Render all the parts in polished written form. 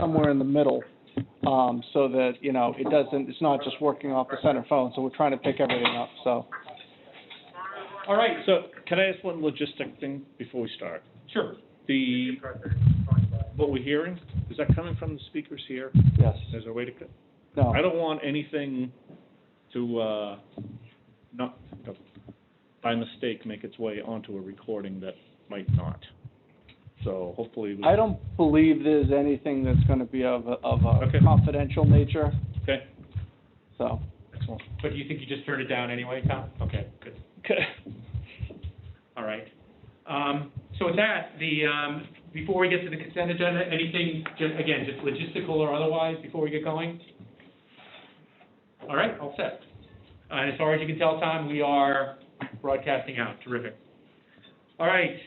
somewhere in the middle, so that, you know, it's not just working off the center phone, so we're trying to pick everything up, so. All right, so can I ask one logistic thing before we start? Sure. What we're hearing, is that coming from the speakers here? Yes. Is there a way to, No. I don't want anything to, not, by mistake, make its way onto a recording that might not. So hopefully. I don't believe there's anything that's gonna be of a Okay. confidential nature, Okay, so. excellent. But do you think you just turned it down anyway, Tom? Okay, good. Okay. All right. So with that, before we get to the consent agenda, anything, just logistical or otherwise, before we get going? All right, all set. And as far as you can tell, Tom, we are broadcasting out. Terrific. All right.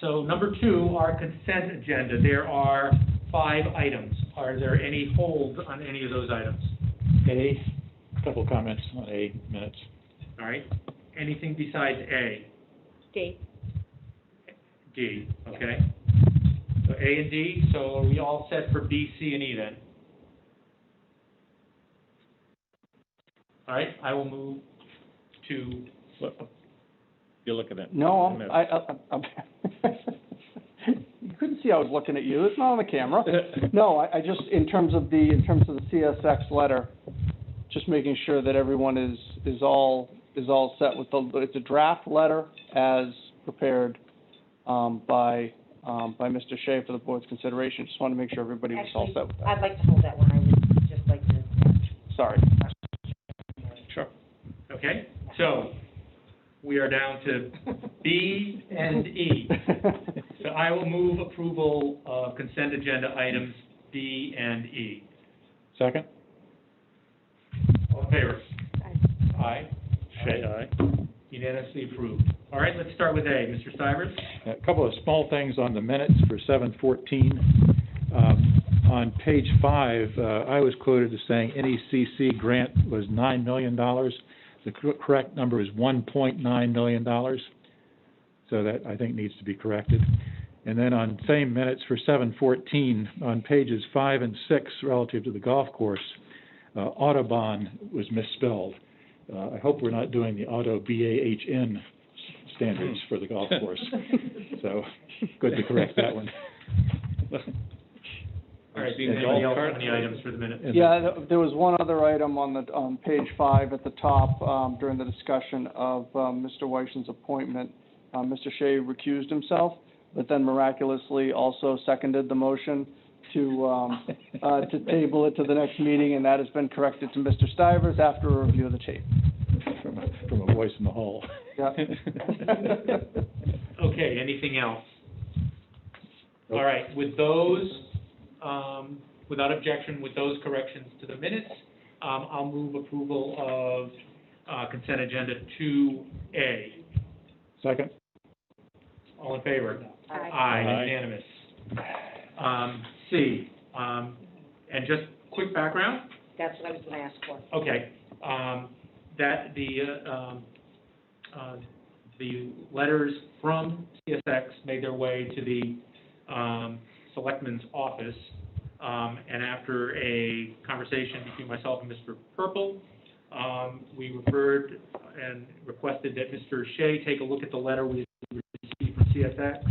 So number 2, our consent agenda. There are 5 items. Are there any holds on any of those items? A, couple comments on A minutes. All right. Anything besides A? D. D, okay. So A and D, so are we all set for B, C, and E then? All right, I will move to, You're looking at. No, I'm you couldn't see I was looking at you, it's not on the camera. No, I just, in terms of the CSX letter, just making sure that everyone is all set with it's a draft letter as prepared, by Mr. Shea for the board's consideration. Just wanted to make sure everybody was all set with that. I'd like to hold that one. I would just like to. Sorry. Sure. okay, so we are down to B and E. So I will move approval of consent agenda items B and E. Second? All in favor? Aye. Shea, aye. Unanimously approved. All right, let's start with A. Mr. Stivers? A couple of small things on the minutes for 7/14. On page 5, I was quoted as saying NECC grant was $9 million. The correct number is $1.9 million. So that, I think, needs to be corrected. And then on same minutes for 7/14, on pages 5 and 6, relative to the golf course, Autobahn was misspelled. I hope we're not doing the auto BAHN standards for the golf course. So, good to correct that one. All right, anybody else have any items for the minute? Yeah, there was one other item on page 5 at the top, during the discussion of Mr. Weissman's appointment. Mr. Shea recused himself, but then miraculously also seconded the motion to table it to the next meeting, and that has been corrected to Mr. Stivers after a review of the tape. From a voice in the hall. Yeah. Okay, anything else? All right, with those, without objection, with those corrections to the minutes, I'll move approval of consent agenda 2A. Second? All in favor? Aye. Aye, unanimous. C, and just quick background. That's what I was going to ask for. Okay, that the letters from CSX made their way to the Selectmen's office, and after a conversation between myself and Mr. Purple, we referred and requested that Mr. Shea take a look at the letter we received from CSX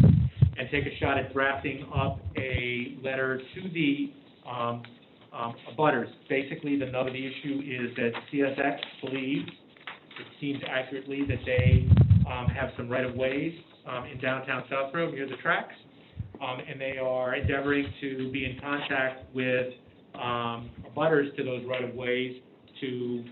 and take a shot at drafting up a letter to the abutters. Basically, the nub of the issue is that CSX believes, it seems accurately, that they have some right-of-ways in downtown Southborough near the tracks, and they are endeavoring to be in contact with abutters to those right-of-ways to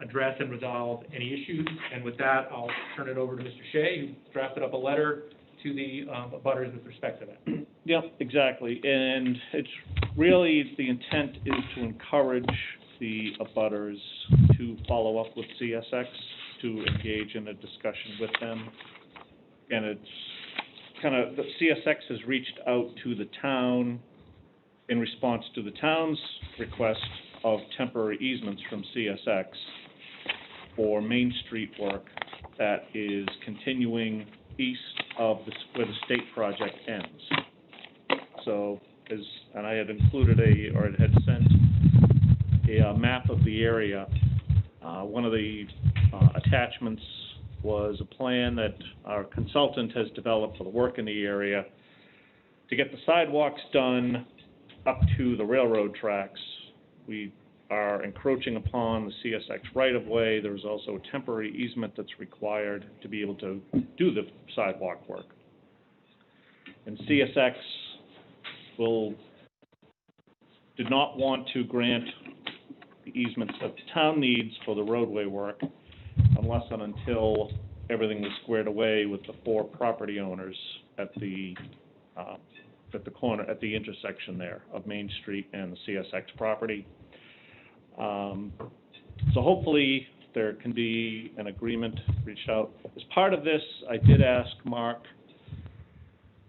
address and resolve any issues. And with that, I'll turn it over to Mr. Shea, who drafted up a letter to the abutters with respect to that. Yeah, exactly, and it's really, the intent is to encourage the abutters to follow up with CSX, to engage in a discussion with them. And it's kind of, the CSX has reached out to the town in response to the town's request of temporary easements from CSX for Main Street work that is continuing east of where the state project ends. So and I had included had sent a map of the area. One of the attachments was a plan that our consultant has developed for the work in the area to get the sidewalks done up to the railroad tracks. We are encroaching upon the CSX right-of-way. There's also a temporary easement that's required to be able to do the sidewalk work. And CSX did not want to grant the easements that the town needs for the roadway work unless and until everything was squared away with the 4 property owners at the corner, at the intersection there of Main Street and the CSX property. So hopefully there can be an agreement reached out. As part of this, I did ask Mark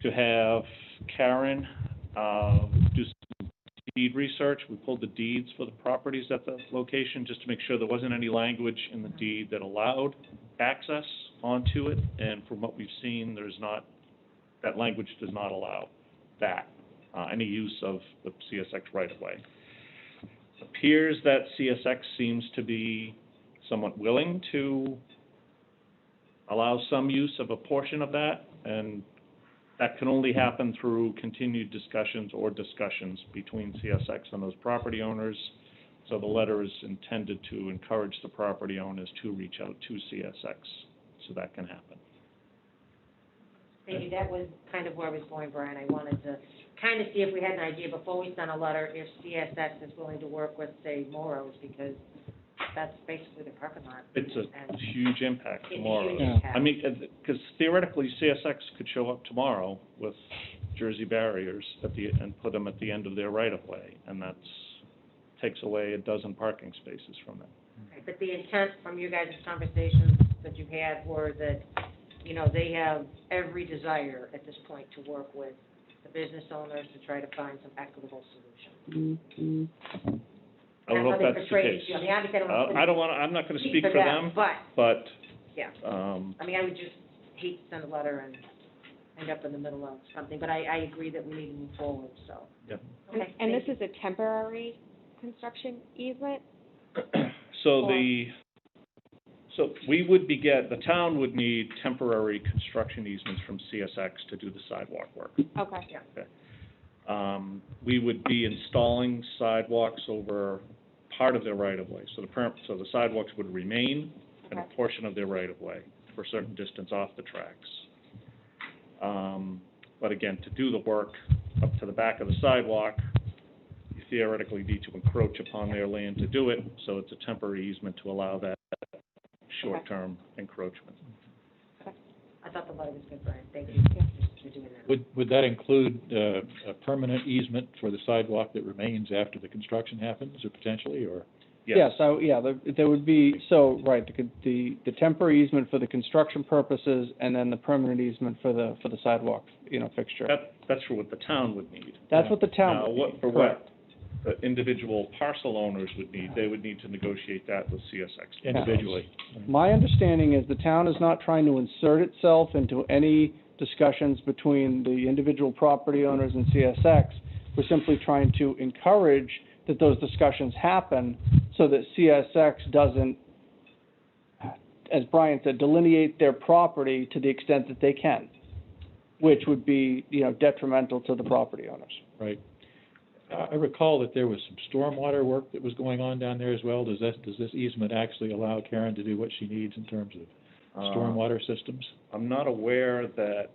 to have Karen do some deed research. We pulled the deeds for the properties at the location just to make sure there wasn't any language in the deed that allowed access onto it. And from what we've seen, that language does not allow any use of the CSX right-of-way. It appears that CSX seems to be somewhat willing to allow some use of a portion of that, and that can only happen through continued discussions between CSX and those property owners. So the letter is intended to encourage the property owners to reach out to CSX so that can happen. Maybe that was kind of where I was going, Brian. I wanted to kind of see if we had an idea before we sent a letter, if CSX is willing to work with, say, Morrow's, because that's basically the parking lot. It's a huge impact It's a tomorrow. huge impact. I mean, because theoretically, CSX could show up tomorrow with Jersey barriers and put them at the end of their right-of-way, and takes away a dozen parking spaces from them. Right, but the intent from you guys' conversations that you had were that, you know, they have every desire at this point to work with the business owners to try to find some equitable solution. I don't know if that's the case. I mean, obviously, I'm not going to speak for them, but yeah. I mean, I would just hate to send a letter and end up in the middle of something, but I agree that we need to move forward, so. yeah. Okay, And this is a temporary construction easement? So the town would need temporary construction easements from CSX to do the sidewalk work. Okay. Yeah. Okay. We would be installing sidewalks over part of their right-of-way. So the sidewalks would remain in a Okay. portion of their right-of-way for a certain distance off the tracks. But again, to do the work up to the back of the sidewalk, you theoretically need to encroach upon their land to do it, so it's a temporary easement to allow that short-term encroachment. I thought the letter was good, Brian. Thank you for doing that. Would that include a permanent easement for the sidewalk that remains after the construction happens, or potentially, or? Yes, there would be, the temporary easement for the construction purposes, and then the permanent easement for the sidewalk, fixture. That's for what the town would need. That's what the town Now, would need, what correct. the individual parcel owners would need, they would need to negotiate that with CSX. Individually. My understanding is the town is not trying to insert itself into any discussions between the individual property owners and CSX. We're simply trying to encourage that those discussions happen so that CSX doesn't, as Brian said, delineate their property to the extent that they can, which would be, detrimental to the property owners. Right. I recall that there was some stormwater work that was going on down there as well. Does this easement actually allow Karen to do what she needs in terms of stormwater systems? I'm not aware that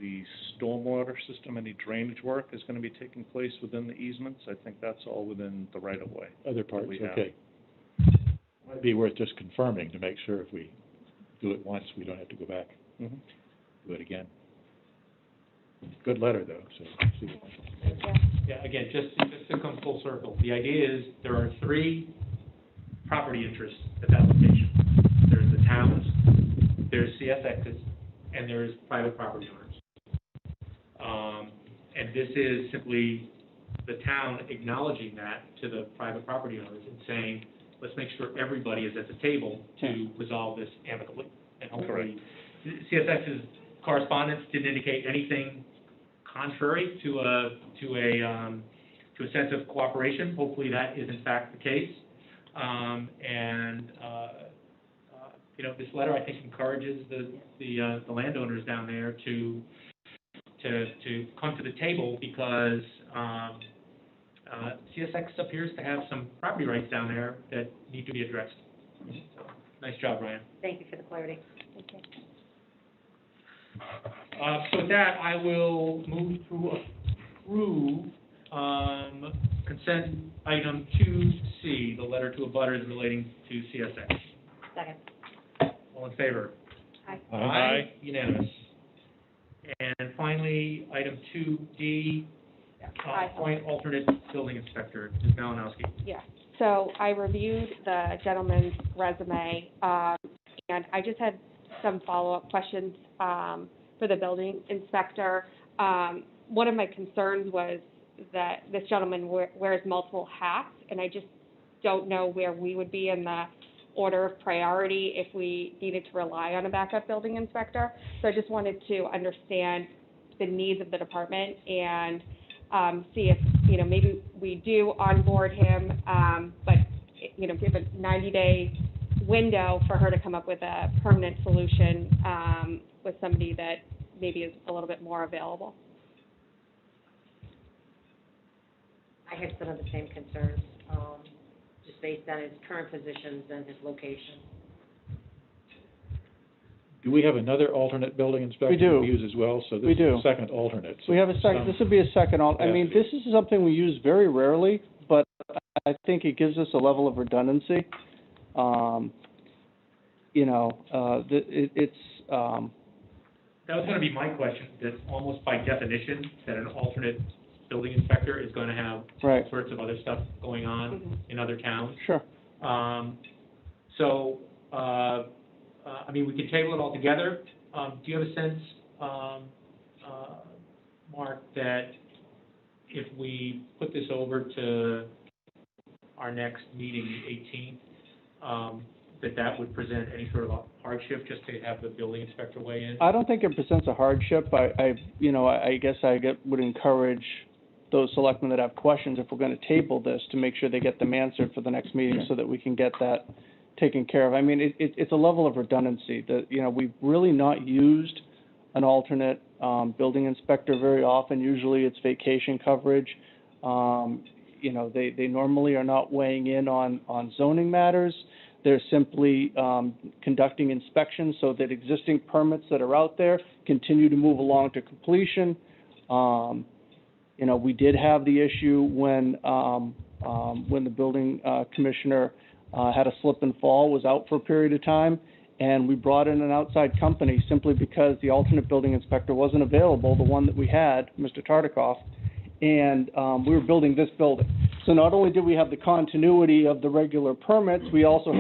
the stormwater system, any drainage work is going to be taking place within the easements. I think that's all within the right-of-way. Other parts, we have. okay. Might be worth just confirming to make sure if we do it once, we don't have to go back, do it again. Good letter, though, so let's see. Yeah, again, just to come full circle, the idea is there are 3 property interests at that location. There's the towns, there's CSX's, and there's private property owners. And this is simply the town acknowledging that to the private property owners and saying, let's make sure everybody is at the table to resolve this amicably. And hopefully, CSX's correspondence didn't indicate anything contrary to a sense of cooperation. Hopefully that is in fact the case. You know, this letter, I think, encourages the landowners down there to come to the table, because CSX appears to have some property rights down there that need to be addressed. So, nice job, Ryan. Thank you for the clarity. Okay. So with that, I will move to approve consent item 2C, the letter to abutters relating to CSX. Second. All in favor? Aye. Aye. Unanimous. And finally, item 2D, Aye. appoint alternate building inspector, Ms. Malinowski. Yeah, so I reviewed the gentleman's resume, and I just had some follow-up questions, for the building inspector. One of my concerns was that this gentleman wears multiple hats, and I just don't know where we would be in the order of priority if we needed to rely on a backup building inspector. So I just wanted to understand the needs of the department and see if, you know, maybe we do onboard him, but, you know, give a 90-day window for her to come up with a permanent solution with somebody that maybe is a little bit more available. I have some of the same concerns, just based on his current positions and his location. Do we have another alternate building inspector? We do. We use as well, so this We is do. the second alternate. So We have a second, this would be a second, I mean, this is something we use very rarely, but I think it gives us a level of redundancy. You know, it's, That was going to be my question, that almost by definition, that an alternate building inspector is going to have right, all sorts of other stuff going on in other towns. sure. I mean, we can table it all together. Do you have a sense, Mark, that if we put this over to our next meeting, the 18th, that would present any sort of a hardship just to have the building inspector weigh in? I don't think it presents a hardship. I guess would encourage those selectmen that have questions, if we're going to table this, to make sure they get them answered for the next meeting so that we can get that taken care of. I mean, it's a level of redundancy that, you know, we've really not used an alternate building inspector very often. Usually it's vacation coverage. You know, they normally are not weighing in on zoning matters. They're simply conducting inspections so that existing permits that are out there continue to move along to completion. You know, we did have the issue when the building commissioner had a slip and fall, was out for a period of time, and we brought in an outside company simply because the alternate building inspector wasn't available, the one that we had, Mr. Tartikoff, and we were building this building. So not only did we have the continuity of the regular permits, we also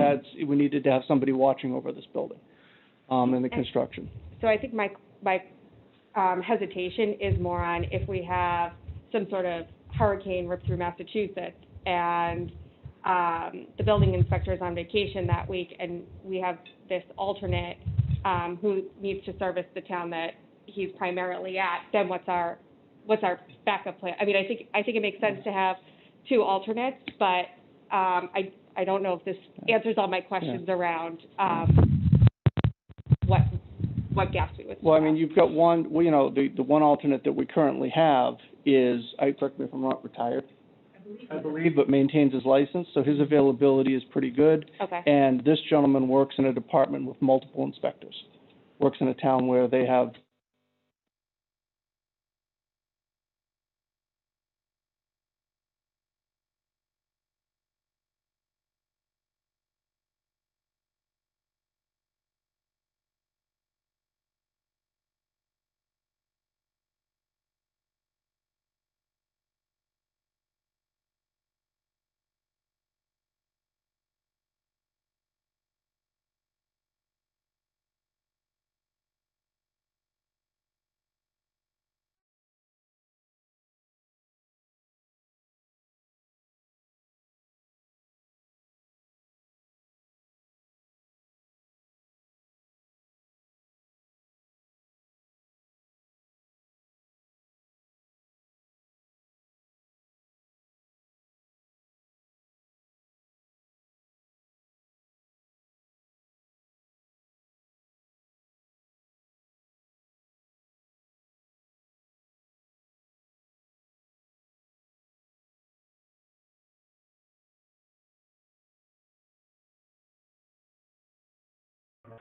we needed to have somebody watching over this building and the construction. So I think my hesitation is more on if we have some sort of hurricane rip through Massachusetts and the building inspector is on vacation that week, and we have this alternate who needs to service the town that he's primarily at, then what's our backup plan? I mean, I think it makes sense to have two alternates, but I don't know if this answers all my questions around what gaps we would. Well, I mean, you've got one, well, you know, the one alternate that we currently have is, correct me if I'm not retired, I believe, but maintains his license, so his availability is pretty good. Okay. And this gentleman works in a department with multiple inspectors, works in a town where they have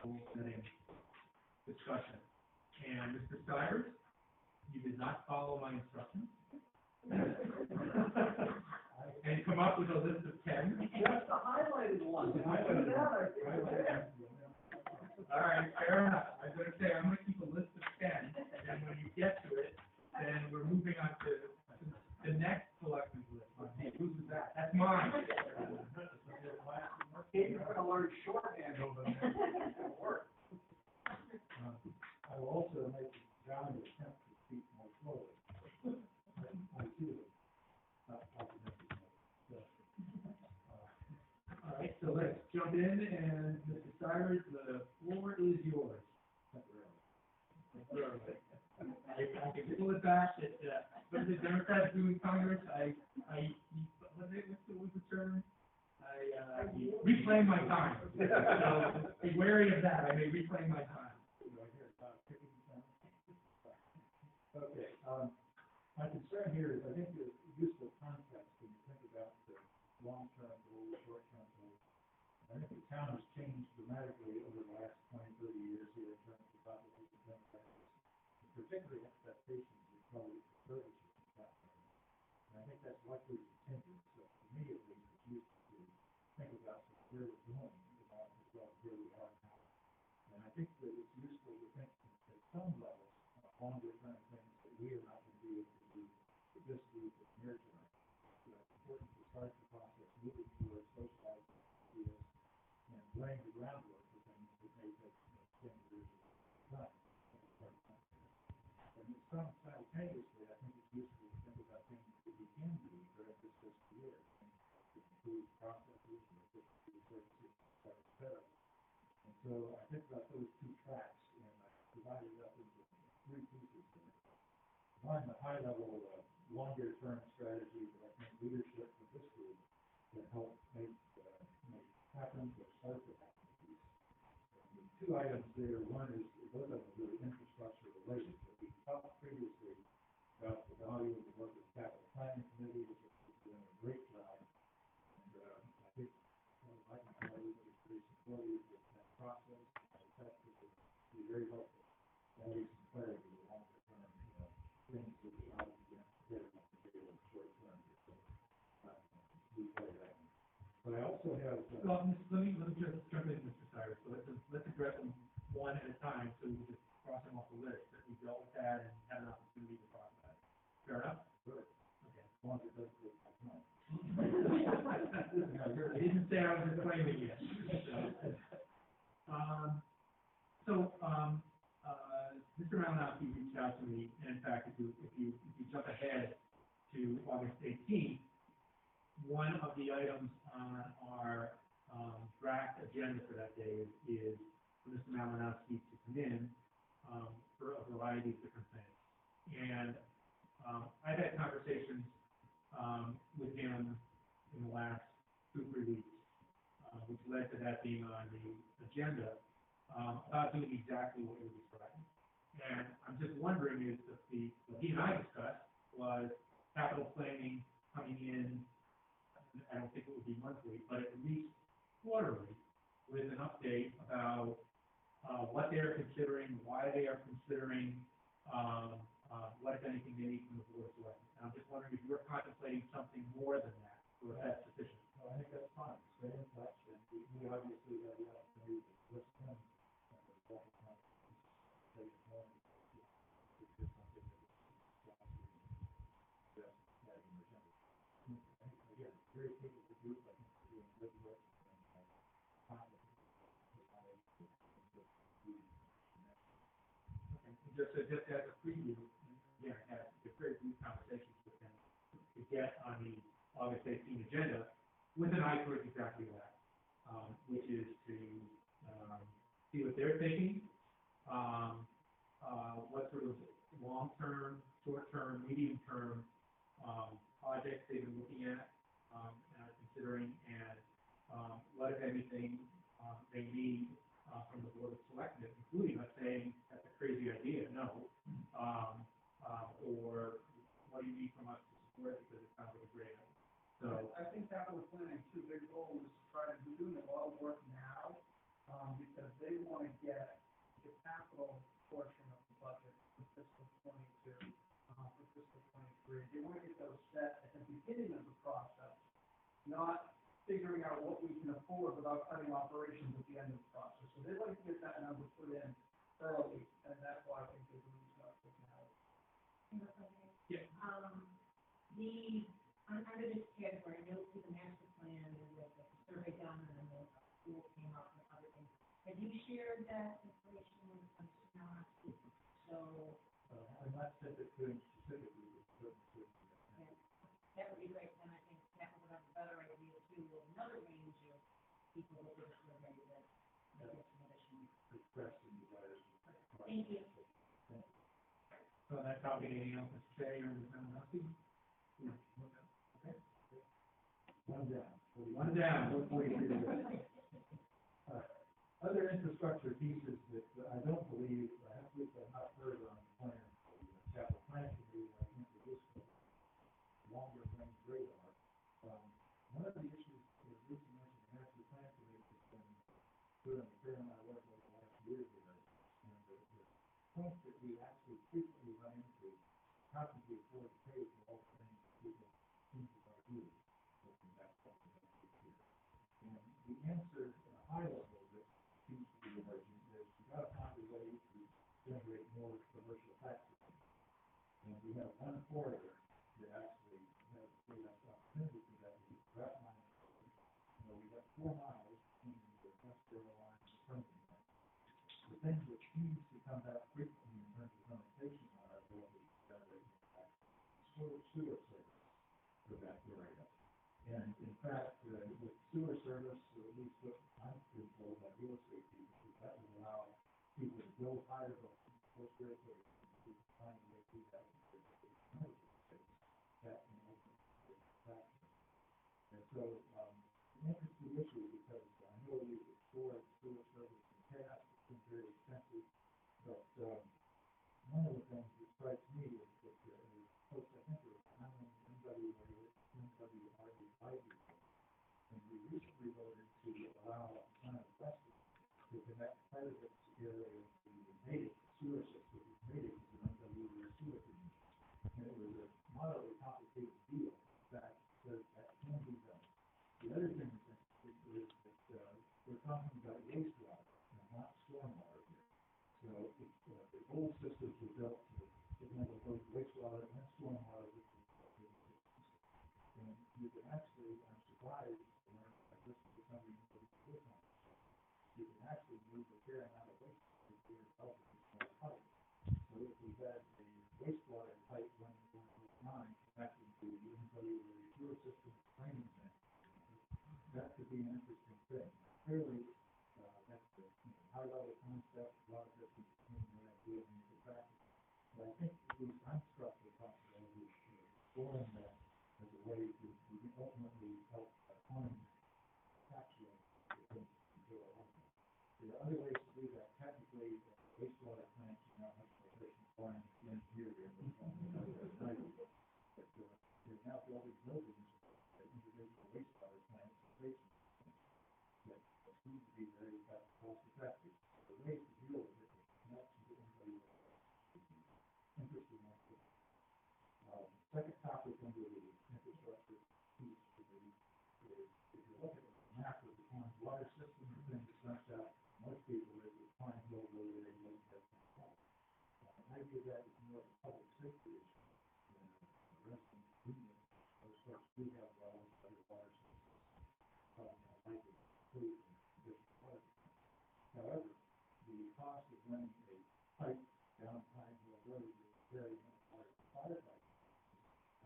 goal-setting discussion. And Mr. Stivers, you did not follow my instructions. And come up with a list of 10. That's the highlighted one. All right, fair enough. I was gonna say, I'm gonna keep a list of 10, and then when you get to it, then we're moving on to the next selectmen's list. Hey, whose is that? That's mine. You're gonna learn shorthand over there. It'll work. I will also make John attempt to speak more slowly. I do. All right, so let's jump in, and Mr. Stivers, the floor is yours. I can pull it back, what the Democrats do in Congress, what's the term? I reclaim my time. So be wary of that, I may reclaim my time. Okay, my concern here is I think the useful context when you think about the long-term goals, short-term goals. I think the town has changed dramatically over the last 20, 30 years here in terms of population demographics, and particularly expectations of quality of services in town. And I think that's likely to continue. So for me, at least, it's useful to think about where we're going, as well as where we are now. And I think that it's useful to think at some levels longer-term things that we are not going to be able to do for this group of near term. So it's important to start the process moving towards socializing ideas and laying the groundwork for things that may take 10 years of time. And simultaneously, I think it's useful to think about things that we can do during this fiscal year, things to improve processes and efficiency services, etc. And so I think about those two tracks, and I divided it up into three pieces here. One, the high-level, longer-term strategy that I think leadership for this group can help make happen or start to happen. The two items there, one is, both of them are really infrastructure related, but we talked previously about the value of the work of the capital planning committee, which is doing a great job. And I think I can tell you that it's very supportive of that process. That would be very helpful. Having some clarity in the longer term, things that we ought to be better on the table in the short term. But I also have. Well, let me just jump in, Mr. Stivers. So let's address them one at a time, so we just cross them off the list that we dealt with that and have an opportunity to talk about it. Fair enough? Good. Okay. As long as it doesn't take my time. I didn't say I was disclaiming yet. Mr. Malinowski reached out to me, and in fact, if you jump ahead to August 18th, one of the items on our draft agenda for that day is for Mr. Malinowski to come in for a variety of different things. And I've had conversations with him in the last 2 or 3 weeks, which led to that being on the agenda, about doing exactly what you're describing. And I'm just wondering is what he and I discussed was capital planning coming in, I don't think it would be monthly, but at least quarterly, with an update about what they're considering, why they are considering, what, if anything, they need from the board of selectmen. And I'm just wondering if you're contemplating something more than that, or if that's sufficient. Well, I think that's fine. Stay in touch, and we obviously have the opportunity to list them. Again, very capable group. I think we're doing good work. Just as a preview, again, I had very brief conversations with them to get on the August 18 agenda with an eye towards exactly that, which is to see what they're thinking, what sort of long-term, short-term, medium-term projects they've been looking at and are considering, and what, if anything, they need from the Board of Selectmen, including us saying that's a crazy idea, no, or what do you need from us to support it because it sounds like a great idea. So I think capital planning, too, big goal is to try to do a lot of work now because they want to get the capital portion of the budget for fiscal '22, for fiscal '23. They want to get those set at the beginning of the process, not figuring out what we can afford without cutting operations at the end of the process. So they like to get that number put in early, and that's why I think they're doing stuff now. Yeah. Under this category, you'll see the master plan and the survey done, and then the school came up with other things. Have you shared that information with them? So, I'm not said it to him specifically, but yeah, that would be great, and I think that would have a better idea too, of another range of people that would have surveyed that. expressed in desires. Thank you. So on that topic, anything else, Mr. Shea or Ms. Malinowski? No. Okay. One down. One down, what 43 to go? Other infrastructure pieces that I don't believe, I have not heard on the plan, the capital plan committee, I think that this longer range radar. One of the issues, as Lucy mentioned, the master plan committee has been doing a fair amount of work over the last year here. And the point that we actually frequently run into, how can we afford to pay for all the things that people seem to are doing? Looking back something that's here. And the answer at a high level that seems to be emerging is you got to find a way to generate more commercial taxes. And we have one corridor that actually has a great opportunity for that. We got line. We got 4 miles between the Southborough line and the Permian line. The thing that seems to come back frequently in terms of conversation on our ability to generate more taxes is sewer service for that area. And in fact, with sewer service, at least what I've been told by real estate people, is that will allow people to build higher for square footage. We can find a way to do that with commercial space. That can open the taxes. And so, an interesting issue because I know we've explored sewer service in the past, it's been very expensive, but one of the things that strikes me is that folks, I think, are counting NWRD, and we recently voted to allow investors to connect part of its area to the native sewer system. Native is an NWRD sewer community, and it was a moderately complicated deal. In fact, that can be done. The other thing that's interesting is that we're talking about wastewater and not stormwater here. So the old systems were built to handle both wastewater and stormwater. And you can actually, I'm surprised, when I listened to somebody who was on this, you can actually move a fair amount of wastewater if you're developing a small pipe. So if we had a wastewater pipe running down Route 9 connecting to the NWRD sewer system training center, that could be an interesting thing. Clearly, that's a high-level concept. A lot of this is between the idea and the practice. But I think at least I'm struck with the possibility of exploring that as a way to ultimately help fund capturing the things that go along. There are other ways to do that. Technically, wastewater plants are not much more efficient farming than here in the but they're now building buildings that individual wastewater plants and treatment plants that seem to be very cost-effective. The way to deal with it is not to anybody interested in that. Second topic under the infrastructure piece committee is if you look at the map of the town's water system, the thing that jumps out most people is the Pine Hill Road area and Lake. I view that as more of a public safety issue than a resident convenience. Those folks do have wells, other water systems, probably not likely to include in additional water. However, the cost of running a pipe down Pine Hill Road is very much higher than fire pipe.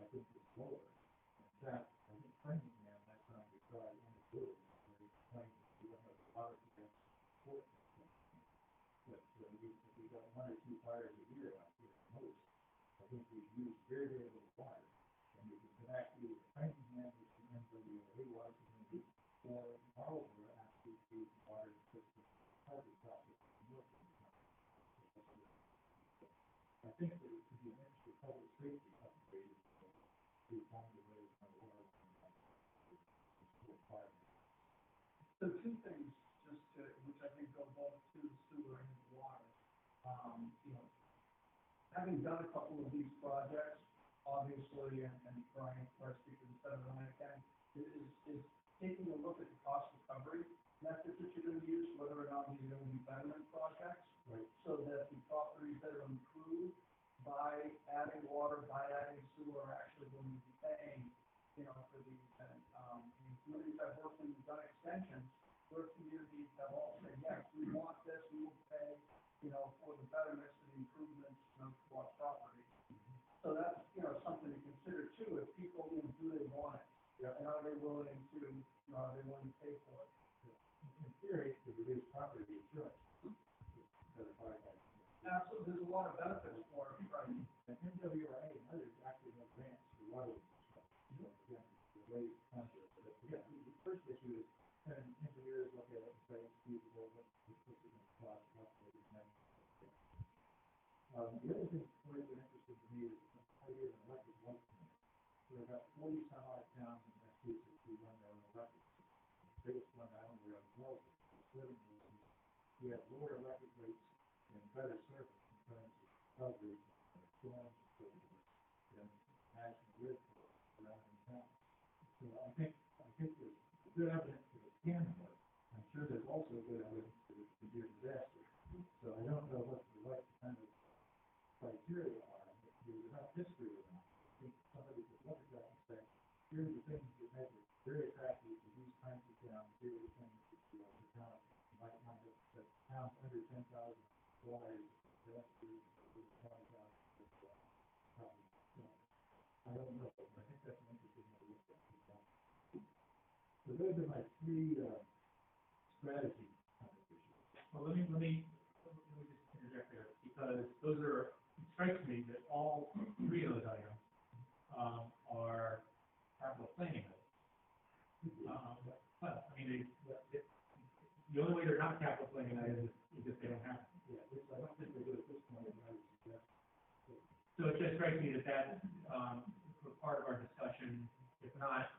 I think it's lower. In fact, I think Framingham, last time we tried one of those, they claimed that we don't have a lot of gas support. But we got 1 or 2 fires a year out here at most. I think we've used very, very little water. And we can connect either Framingham, which is NWRD water community, or Marlborough actually to the water system harbor project in North Carolina. I think that it could be an extra public safety upgrade to find a way to find water line fire. So 2 things, just to, which I think having done a couple of these projects, obviously, and Brian, our speaker, better than I can, is taking a look at the cost recovery methods that you're gonna use, whether or not these are gonna be betterment projects. Right. So that the properties that are improved by adding water, by adding sewer, are actually going to be paying, for these. And, communities I've worked in, done extensions, where communities have all said, yes, we want this, we will pay, for the betterments and the improvements, to our property. So that's, something to consider too, if people, do they want it? Yeah. And are they willing to, pay for it? In theory, to reduce property insurance. Absolutely, there's a lot of benefits for it, right? And NWRA and others actually have grants for water infrastructure. Again, the way it's funded. But again, the first issue is having engineers look at it and say it's feasible, what's it going to cost, what's it going to The other thing that's always been interesting to me is the idea of an electric light company. There are about 40 some odd towns in Massachusetts who run their own electric. The biggest one I don't know where it's called, serving reasons. We have lower electric rates and better service in terms of coverage, storms, and national grid around in town. So I think there's good evidence that it can work. I'm sure there's also good evidence that it can be a disaster. So I don't know what the right kind of criteria are, but there's enough history around. I think somebody could look at that and say, here are the things that make it very attractive to these kinds of towns. Here are the things that the town might not have, that towns under 10,000 lives, that's the 20,000. I don't know, but I think that's an interesting way to look at it. So those are my three strategy kind of issues. Well, let me just interject there, because those are, it strikes me that all three of those items are capital planning items. Well, I mean, the only way they're not capital planning items is if they don't happen. Yeah, I don't think they do at this point. So it just strikes me that for part of our discussion, if not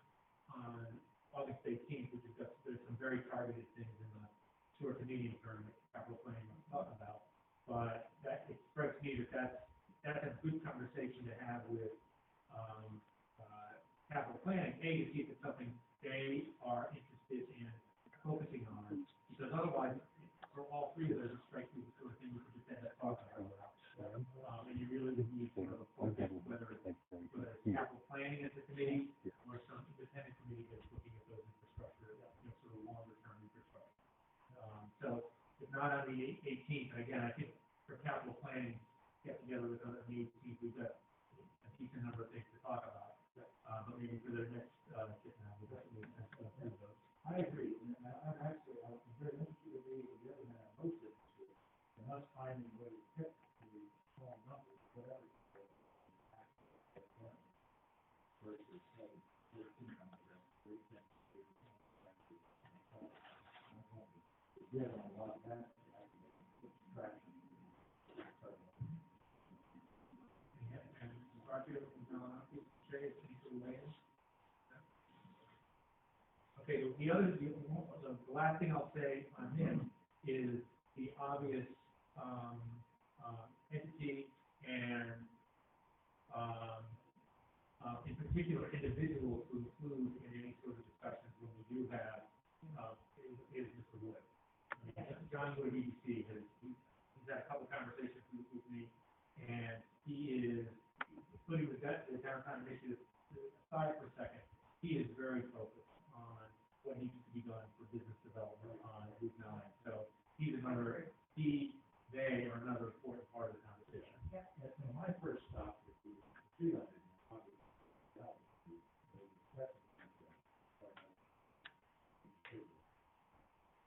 on August 18th, which is there's some very targeted things in the short to medium term that capital planning we're talking about. But that it strikes me that's a good conversation to have with capital planning, to see if it's something they are interested in focusing on, because otherwise, for all three of those, it strikes me the sort of thing we could just end up talking about. And you really would need sort of a focus, whether it's capital planning as a committee or some independent committee that's looking at those infrastructure, sort of longer term infrastructure. So if not on the 18th, and again, I think for capital planning, get together with other agencies, we've got a decent number of things to talk about. But maybe for the next sit down, we'll definitely do those. I agree, and I'm very interested in these, and the other hand, I'm most interested in us finding a way to pick the small numbers, whatever. Versus having 13 numbers, get on a lot of that, traction. And Roger, okay, the last thing I'll say on him is the obvious entity and in particular individuals who include in any sort of discussions when we do have is Mr. Wood. I mean, John Wood of EDC he's had a couple conversations with me, and he is putting the downtown initiative aside for a second. He is very focused on what needs to be done for business development on Route 9. So they are another important part of the conversation. Yeah, and my first stop would be 300.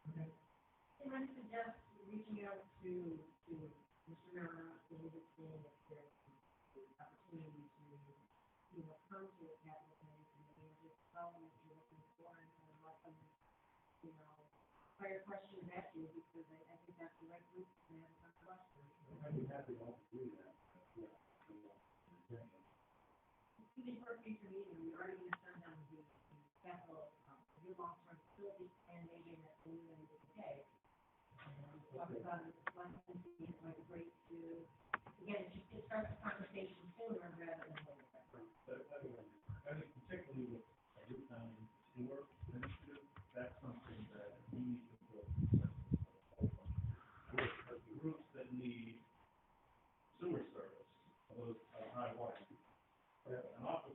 Okay. Can I suggest reaching out to Mr. Mariner, to seeing if there's an opportunity to, come to a capital planning committee and just tell them what you're looking for and let them, fire questions at you, because I think that's the right group to have some questions. I'd be happy to do that. Even for a future meeting, we already going to send them the capital, your long-term facilities and maybe that we really did today. Talk about it, it might be great to again, it starts a conversation sooner rather than later. But I think particularly with a Route 9 sewer initiative, that's something that we need to build consensus on. But the routes that need sewer service, those are high water. An office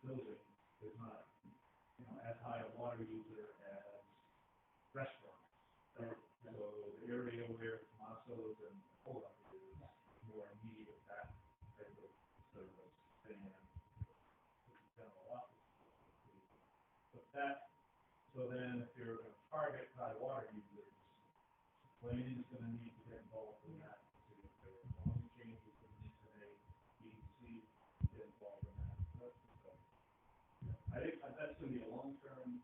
building is not, as high a water user as restaurants. So the area where Tomaso's and Cola is more in need of that type of service than general office. So then if you're going to target high water users, planning is going to need to get involved in that. So if there are zoning changes that need to make, EDC get involved in that. I think that's going to be a long-term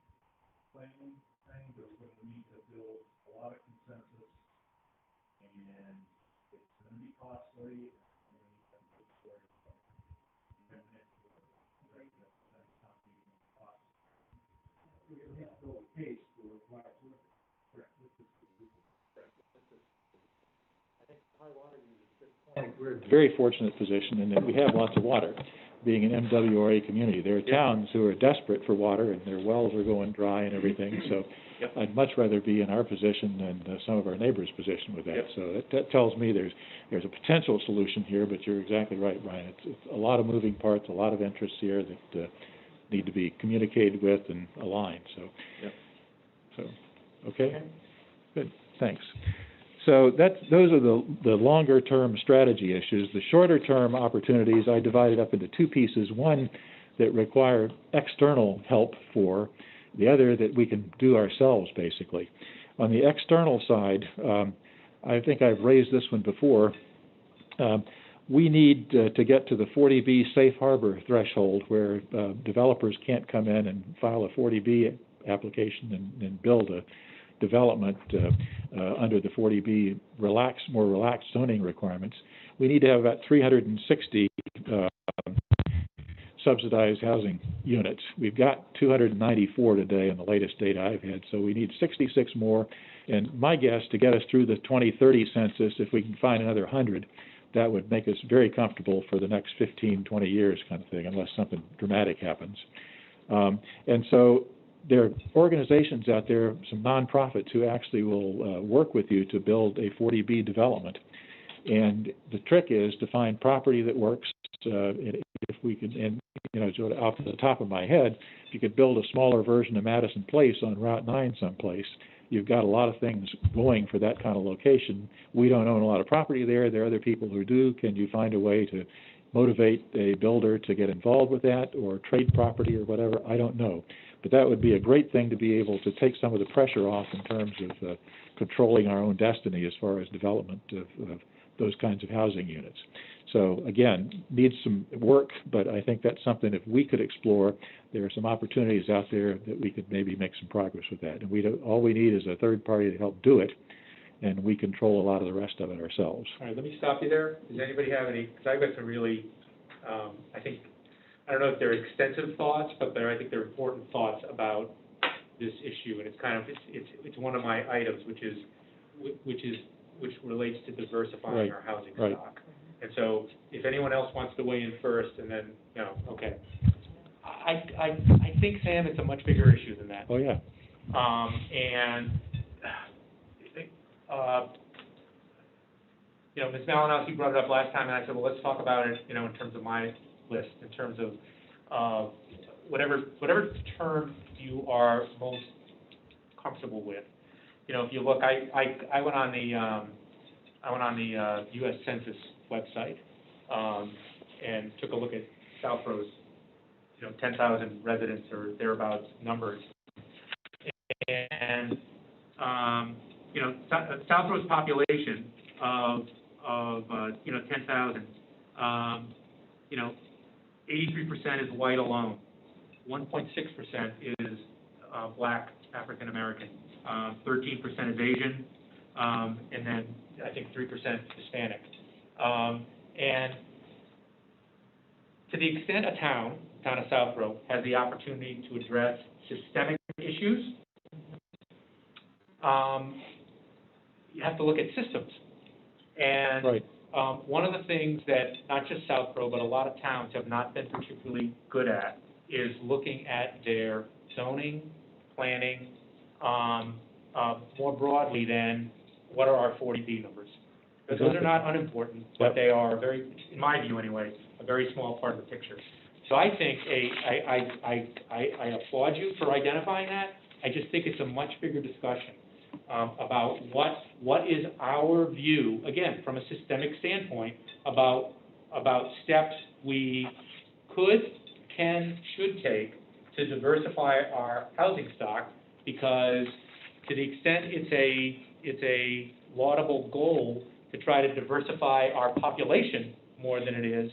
planning thing, but we're going to need to build a lot of consensus, and it's going to be costly, and we need to put forward that's not being costly. We have to build a case for why it's worth it. Correct. I think we're in a very fortunate position in that we have lots of water, being an MWRA community. There are towns who are desperate for water, and their wells are going dry and everything, so I'd much rather be in our position than some of our neighbors' position with that. So that tells me there's a potential solution here, but you're exactly right, Brian. It's a lot of moving parts, a lot of interests here that need to be communicated with and aligned, so okay? Good, thanks. So those are the longer-term strategy issues. The shorter-term opportunities I divided up into two pieces, one that require external help for, the other that we can do ourselves, basically. On the external side, I think I've raised this one before. We need to get to the 40B safe harbor threshold where developers can't come in and file a 40B application and build a development under the 40B more relaxed zoning requirements. We need to have about 360 subsidized housing units. We've got 294 today in the latest data I've had, so we need 66 more. And my guess, to get us through the 2030 census, if we can find another 100, that would make us very comfortable for the next 15, 20 years kind of thing, unless something dramatic happens. And so there are organizations out there, some nonprofits, who actually will work with you to build a 40B development. And the trick is to find property that works. If we can, and off the top of my head, if you could build a smaller version of Madison Place on Route 9 someplace, you've got a lot of things going for that kind of location. We don't own a lot of property there. There are other people who do. Can you find a way to motivate a builder to get involved with that, or trade property or whatever? I don't know. But that would be a great thing to be able to take some of the pressure off in terms of controlling our own destiny as far as development of those kinds of housing units. So again, needs some work, but I think that's something if we could explore. There are some opportunities out there that we could maybe make some progress with that. And all we need is a third party to help do it, and we control a lot of the rest of it ourselves. All right, let me stop you there. Does anybody have any, because I've got some really, I don't know if they're extensive thoughts, but I think they're important thoughts about this issue, and it's one of my items, which relates to diversifying our housing stock. And so, if anyone else wants to weigh in first, and then okay. I think, Sam, it's a much bigger issue than that. Oh yeah. Ms. Malinowski brought it up last time, and I said, well, let's talk about it, in terms of my list, in terms of whatever term you are most comfortable with. If you look, I went on the U.S. Census website and took a look at Southborough's 10,000 residents or thereabouts numbers, and Southborough's population of 10,000, 83% is white alone, 1.6% is Black African American, 13% is Asian, and then I think 3% Hispanic. And to the extent a town of Southborough has the opportunity to address systemic issues, you have to look at systems. And one of the things that not just Southborough, but a lot of towns have not been particularly good at is looking at their zoning, planning, more broadly than what are our 40B numbers. Because those are not unimportant, but they are very, in my view anyway, a very small part of the picture. So I think I applaud you for identifying that. I just think it's a much bigger discussion about what is our view, again, from a systemic standpoint, about steps we could, can, should take to diversify our housing stock, because to the extent it's a laudable goal to try to diversify our population more than it is,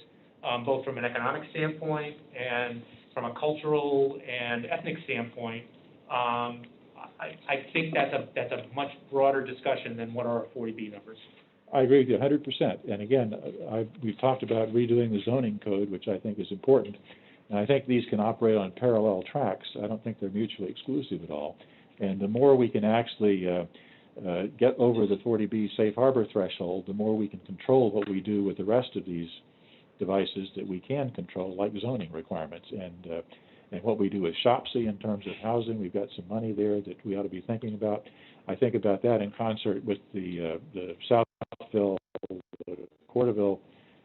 both from an economic standpoint and from a cultural and ethnic standpoint, I think that's a much broader discussion than what are our 40B numbers. I agree with you 100%. And again, we've talked about redoing the zoning code, which I think is important. And I think these can operate on parallel tracks. I don't think they're mutually exclusive at all. And the more we can actually get over the 40B safe harbor threshold, the more we can control what we do with the rest of these devices that we can control, like zoning requirements. And what we do with SHOPSI in terms of housing, we've got some money there that we ought to be thinking about. I think about that in concert with the Southville, Corderville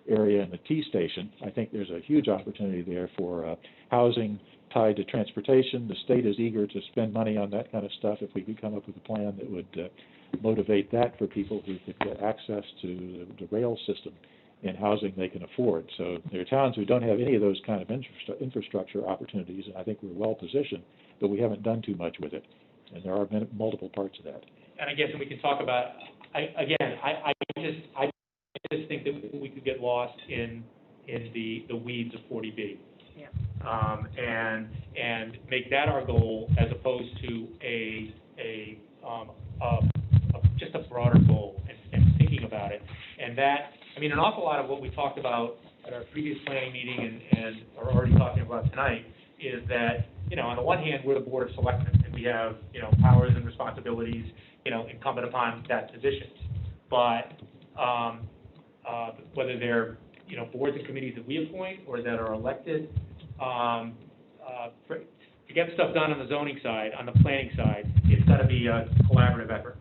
area and the T station. I think there's a huge opportunity there for housing tied to transportation. The state is eager to spend money on that kind of stuff if we could come up with a plan that would motivate that for people who could get access to the rail system and housing they can afford. So there are towns who don't have any of those kind of infrastructure opportunities, and I think we're well positioned, but we haven't done too much with it. And there are multiple parts of that. And I guess we can talk about, I just think that we could get lost in the weeds of 40B. Yeah. And make that our goal as opposed to just a broader goal and thinking about it. And that, I mean, an awful lot of what we talked about at our previous planning meeting and are already talking about tonight is that, on the one hand, we're the Board of Selectmen, and we have, powers and responsibilities, incumbent upon that position. But whether they're, boards and committees that we appoint or that are elected, to get stuff done on the zoning side, on the planning side, it's got to be a collaborative effort.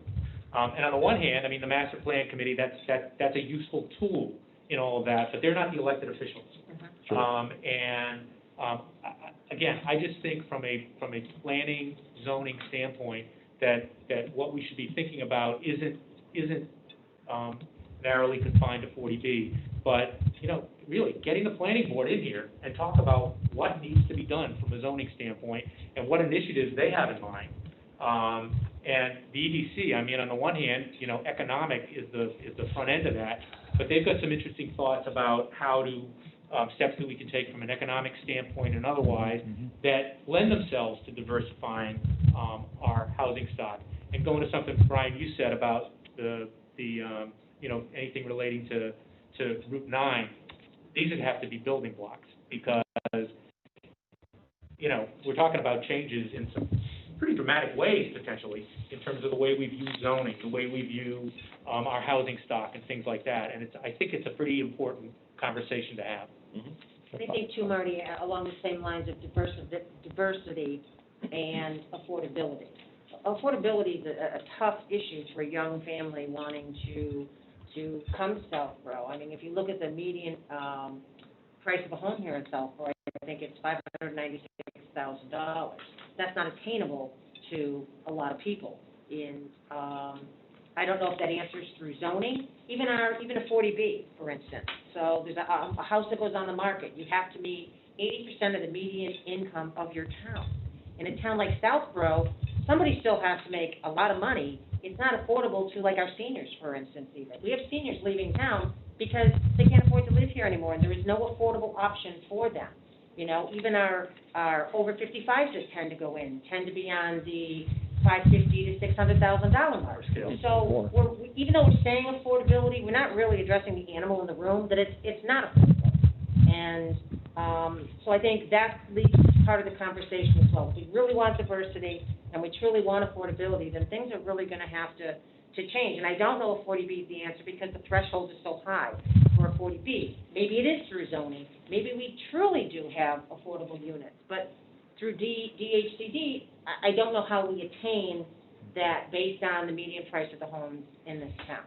And on the one hand, I mean, the master plan committee, that's a useful tool in all of that, but they're not the elected officials. Sure. Again, I just think from a planning, zoning standpoint, that what we should be thinking about isn't narrowly confined to 40B, but really getting the planning board in here and talk about what needs to be done from a zoning standpoint and what initiatives they have in mind. And the EDC, I mean, on the one hand, economic is the front end of that, but they've got some interesting thoughts about how to steps that we can take from an economic standpoint and otherwise that lend themselves to diversifying our housing stock. And going to something, Brian, you said about the anything relating to Route 9, these would have to be building blocks because, we're talking about changes in some pretty dramatic ways, potentially, in terms of the way we view zoning, the way we view our housing stock and things like that. And I think it's a pretty important conversation to have. I think too, Marty, along the same lines of diversity and affordability. Affordability is a tough issue for a young family wanting to come to Southborough. I mean, if you look at the median price of a home here in Southborough, I think it's $596,000. That's not attainable to a lot of people. I don't know if that answers through zoning, even a 40B, for instance. So there's a house that goes on the market. You have to meet 80% of the median income of your town. In a town like Southborough, somebody still has to make a lot of money. It's not affordable to, like, our seniors, for instance, even. We have seniors leaving town because they can't afford to live here anymore, and there is no affordable option for them. Even our over 55s that tend to be on the $550,000 to $600,000 mark. So even though we're saying affordability, we're not really addressing the animal in the room, that it's not affordable. And so I think that leads to part of the conversation as well. If we really want diversity and we truly want affordability, then things are really going to have to to change. And I don't know if 40B is the answer because the threshold is so high for a 40B. Maybe it is through zoning. Maybe we truly do have affordable units. But through DHCD, I don't know how we attain that based on the median price of the homes in this town.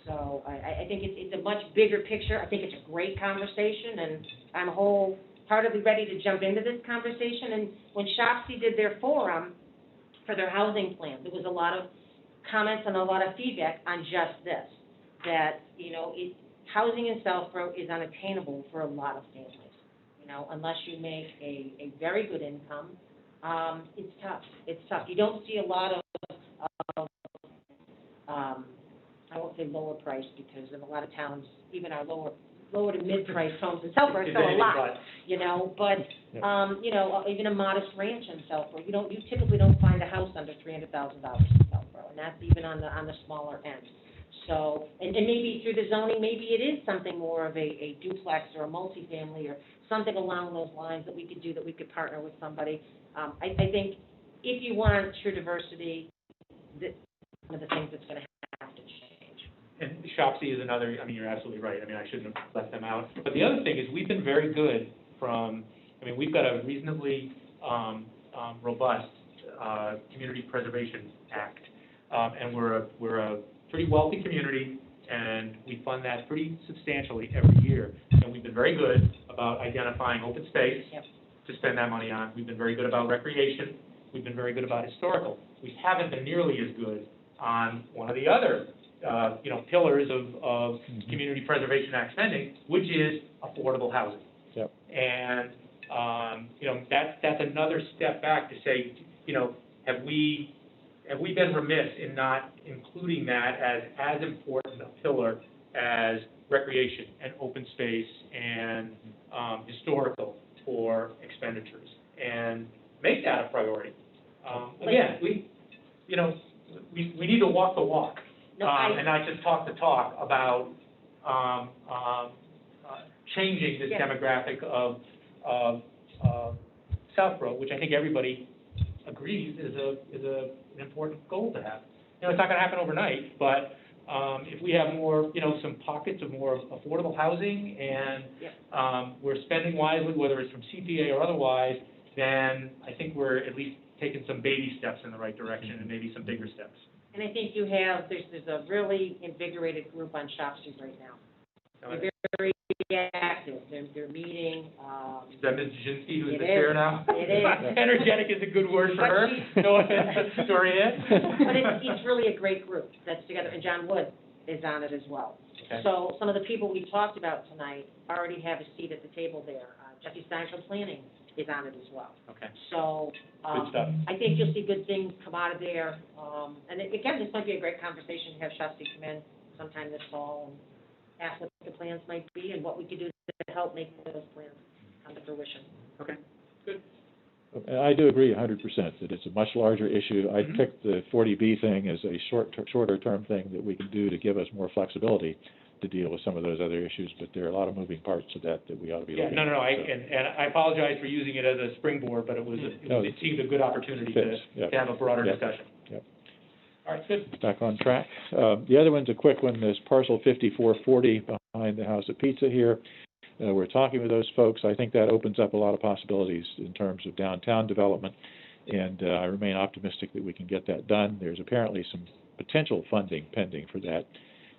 So I think it's a much bigger picture. I think it's a great conversation, and I'm wholeheartedly ready to jump into this conversation. And when Shopsy did their forum for their housing plan, there was a lot of comments and a lot of feedback on just this, that, housing in Southborough is unattainable for a lot of families. Unless you make a very good income, it's tough. It's tough. You don't see a lot of I won't say lower price, because in a lot of towns, even our lower to mid-price homes in Southborough are still a lot, but, even a modest ranch in Southborough, you typically don't find a house under $300,000 in Southborough, and that's even on the smaller end. So, and maybe through the zoning, maybe it is something more of a duplex or a multifamily or something along those lines that we could do, that we could partner with somebody. I think if you want true diversity, one of the things that's going to have to change. And Shopsy is another, you're absolutely right. I shouldn't have left them out. But the other thing is, we've been very good we've got a reasonably robust Community Preservation Act. And we're a pretty wealthy community, and we fund that pretty substantially every year. And we've been very good about identifying open space to spend that money on. We've been very good about recreation. We've been very good about historical. We haven't been nearly as good on one of the other, pillars of Community Preservation Act spending, which is affordable housing. Yep. And, that's another step back to say, have we been remiss in not including that as important a pillar as recreation and open space and historical for expenditures, and make that a priority? Again, we need to walk the walk, and not just talk the talk about changing this demographic of Southborough, which I think everybody agrees is an important goal to have. It's not going to happen overnight, but if we have more, some pockets of more affordable housing, and we're spending wisely, whether it's from CPA or otherwise, then I think we're at least taking some baby steps in the right direction, and maybe some bigger steps. And I think there's a really invigorated group on Shopsy right now. They're very active. They're meeting. Is that Ms. Jasinski, who's the chair now? It is. Energetic is a good word for her. No offense, Dorian. But it's really a great group that's together, and John Wood is on it as well. Okay. So some of the people we talked about tonight already have a seat at the table there. Jesse Stein from Planning is on it as well. Okay. So Good stuff. I think you'll see good things come out of there. And again, this might be a great conversation to have Shopsy come in sometime this fall and ask what the plans might be and what we could do to help make those plans come to fruition. Okay, good. I do agree 100% that it's a much larger issue. I picked the 40B thing as a shorter term thing that we can do to give us more flexibility to deal with some of those other issues, but there are a lot of moving parts to that we ought to be looking at. No, and I apologize for using it as a springboard, but it seemed a good opportunity to have a broader discussion. Yep. All right, good. Back on track. The other one's a quick one. There's parcel 5440 behind the House of Pizza here. We're talking with those folks. I think that opens up a lot of possibilities in terms of downtown development, and I remain optimistic that we can get that done. There's apparently some potential funding pending for that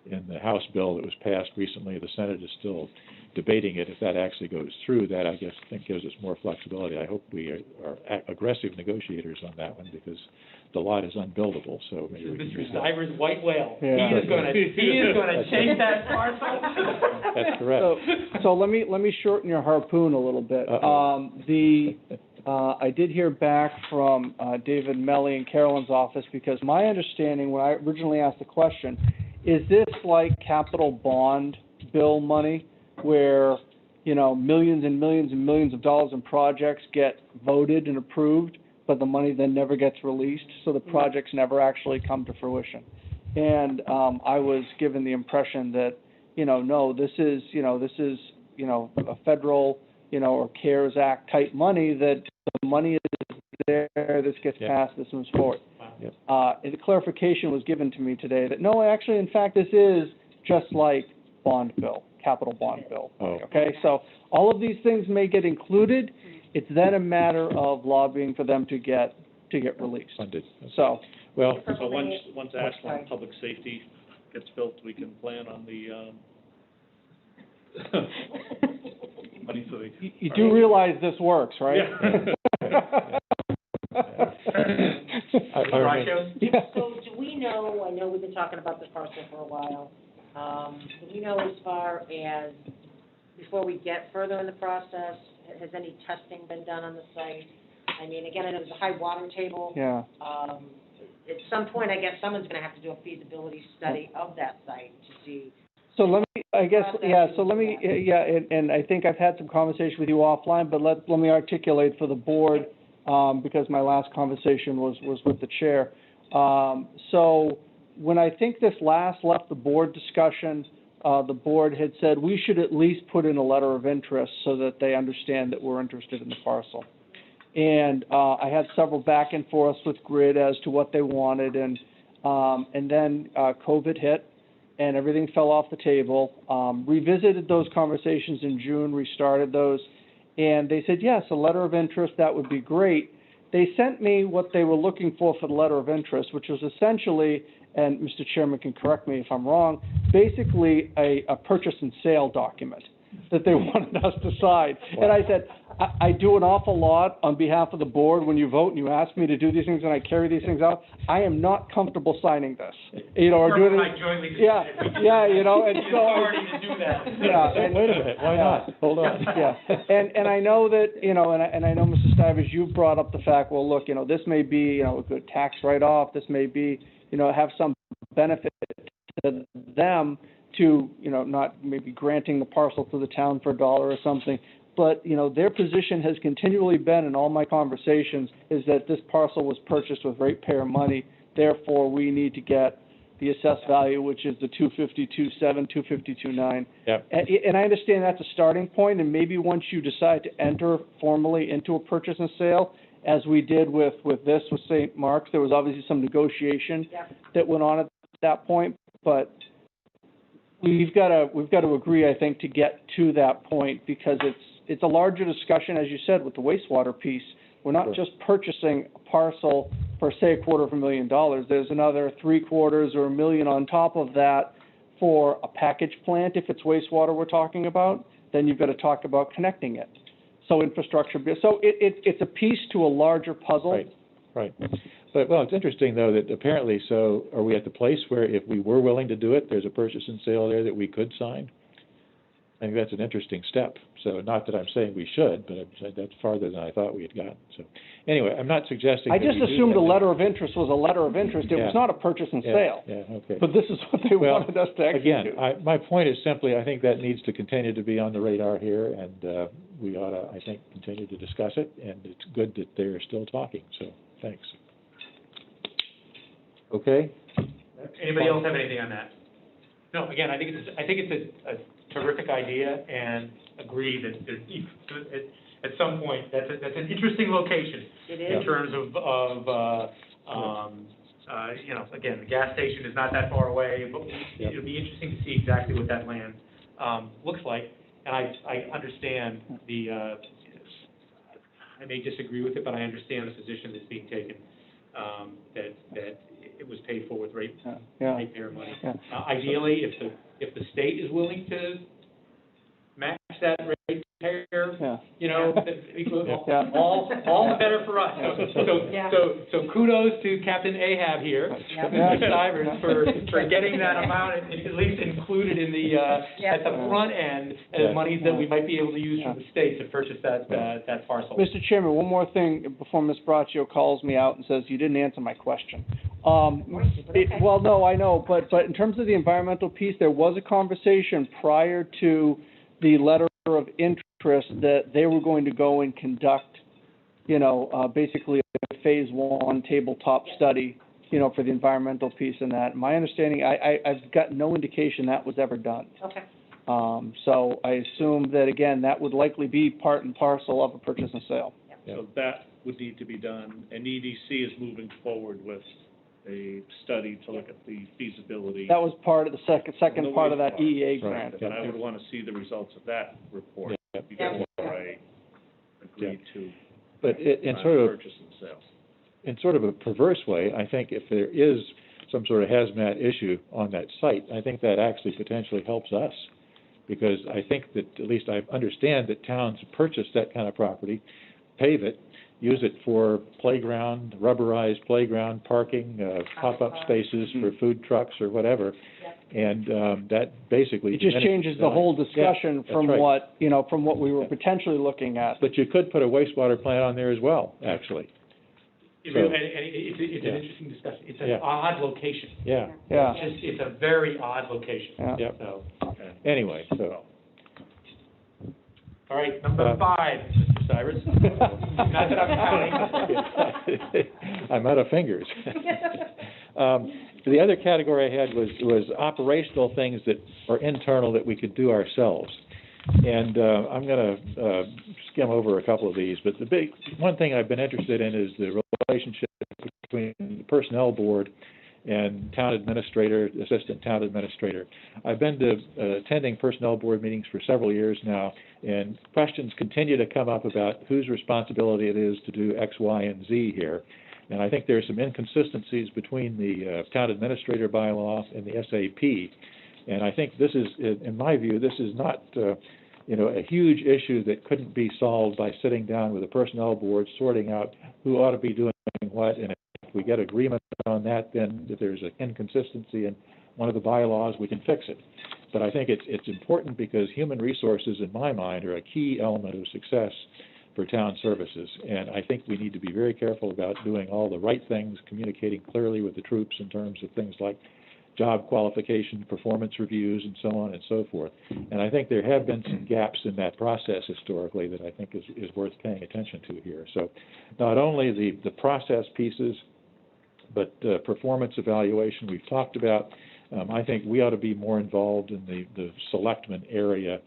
in the House bill that was passed recently. The Senate is still debating it. If that actually goes through, that I think gives us more flexibility. I hope we are aggressive negotiators on that one, because the lot is unbuildable. So maybe we can use Mr. that. Cyber's white whale. Yeah. He is going to chase that parcel. That's correct. So let me shorten your harpoon a little bit. I did hear back from David Melly in Carolyn's office, because my understanding when I originally asked the question, is this like capital bond bill money where, millions and millions and millions of dollars in projects get voted and approved, but the money then never gets released, so the projects never actually come to fruition? And I was given the impression that, no, this is a federal, or CARES Act type money, that the money is there, this gets passed, this moves forward. Wow. Yep. And the clarification was given to me today that, no, actually, in fact, this is just like bond bill, capital bond bill. Oh. Okay, so all of these things may get included. It's then a matter of lobbying for them to get released. Funded. Okay. So, Well, So once Ashland Public Safety gets built, we can plan on the, money for the. you do realize this works, right? Yeah. Rachel? Yeah. So do we know, I know we've been talking about this parcel for a while, do we know as far as, before we get further in the process, has any testing been done on the site? I mean, again, I know there's a high water table. Yeah. At some point, I guess someone's gonna have to do a feasibility study of that site to see. So let me, I guess, yeah, so let me, yeah, and I think I've had some conversation with you offline, but let me articulate for the board, because my last conversation was with the chair. So when I think this last left the board discussion, the board had said we should at least put in a letter of interest so that they understand that we're interested in the parcel. And I had several back and forths with Grid as to what they wanted, and then COVID hit, and everything fell off the table. Revisited those conversations in June, restarted those, and they said, yes, a letter of interest, that would be great. They sent me what they were looking for the letter of interest, which was essentially, and Mr. Chairman can correct me if I'm wrong, basically a purchase and sale document that they wanted us to sign. And I said, I do an awful lot on behalf of the board when you vote and you ask me to do these things and I carry these things out. I am not comfortable signing this, you know, or doing it. I jointly Yeah, you know, and so. authority to do that. Yeah, and, wait a minute, why not? Hold on. Yeah, and I know that, you know, and I know, Mr. Stivers, you've brought up the fact, well, look, you know, this may be, you know, a good tax write-off, this may be, you know, have some benefit to them to, you know, not maybe granting the parcel to the town for $1 or something. But, you know, their position has continually been in all my conversations is that this parcel was purchased with ratepayer money. Therefore, we need to get the assessed value, which is the 252.7, 252.9. Yep. And I understand that's a starting point, and maybe once you decide to enter formally into a purchase and sale, as we did with St. Mark's, there was obviously some negotiation that went on at that point, but we've got to agree, I think, to get to that point, because it's a larger discussion, as you said, with the wastewater piece. We're not just purchasing a parcel for, say, $250,000. There's another $750,000 or $1 million on top of that for a package plant. If it's wastewater we're talking about, then you've got to talk about connecting it. So infrastructure, so it's a piece to a larger puzzle. Right. But, well, it's interesting, though, that apparently, so are we at the place where if we were willing to do it, there's a purchase and sale there that we could sign? I think that's an interesting step. So not that I'm saying we should, but that's farther than I thought we had gotten. So anyway, I'm not suggesting I that just we do assumed that. a letter of interest was a letter of interest. It was not a purchase and sale. Yeah, okay. But this is what they wanted us to execute. Again, my point is simply, I think that needs to continue to be on the radar here, and we ought to, I think, continue to discuss it, and it's good that they're still talking, so thanks. Okay? Anybody else have anything on that? No, again, I think it's a terrific idea, and agree that at some point, that's an interesting location. It is. In terms of you know, again, the gas station is not that far away, but it'll be interesting to see exactly what that land looks like. And I understand I may disagree with it, but I understand the position that's being taken, that it was paid for with ratepayer money. Yeah. Ideally, if the state is willing to match that ratepayer, you know, all the better for us. So kudos to Captain Ahab here, Mr. Stivers, for getting that amount at least included in the at the front end as monies that we might be able to use from the state to purchase that parcel. Mr. Chairman, one more thing before Ms. Braccio calls me out and says, you didn't answer my question. Well, no, I know, but in terms of the environmental piece, there was a conversation prior to the letter of interest that they were going to go and conduct, you know, basically a phase 1 tabletop study, you know, for the environmental piece and that. My understanding, I've got no indication that was ever done. Okay. So I assume that, again, that would likely be part and parcel of a purchase and sale. So that would need to be done, and EDC is moving forward with a study to look at the feasibility. That was part of the second part of that EEA grant. But I would want to see the results of that report Yeah. before I agree to But in sort of, purchase and sale. in sort of a perverse way, I think if there is some sort of hazmat issue on that site, I think that actually potentially helps us. Because I think that, at least I understand that towns purchase that kind of property, pave it, use it for playground, rubberized playground, parking, pop-up spaces for food trucks or whatever. And that basically... It just changes the whole discussion that's from right. what, you know, from what we were potentially looking at. But you could put a wastewater plant on there as well, actually. It's So- it's an interesting discussion. It's an Yeah. odd location. Yeah, Yeah, It's a very odd location. yeah. yep. So, Anyway, so... all right, number 5, Mr. Cyrus. Not that I'm counting. I'm out of fingers. The other category I had was operational things that are internal that we could do ourselves. And I'm going to skim over a couple of these, but the one thing I've been interested in is the relationship between the personnel board and town administrator, assistant town administrator. I've been to attending personnel board meetings for several years now, and questions continue to come up about whose responsibility it is to do X, Y, and Z here. And I think there are some inconsistencies between the town administrator bylaw and the SAP. And I think this is, in my view, this is not, a huge issue that couldn't be solved by sitting down with the personnel board, sorting out who ought to be doing what, and if we get agreement on that, then if there's an inconsistency in one of the bylaws, we can fix it. But I think it's important because human resources, in my mind, are a key element of success for town services. And I think we need to be very careful about doing all the right things, communicating clearly with the troops in terms of things like job qualification, performance reviews, and so on and so forth. And I think there have been some gaps in that process historically that I think is worth paying attention to here. So not only the process pieces, but performance evaluation we've talked about. I think we ought to be more involved in the Selectmen area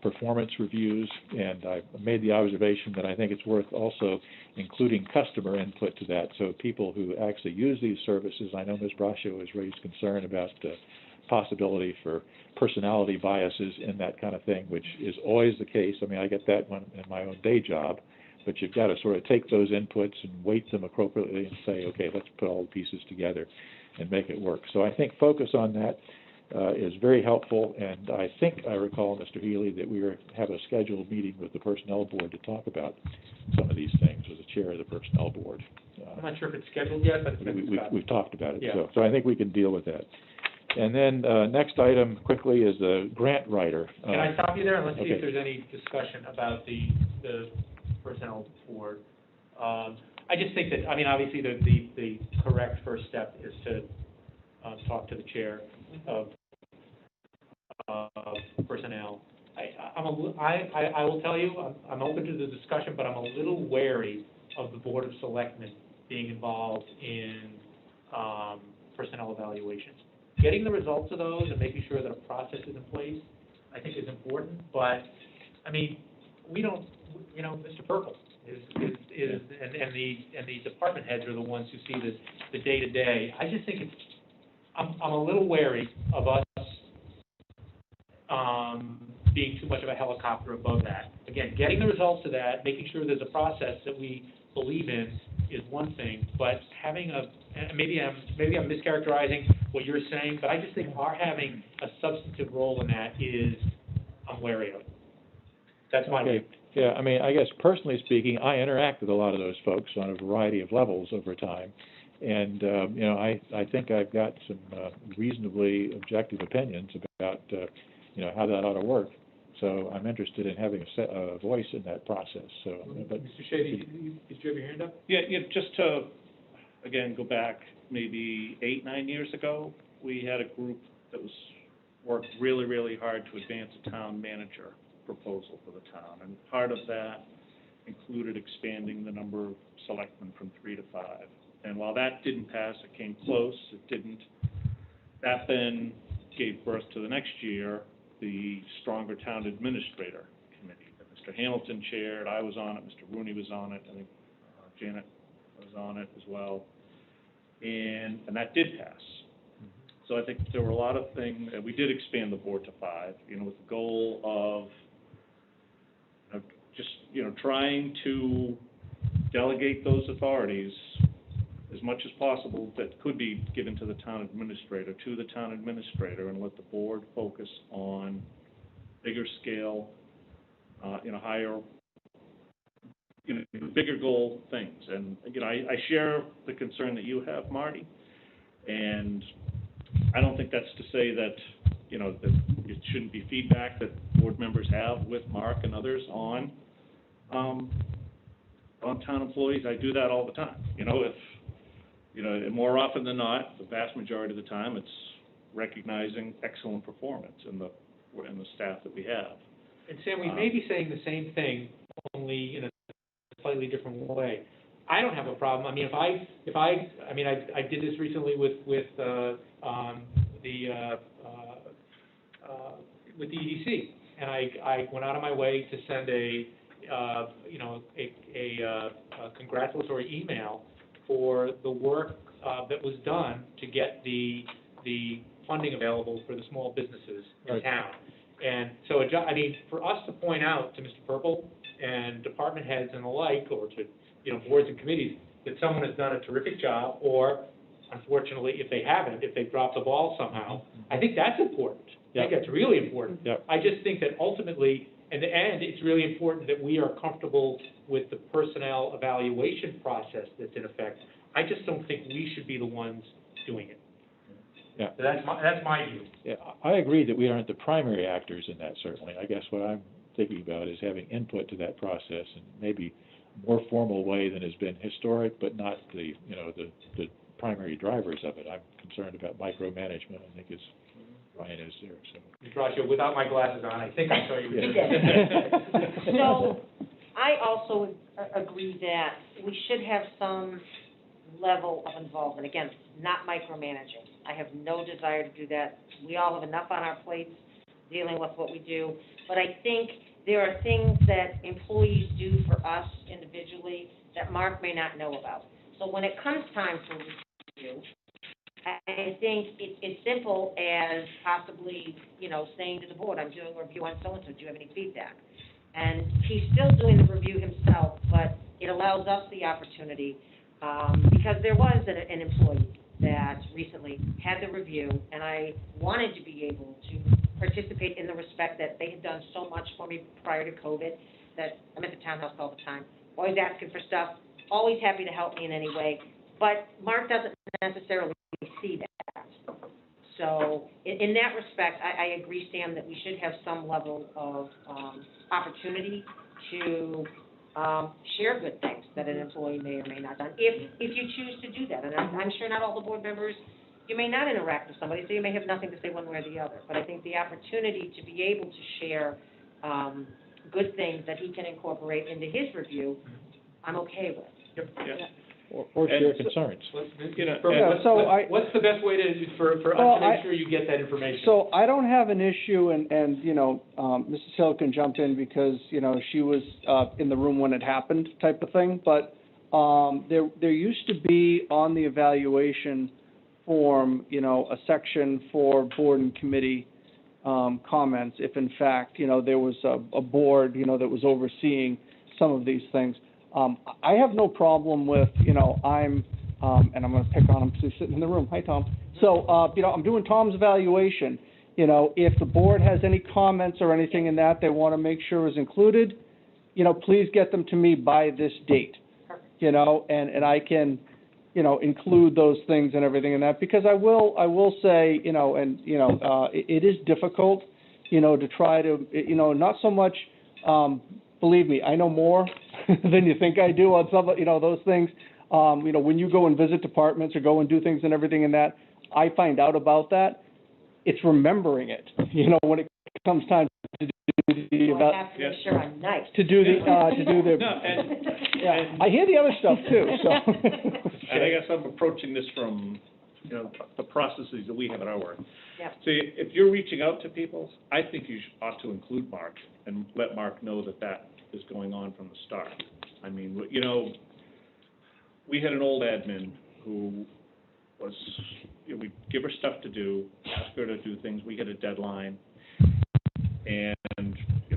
performance reviews, and I've made the observation that I think it's worth also including customer input to that. So people who actually use these services, I know Ms. Braccio has raised concern about the possibility for personality biases in that kind of thing, which is always the case. I mean, I get that one in my own day job, but you've got to sort of take those inputs and weight them appropriately and say, okay, let's put all the pieces together and make it work. So I think focus on that is very helpful, and I think I recall, Mr. Healy, that we have a scheduled meeting with the Personnel Board to talk about some of these things with the chair of the Personnel Board. I'm not sure if it's scheduled yet, but it's been discussed. We've talked about it, Yeah. so I think we can deal with that. And then next item quickly is the grant writer. Can I stop you there and let's see okay. if there's any discussion about the personnel board? I just think that, I mean, obviously the correct first step is to talk to the chair of personnel. I will tell you, I'm open to the discussion, but I'm a little wary of the Board of Selectmen being involved in personnel evaluations. Getting the results of those and making sure that a process is in place, I think is important, but, I mean, we don't, Mr. Purple and the department heads are the ones who see the day-to-day. I just think I'm a little wary of us being too much of a helicopter above that. Again, getting the results of that, making sure there's a process that we believe in is one thing, but having maybe I'm mischaracterizing what you're saying, but I just think our having a substantive role in that I'm wary of. That's my view. Yeah, I mean, I guess personally speaking, I interact with a lot of those folks on a variety of levels over time. And, I think I've got some reasonably objective opinions about, how that ought to work. So I'm interested in having a voice in that process. So, but Mr. Shady, did you have your hand up? Yeah, just to, again, go back maybe 8-9 years ago, we had a group that worked really, really hard to advance a town manager proposal for the town. And part of that included expanding the number of selectmen from 3 to 5. And while that didn't pass, it came close, it didn't. That then gave birth to the next year, the Stronger Town Administrator Committee that Mr. Hamilton chaired. I was on it, Mr. Rooney was on it, I think Janet was on it as well. and that did pass. So I think there were a lot of things, and we did expand the board to 5, with the goal of just, trying to delegate those authorities as much as possible that could be given to the town administrator, and let the board focus on bigger scale, higher, bigger goal things. And, I share the concern that you have, Marty, and I don't think that's to say that, that it shouldn't be feedback that board members have with Mark and others on town employees. I do that all the time. And more often than not, the vast majority of the time, it's recognizing excellent performance in the staff that we have. And Sam, we may be saying the same thing, only in a slightly different way. I don't have a problem. I mean, I did this recently with the EDC, and I went out of my way to send a congratulatory email for the work that was done to get the funding available for the small businesses in town. And so, for us to point out to Mr. Purple and department heads and the like, or to boards and committees, that someone has done a terrific job, or unfortunately, if they've dropped the ball somehow, I think that's important. I think that's really important. Yep. I just think that ultimately, in the end, it's really important that we are comfortable with the personnel evaluation process that's in effect. I just don't think we should be the ones doing it. Yeah. So that's my view. Yeah, I agree that we aren't the primary actors in that, certainly. I guess what I'm thinking about is having input to that process in maybe a more formal way than has been historic, but not the primary drivers of it. I'm concerned about micromanagement, I think, as Ryan is there, so. Joshua, without my glasses on, I think I saw you. You did. So, I also agree that we should have some level of involvement. Again, not micromanaging. I have no desire to do that. We all have enough on our plates dealing with what we do. But I think there are things that employees do for us individually that Mark may not know about. So when it comes time for review, I think it's simple as possibly, saying to the board, I'm doing a review on so-and-so, do you have any feedback? And he's still doing the review himself, but it allows us the opportunity, because there was an employee that recently had the review, and I wanted to be able to participate in the respect that they had done so much for me prior to COVID, that I'm at the townhouse all the time, always asking for stuff, always happy to help me in any way, but Mark doesn't necessarily see that. So in that respect, I agree, Sam, that we should have some level of opportunity to share good things that an employee may or may not have done, if you choose to do that. And I'm sure not all the board members, you may not interact with somebody, so you may have nothing to say one way or the other. But I think the opportunity to be able to share good things that he can incorporate into his review, I'm okay with. Yep. Yeah. Or share concerns. What's the best way for us to make sure you get that information? So I don't have an issue, and Mrs. Hill can jump in because, she was in the room when it happened type of thing, but there used to be on the evaluation form, a section for board and committee comments, if in fact, there was a board, that was overseeing some of these things. I have no problem with, and I'm going to pick on him because he's sitting in the room. Hi, Tom. So, I'm doing Tom's evaluation. If the board has any comments or anything in that they want to make sure is included, please get them to me by this date. And I can, include those things and everything in that, because I will say, it is difficult, to try to, not so much, believe me, I know more than you think I do on some, those things. When you go and visit departments or go and do things and everything in that, I find out about that. It's remembering it, when it comes time to do the Well, I have to make sure I'm nice. to do the No, I hear the other stuff too. So and I guess I'm approaching this from, the processes that we have in our work. Yeah. So if you're reaching out to people, I think you ought to include Mark and let Mark know that is going on from the start. I mean, we had an old admin who was, we'd give her stuff to do, ask her to do things, we had a deadline. And,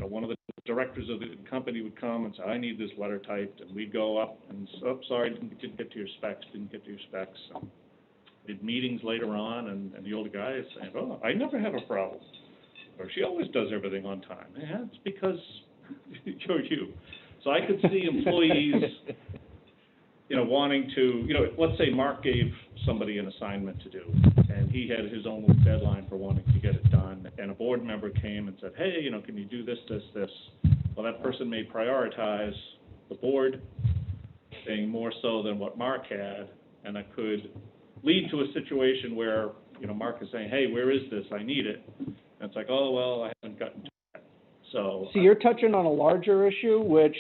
one of the directors of the company would come and say, I need this letter typed, and we'd go up and, oh, sorry, didn't get to your specs. And we had meetings later on, and the older guy is saying, oh, I never have a problem. Or she always does everything on time. Yeah, it's because you're you. So I could see employees, wanting to, let's say Mark gave somebody an assignment to do, and he had his own little deadline for wanting to get it done, and a board member came and said, hey, can you do this? Well, that person may prioritize the board thing more so than what Mark had, and that could lead to a situation where, Mark is saying, hey, where is this? I need it. And it's like, oh, well, I haven't gotten to it. So. See, you're touching on a larger issue, which,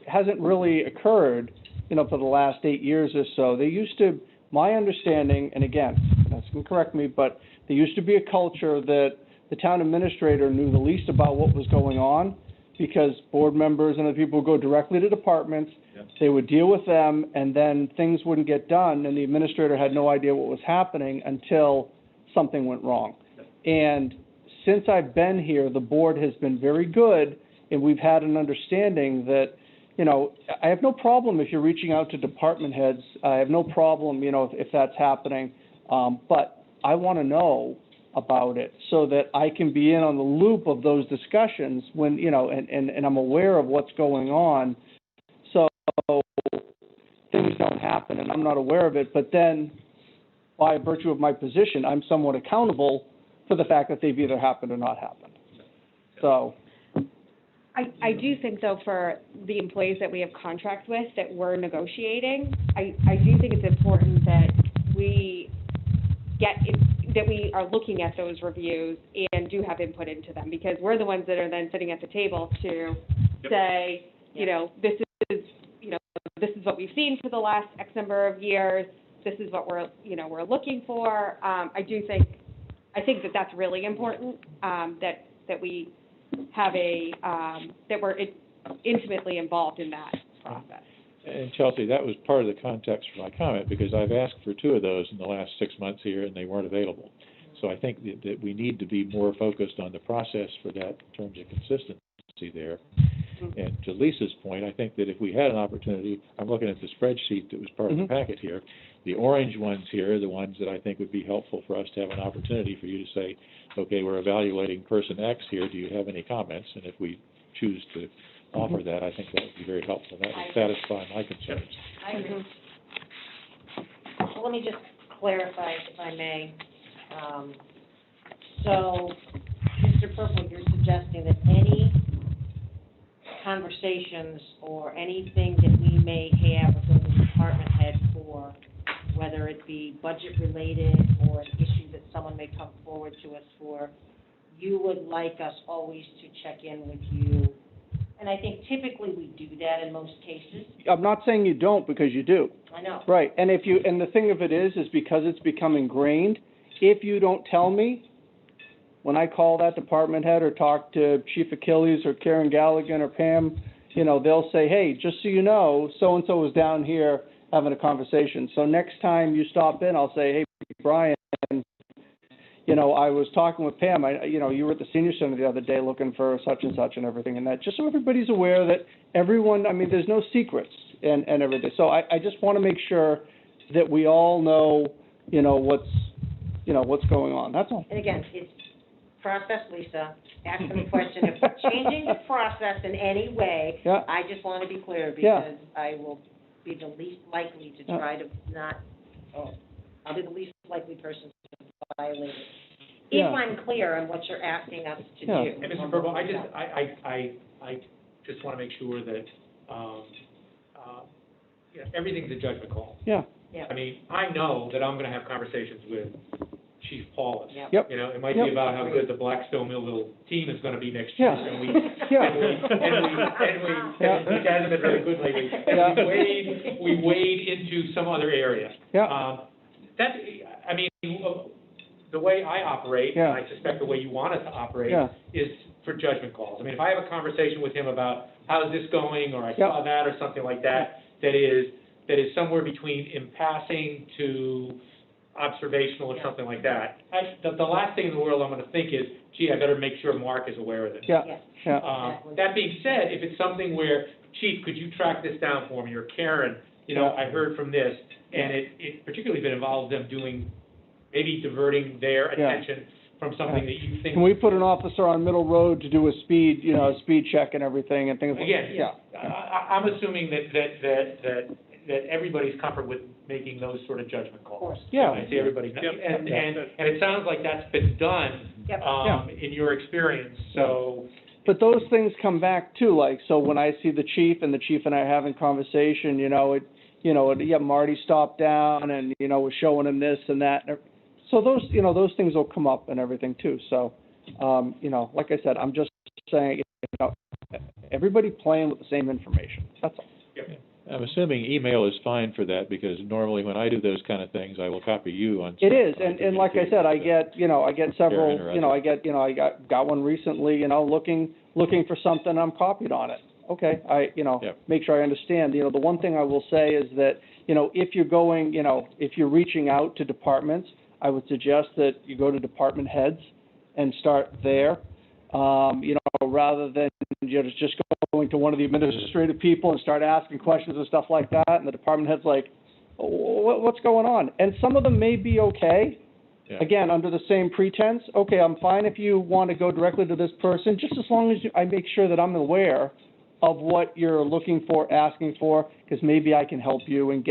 hasn't really occurred, for the last 8 years or so. They used to, my understanding, and again, you can correct me, but there used to be a culture that the town administrator knew the least about what was going on, because board members and other people would go directly to departments, they would deal with them, and then things wouldn't get done, and the administrator had no idea what was happening until something went wrong. And since I've been here, the board has been very good, and we've had an understanding that, I have no problem if you're reaching out to department heads. I have no problem, if that's happening. But I want to know about it so that I can be in on the loop of those discussions when, and I'm aware of what's going on. So things don't happen and I'm not aware of it. But then by virtue of my position, I'm somewhat accountable for the fact that they've either happened or not happened. So. I do think, though, for the employees that we have contracts with that we're negotiating, I do think it's important that we that we are looking at those reviews and do have input into them, because we're the ones that are then sitting at the table to say, this is what we've seen for the last X number of years. This is what we're looking for. I think that that's really important, that we have that we're intimately involved in that process. And Chelsea, that was part of the context for my comment, because I've asked for 2 of those in the last 6 months here, and they weren't available. So I think that we need to be more focused on the process for that in terms of consistency there. And to Lisa's point, I think that if we had an opportunity, I'm looking at the spreadsheet that was part of the packet here, the orange ones here are the ones that I think would be helpful for us to have an opportunity for you to say, okay, we're evaluating person X here, do you have any comments? And if we choose to offer that, I think that would be very helpful. That would satisfy my concerns. I agree. So let me just clarify, if I may. So, Mr. Purple, you're suggesting that any conversations or anything that we may have with the department head for, whether it be budget related or an issue that someone may come forward to us for, you would like us always to check in with you. And I think typically we do that in most cases. I'm not saying you don't, because you do. I know. Right, and and the thing of it is because it's become ingrained, if you don't tell me, when I call that department head or talk to Chief Achilles or Karen Galligan or Pam, they'll say, hey, just so you know, so-and-so is down here having a conversation. So next time you stop in, I'll say, hey, Brian, I was talking with Pam, you were at the senior center the other day looking for such and such and everything and that, just so everybody's aware that everyone, there's no secrets and everything. So I just want to make sure that we all know, what's going on. That's all. And again, it's process, Lisa. Ask them a question. If we're changing the process in any way, I just want to be clear, because I will be the least likely to try to I'll be the least likely person to violate it. If I'm clear on what you're asking us to do. And Mr. Purple, I just want to make sure that, everything's a judgment call. Yeah. I know that I'm going to have conversations with Chief Paulus. Yep. It might be about how good the Blackstone Millville team is going to be next year. And we it hasn't been very good lately. And we wade into some other area. The way I operate, and I suspect the way you want us to operate, is for judgment calls. If I have a conversation with him about how's this going, or I saw that, or something like that, that is that is somewhere between in passing to observational or something like that, the last thing in the world I'm gonna think is, gee, I better make sure Mark is aware of this. Yeah, Yes. yeah. Exactly. That being said, if it's something where, Chief, could you track this down for me, or Karen, you know, I heard from this, and it particularly if it involves them doing, maybe diverting their Yeah. attention from something that you think. Can we put an officer on Middle Road to do a speed, a speed check and everything and things like that? Again, Yeah. I'm assuming that everybody's comfortable with making those sort of judgment calls. Of course. Yeah. I see everybody, Yep. and it sounds like that's been done, Yep. in your experience, so. But those things come back too, like, so when I see the chief and I are having conversation, Marty stopped down and, was showing him this and that. So those things will come up and everything too. So, like I said, I'm just saying, everybody playing with the same information. That's all. I'm assuming email is fine for that, because normally when I do those kind of things, I will copy you on. It is, stuff. and like I said, I get several, interested. I got one recently, looking for something, I'm copied on it. Okay, make sure I understand. The one thing I will say is that, if you're going, if you're reaching out to departments, I would suggest that you go to department heads and start there, rather than just going to one of the administrative people and start asking questions and stuff like that, and the department head's like, what's going on? And some of them may be okay, again, under the same pretense. Okay, I'm fine if you want to go directly to this person, just as long as I make sure that I'm aware of what you're looking for, asking for, because maybe I can help you and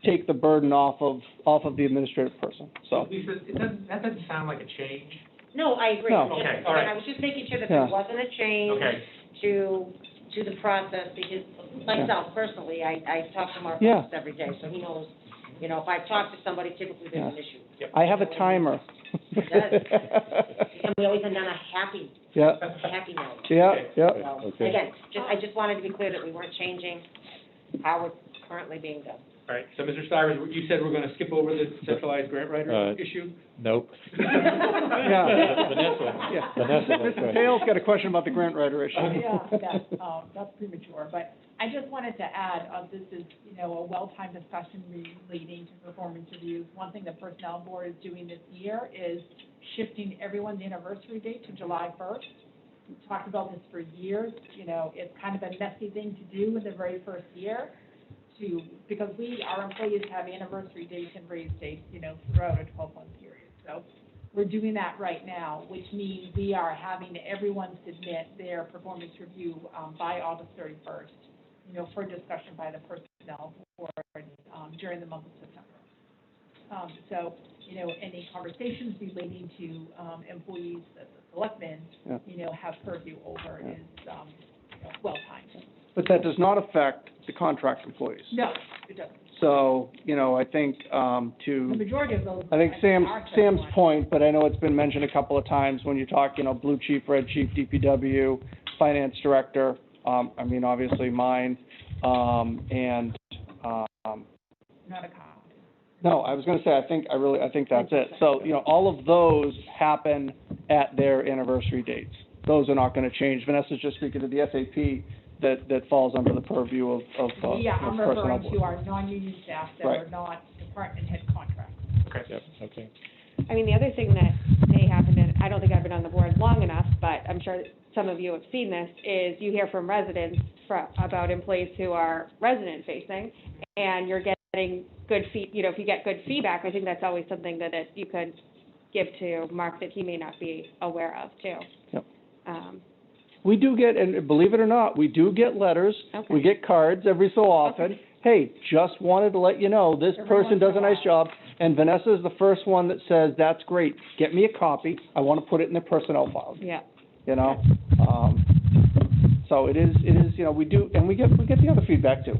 take the burden off of the administrative person. So. Lisa, that doesn't sound like a change. No, I agree. No. Okay, all right. And I was just making sure that there Yeah. wasn't a change Okay. to the process, because myself personally, I talk to Mark Yeah. every day, so he knows, if I talk to somebody, typically there's an issue. I have a timer. It does. And we always end on a happy note. Yeah. So, Okay. again, I just wanted to be clear that we weren't changing how it's currently being done. All right, so Mr. Stivers, you said we're gonna skip over the centralized grant writer issue? Nope. Yeah. Vanessa. Mrs. Hale's got a question about the grant writer issue. That's premature, but I just wanted to add, this is, a well-timed discussion relating to performance reviews. One thing the Personnel Board is doing this year is shifting everyone's anniversary date to July 1st. We've talked about this for years, it's kind of a messy thing to do in the very first year, because our employees have anniversary dates and raise dates, throughout a 12-month period. So we're doing that right now, which means we are having everyone submit their performance review by August 31st, for discussion by the Personnel Board during the month of September. So, any conversations relating to employees that the Selectmen, have purview over is well-timed. But that does not affect the contract employees. No, it doesn't. So, I think The majority of those. I think are Sam's checkpoints. point, but I know it's been mentioned a couple of times when you talk, blue chief, red chief, DPW, finance director, obviously mine, and, Not a copy. no, I was gonna say, I think that's it. So, all of those happen at their anniversary dates. Those are not gonna change. Vanessa's just speaking to the SAP that falls under the purview of Yeah, I'm personnel referring board. to our non-union staff that Right. are not department head contracts. Okay. Yep, okay. The other thing that may happen, and I don't think I've been on the board long enough, but I'm sure some of you have seen this, is you hear from residents about employees who are resident-facing, and you're getting good if you get good feedback, I think that's always something that you could give to Mark that he may not be aware of, too. Yep. We do get, and believe it or not, we do get letters, we get cards every so often. Hey, just wanted to let you know, this person does a nice job, and Vanessa is the first one that says, that's great, get me a copy, I want to put it in the personnel file. Yeah. So it is, we do, and we get the other feedback too.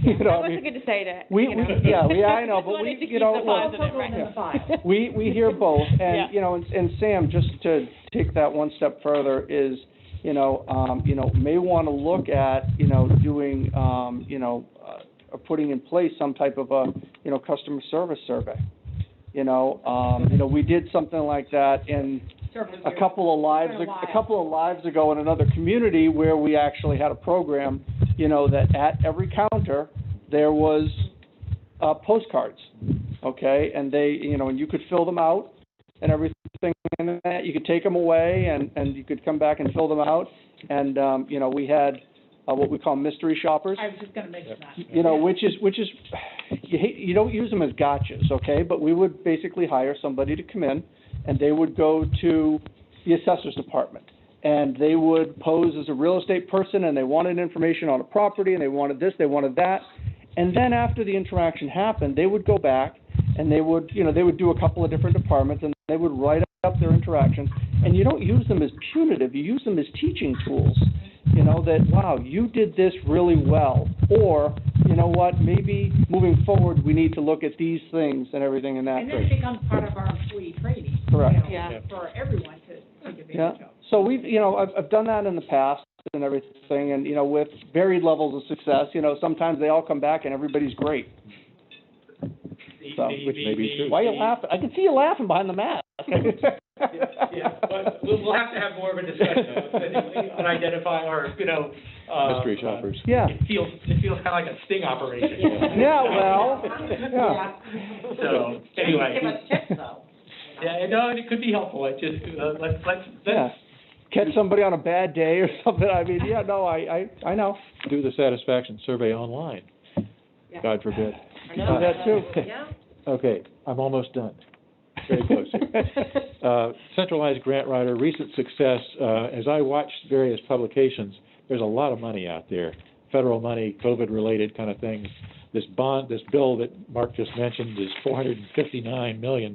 I wasn't going to say that. I know, but Wanted to keep the positive, right? we hear both, and, and Sam, just to take that one step further, is, may want to look at, doing, or putting in place some type of a, customer service survey. We did something like that in a couple of lives ago in another community where we actually had a program, that at every counter, there was postcards, okay? And they, and you could fill them out and everything in that. You could take them away and you could come back and fill them out. And, we had what we call mystery shoppers. I was just gonna mention that. Which is you don't use them as gotchas, okay? But we would basically hire somebody to come in, and they would go to the assessor's department, and they would pose as a real estate person, and they wanted information on a property, and they wanted this, they wanted that, and then after the interaction happened, they would go back, and they would do a couple of different departments, and they would write up their interactions, and you don't use them as punitive, you use them as teaching tools. That, wow, you did this really well, or, you know what, maybe moving forward, we need to look at these things and everything in that. And then it becomes part of our employee training. Correct. Yeah. For everyone to take advantage Yeah, of. so we've, I've done that in the past and everything, and, with varied levels of success, sometimes they all come back and everybody's great. So, which may be true. Why are you laughing? I can see you laughing behind the mask. Yeah, but we'll have to have more of a discussion and identify our, Mystery shoppers. Yeah. It feels kind of like a sting operation. Yeah, well, yeah. So, anyway. Give us tips, though. Yeah, no, it could be helpful. It just, let's. Yeah. Catch somebody on a bad day or something. I mean, yeah, no, I know. Do the satisfaction survey online. Yeah. God forbid. I know. That too. Yeah. Okay, I'm almost done. Very close here. Centralized grant writer, recent success. As I watched various publications, there's a lot of money out there. Federal money, COVID-related kind of things. This bill that Mark just mentioned is $459 million.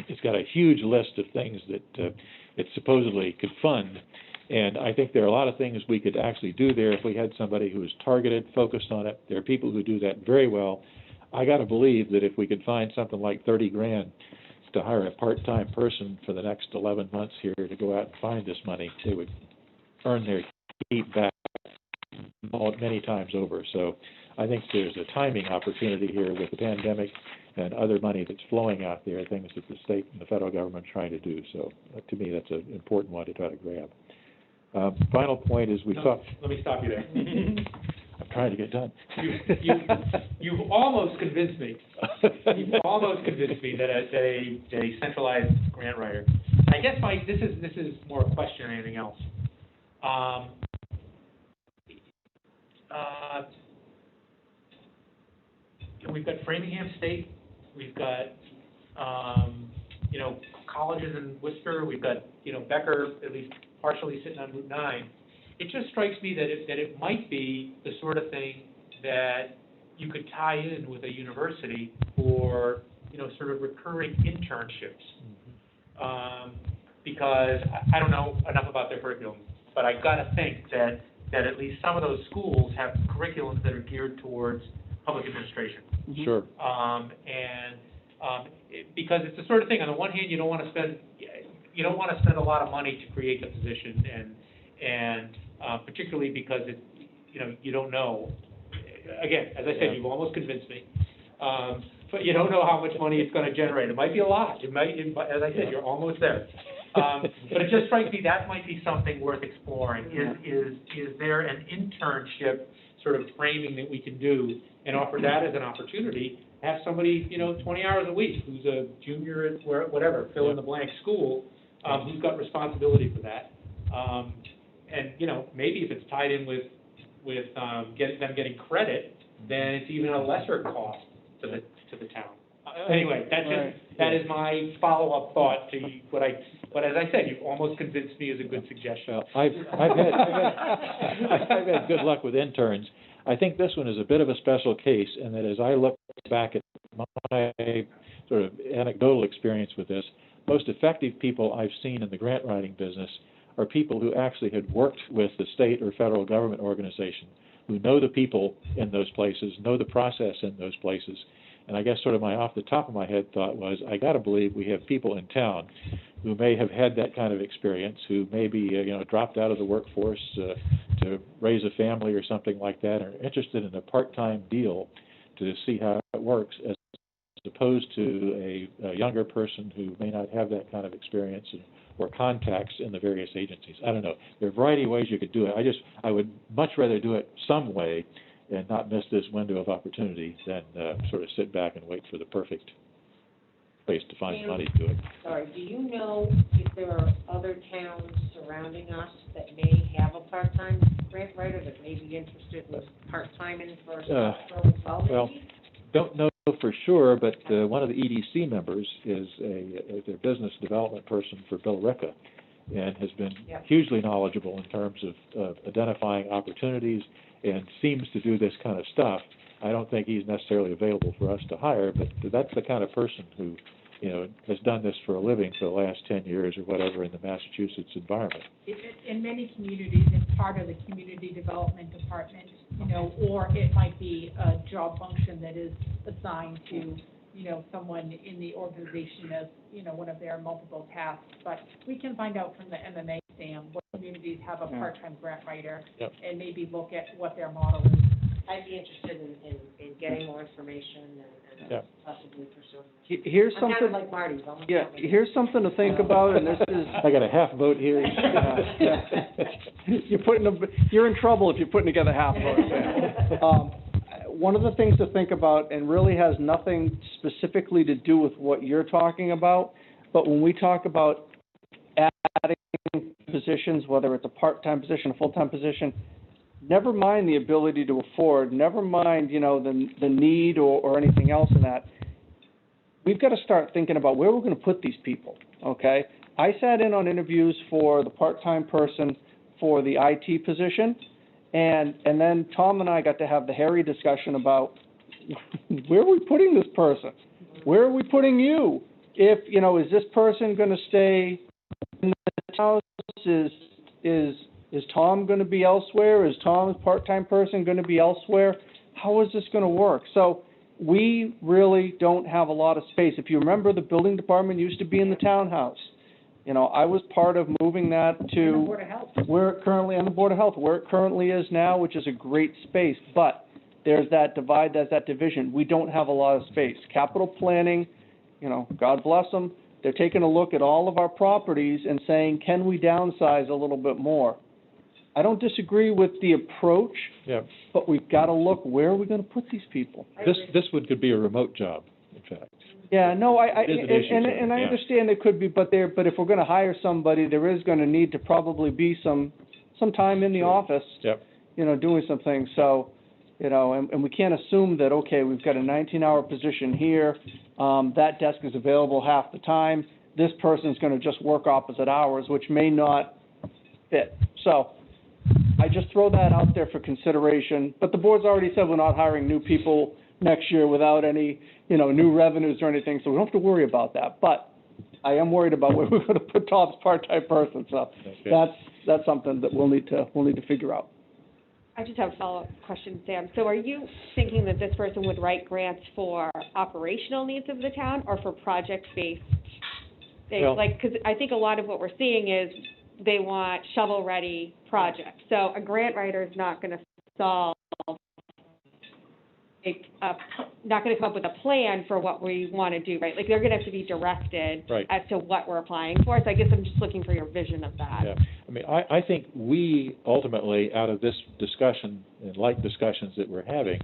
It's got a huge list of things that it supposedly could fund. And I think there are a lot of things we could actually do there if we had somebody who is targeted, focused on it. There are people who do that very well. I got to believe that if we could find something like $30,000 to hire a part-time person for the next 11 months here to go out and find this money, they would earn their keep back many times over. So I think there's a timing opportunity here with the pandemic and other money that's flowing out there, things that the state and the federal government are trying to do. So to me, that's an important one to try to grab. Final point is Let me stop you there. I'm trying to get done. You've almost convinced me. You've almost convinced me that a centralized grant writer. I guess this is more a question than anything else. We've got Framingham State. We've got colleges in Worcester. We've got Becker at least partially sitting on Route 9. It just strikes me that it might be the sort of thing that you could tie in with a university for, sort of recurring internships. Because I don't know enough about their curriculum, but I gotta think that at least some of those schools have curriculums that are geared towards public administration. Sure. Because it's the sort of thing, on the one hand, you don't want to spend a lot of money to create the position, and particularly because you don't know. Again, as I said, you've almost convinced me. But you don't know how much money it's going to generate. It might be a lot. As I said, you're almost there. But it just strikes me that might be something worth exploring. Is there an internship sort of framing that we can do and offer that as an opportunity? Have somebody, 20 hours a week, who's a junior at whatever, fill in the blank school, who's got responsibility for that. And, maybe if it's tied in with them getting credit, then it's even a lesser cost to the town. Anyway, that is my follow-up thought to but as I said, you've almost convinced me is a good suggestion. Well, I've had good luck with interns. I think this one is a bit of a special case in that as I look back at my sort of anecdotal experience with this, most effective people I've seen in the grant writing business are people who actually had worked with the state or federal government organization, who know the people in those places, know the process in those places. And I guess sort of my off the top of my head thought was, I got to believe we have people in town who may have had that kind of experience, who maybe dropped out of the workforce to raise a family or something like that, and are interested in a part-time deal to see how it works, as opposed to a younger person who may not have that kind of experience or contacts in the various agencies. I don't know. There are a variety of ways you could do it. I would much rather do it some way and not miss this window of opportunity than sort of sit back and wait for the perfect place to find Sam, money to do it. Sorry, do you know if there are other towns surrounding us that may have a part-time grant writer that may be interested in part-timing for Southborough as well, maybe? Don't know for sure, but one of the EDC members is their business development person for Billerica, and has been hugely knowledgeable in terms of identifying opportunities and seems to do this kind of stuff. I don't think he's necessarily available for us to hire, but that's the kind of person who, has done this for a living for the last 10 years or whatever in the Massachusetts environment. In many communities, it's part of the community development department, or it might be a job function that is assigned to, someone in the organization as, one of their multiple tasks. But we can find out from the MMA, Sam, what communities have a part-time grant writer, and maybe look at what their model is. I'd be interested in getting more information and possibly pursuing. Here's I'm kind something. of like Marty. Here's something to think about, and this is. I got a half vote here. You're in trouble if you're putting together half votes. One of the things to think about, and really has nothing specifically to do with what you're talking about, but when we talk about adding positions, whether it's a part-time position, a full-time position, never mind the ability to afford, never mind, the need or anything else in that. We've got to start thinking about where we're going to put these people, okay? I sat in on interviews for the part-time person for the IT position, and then Tom and I got to have the hairy discussion about where are we putting this person? Where are we putting you? If, is this person going to stay in the house? Is Tom going to be elsewhere? Is Tom's part-time person going to be elsewhere? How is this going to work? So we really don't have a lot of space. If you remember, the building department used to be in the townhouse. I was part of moving that to where it currently, and the Board of Health, where it currently is now, which is a great space. But there's that divide, there's that division. We don't have a lot of space. Capital planning, God bless them, they're taking a look at all of our properties and saying, can we downsize a little bit more? I don't disagree with the approach, but we've got to look, where are we going to put these people? This one could be a remote job, in fact. Yeah, no, It is an issue, and I understand it could be, but if we're going to hire somebody, there is going to need to probably be some time in the office, doing some things. So, and we can't assume that, okay, we've got a 19-hour position here, that desk is available half the time, this person's going to just work opposite hours, which may not fit. So I just throw that out there for consideration. But the board's already said we're not hiring new people next year without any, new revenues or anything, so we don't have to worry about that. But I am worried about where we're going to put Tom's part-time person. So that's something that we'll need to figure out. I just have a follow-up question, Sam. So are you thinking that this person would write grants for operational needs of the town or for project-based things? Well, because I think a lot of what we're seeing is they want shovel-ready projects. So a grant writer is not going to solve, not going to come up with a plan for what we want to do, right? Like, they're going to have to be directed as to what we're applying for. So I guess I'm just looking for your vision of that. Yeah, I mean, I think we ultimately, out of this discussion and like discussions that we're having,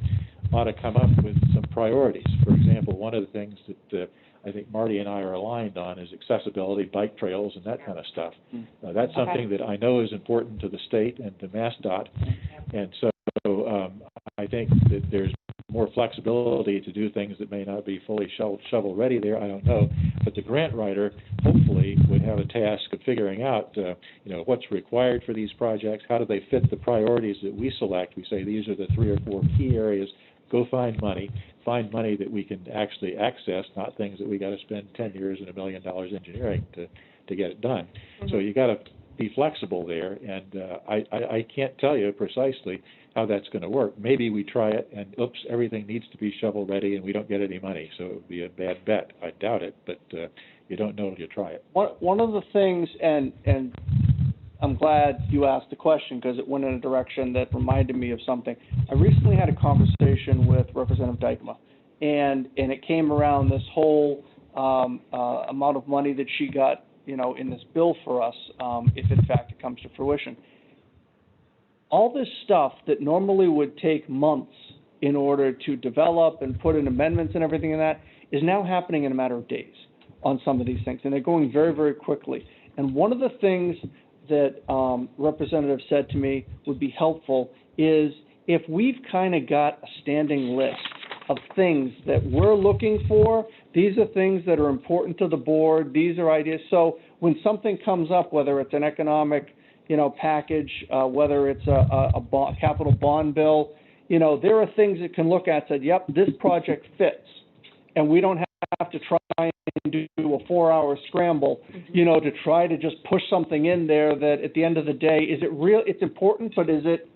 ought to come up with some priorities. For example, one of the things that I think Marty and I are aligned on is accessibility, bike trails, and that kind of stuff. That's something that I know is important to the state and to MassDOT, and so I think that there's more flexibility to do things that may not be fully shovel ready there. I don't know, but the grant writer hopefully would have a task of figuring out, what's required for these projects. How do they fit the priorities that we select? We say these are the 3 or 4 key areas. Go find money that we can actually access, not things that we got to spend 10 years and $1 million engineering to get it done. So you got to be flexible there, and I can't tell you precisely how that's going to work. Maybe we try it, and oops, everything needs to be shovel ready, and we don't get any money, so it would be a bad bet. I doubt it, but you don't know until you try it. One of the things, and I'm glad you asked the question because it went in a direction that reminded me of something. I recently had a conversation with Representative Dykema, and it came around this whole amount of money that she got, in this bill for us, if in fact it comes to fruition. all this stuff that normally would take months in order to develop and put in amendments and everything in that is now happening in a matter of days on some of these things, and they're going very, very quickly. And one of the things that Representative said to me would be helpful is if we've kind of got a standing list of things that we're looking for, these are things that are important to the board, these are ideas. So when something comes up, whether it's an economic, package, whether it's a capital bond bill, there are things that can look at and say, yep, this project fits. And we don't have to try and do a 4-hour scramble, to try to just push something in there that at the end of the day, is it real? It's important, but is it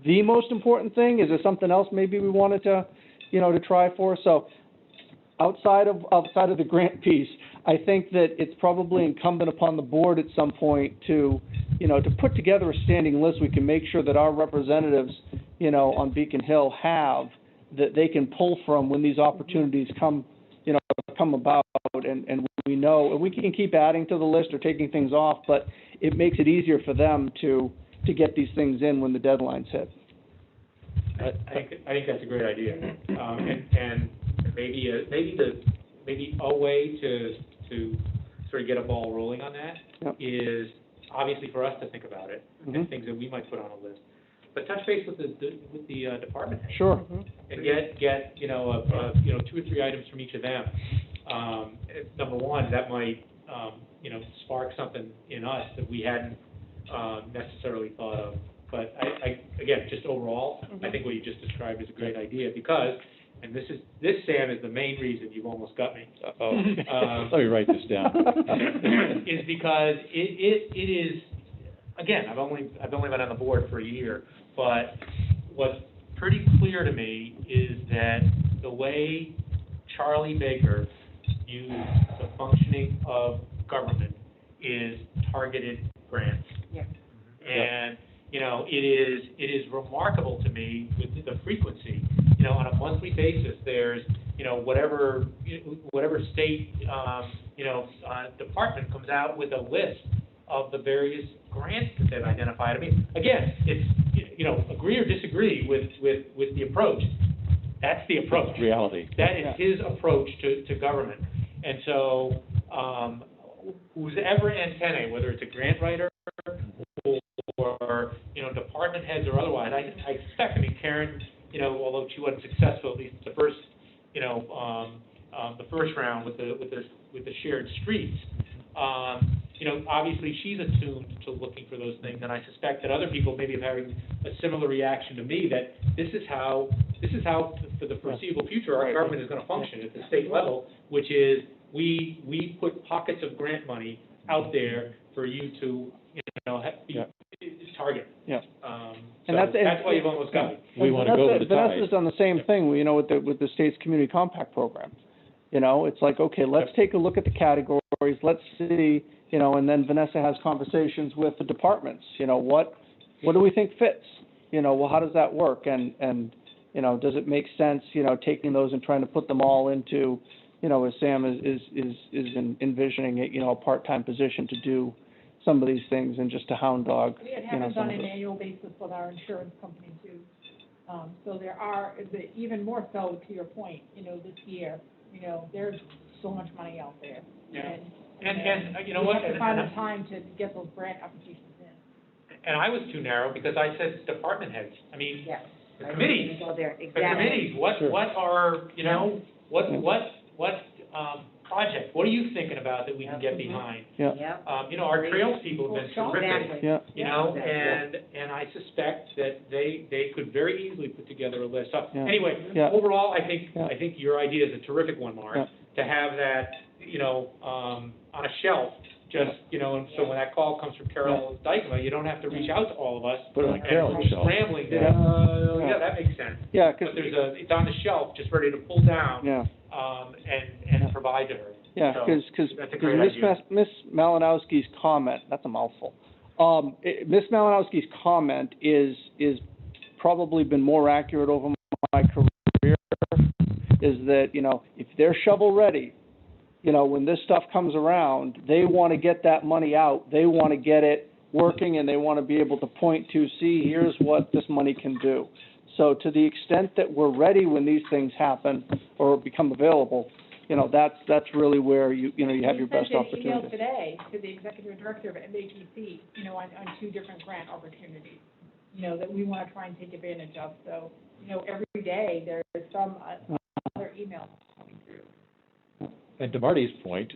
the most important thing? Is there something else maybe we wanted to, to try for? So outside of the grant piece, I think that it's probably incumbent upon the board at some point to, to put together a standing list we can make sure that our representatives, on Beacon Hill have, that they can pull from when these opportunities come about, and we know, and we can keep adding to the list or taking things off, but it makes it easier for them to get these things in when the deadlines hit. I think that's a great idea, and maybe a way to sort of get a ball rolling on that is obviously for us to think about it and things that we might put on a list, but touch base with the department head. Sure. And get 2 or 3 items from each of them. Number one, that might spark something in us that we hadn't necessarily thought of. But I again, just overall, I think what you just described is a great idea because, and this Sam is the main reason you've almost got me. Let me write this down. Is because it is, again, I've only been on the board for a year, but what's pretty clear to me is that the way Charlie Baker views the functioning of government is targeted grants. Yeah. And it is remarkable to me with the frequency. On a monthly basis, there's whatever state department comes out with a list of the various grants that they've identified. I mean, again, it's agree or disagree with the approach. That's the approach. That's reality. That is his approach to government. And so, whose ever antennae, whether it's a grant writer or department heads or otherwise, I expect. I mean, Karen, although she wasn't successful, at least the first round with the shared streets. Obviously she's attuned to looking for those things, and I suspect that other people maybe are having a similar reaction to me, that this is how for the foreseeable future our government is going to function at the state level, which is we put pockets of grant money out there for you to target. Yeah. And that's why you've almost got me. We want to go with the tide. Vanessa's done the same thing, with the state's community compact program. It's like, okay, let's take a look at the categories, let's see, and then Vanessa has conversations with the departments, what do we think fits? Well, how does that work? And does it make sense, taking those and trying to put them all into, as Sam is envisioning it, a part-time position to do some of these things and just to hound dog, It happens on an annual basis with our insurance company too. So there are, even more so to your point, this year, there's so much money out there. Yeah. And you know what? We have to find the time to get those grant applications in. And I was too narrow because I said department heads. I mean, Yes. the committees. Go there, The exactly. committees, what are, what project, what are you thinking about that we can get behind? Yeah. Yep. Our trails people have been terrific, Yeah. and I suspect that they could very easily put together a list. So, Yeah. anyway, Yeah. overall, I Yeah. think your idea is a terrific one, Mark, Yeah. to have that, on a shelf, just, and so when that call comes from Carol Dykema, you don't have to reach out to all of us. Put it on Carol's and shelf. scrambling, Yeah. that makes sense. Yeah, But it's on the shelf, just ready to pull down, yeah. and provide to her. Yeah, So, because that's a great idea. Miss Malinowski's comment, that's a mouthful. Miss Malinowski's comment is probably been more accurate over my career, is that, if they're shovel ready, when this stuff comes around, they want to get that money out. They want to get it working and they want to be able to point to, see, here's what this money can do. So to the extent that we're ready when these things happen or become available, that's really where you have your best We sent an email opportunity. today to the executive director of MHEC, on 2 different grant opportunities, that we want to try and take advantage of. So, every day there's some other emails coming through. And to Marty's point,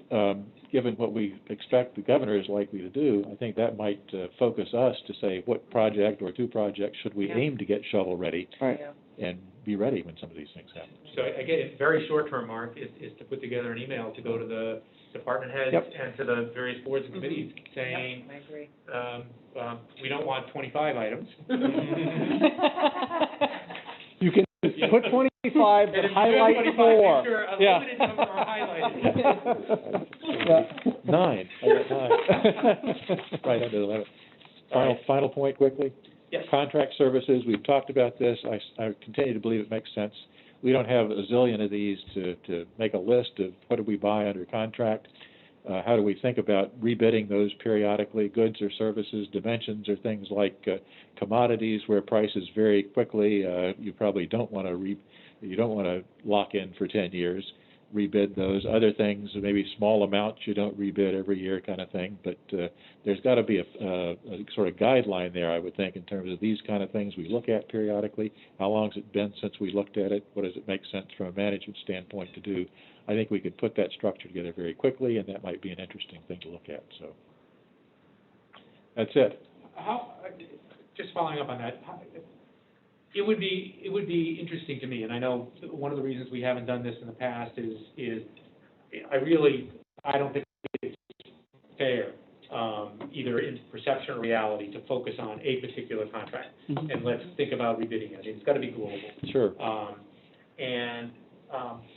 given what we expect the governor is likely to do, I think that might focus us to say what project or 2 projects should we aim to get shovel-ready Right. and be ready when some of these things happen. So again, very short-term, Mark, is to put together an email to go to the department heads Yep. and to the various boards and committees saying, I agree. we don't want 25 items. You can put 25 And if and you highlight do 25, 4. make sure a Yeah. limited number are highlighted. Yeah. 9, I got 9. Right under the limit. Final point quickly. Yes. Contract services, we've talked about this. I continue to believe it makes sense. We don't have a zillion of these to make a list of what do we buy under contract. How do we think about rebidding those periodically, goods or services, dimensions or things like commodities where prices vary quickly. You probably don't want to lock in for 10 years. Rebid those. Other things, maybe small amounts you don't rebid every year kind of thing, but there's got to be a sort of guideline there, I would think, in terms of these kind of things we look at periodically. How long has it been since we looked at it? What does it make sense from a management standpoint to do? I think we could put that structure together very quickly, and that might be an interesting thing to look at. So that's it. Just following up on that, it would be interesting to me, and I know one of the reasons we haven't done this in the past is I don't think it's fair, either in perception or reality, to focus on a particular contract, and let's think about rebidding it. It's got to be global. Sure.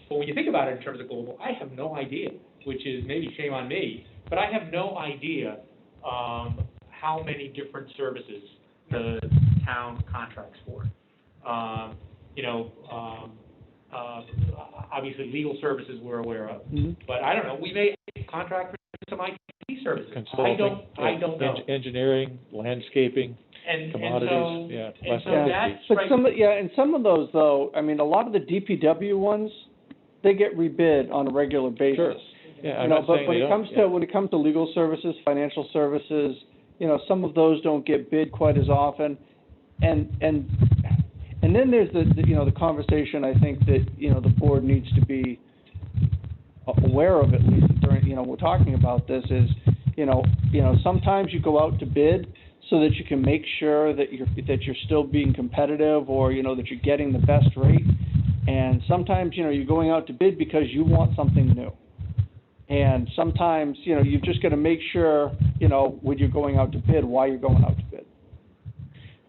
But when you think about it in terms of global, I have no idea, which is maybe shame on me, but I have no idea how many different services the town contracts for. Obviously, legal services we're aware of, but I don't know, we may contract for some IT services. Consulting, I don't know. Engineering, landscaping, commodities, less But some of those though, I mean, a lot of the DPW ones, they get rebid on a regular basis. Sure. Yeah, I'm not saying but they don't. when it comes to legal services, financial services, some of those don't get bid quite as often. And then there's the conversation I think that, the board needs to be aware of, at least during, we're talking about this is, sometimes you go out to bid so that you can make sure that you're still being competitive, or, that you're getting the best rate. And sometimes, you're going out to bid because you want something new. And sometimes, you've just got to make sure, when you're going out to bid, why you're going out to bid.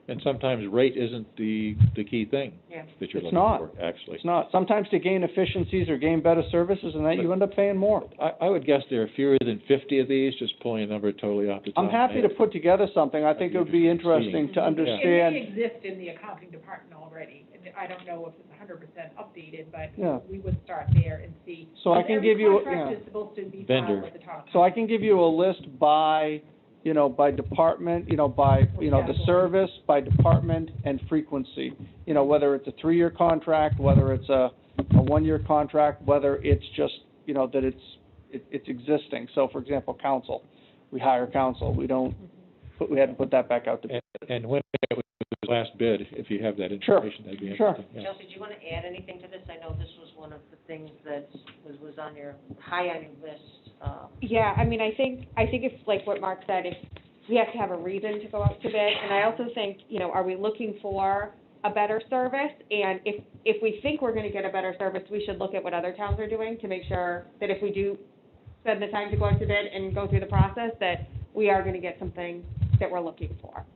And sometimes rate isn't the key thing that you're looking for, actually. It's not. Sometimes to gain efficiencies or gain better services, and that you end up paying more. I would guess there are fewer than 50 of these, just pulling a number totally off the top I'm of my happy to head. put together something. I think it would be interesting to It understand. may exist in the accounting department already. I don't know if it's 100% updated, but we would start there and see. So I can give you, Every contract is supposed to be Vendor. filed with the town. So I can give you a list by, by department, by, the service, by department and frequency. Whether it's a 3-year contract, whether it's a 1-year contract, whether it's just, that it's existing. So for example, council, we hire council. We had to put that back out to bid. And when it was last bid, if you have that information, that'd be interesting. Yeah. Chelsea, do you want to add anything to this? I know this was one of the things that was high on your list. Yeah, I mean, I think it's like what Mark said, if we have to have a reason to go out to bid. And I also think, are we looking for a better service? And if we think we're going to get a better service, we should look at what other towns are doing to make sure that if we do spend the time to go out to bid and go through the process, that we are going to get something that we're looking for.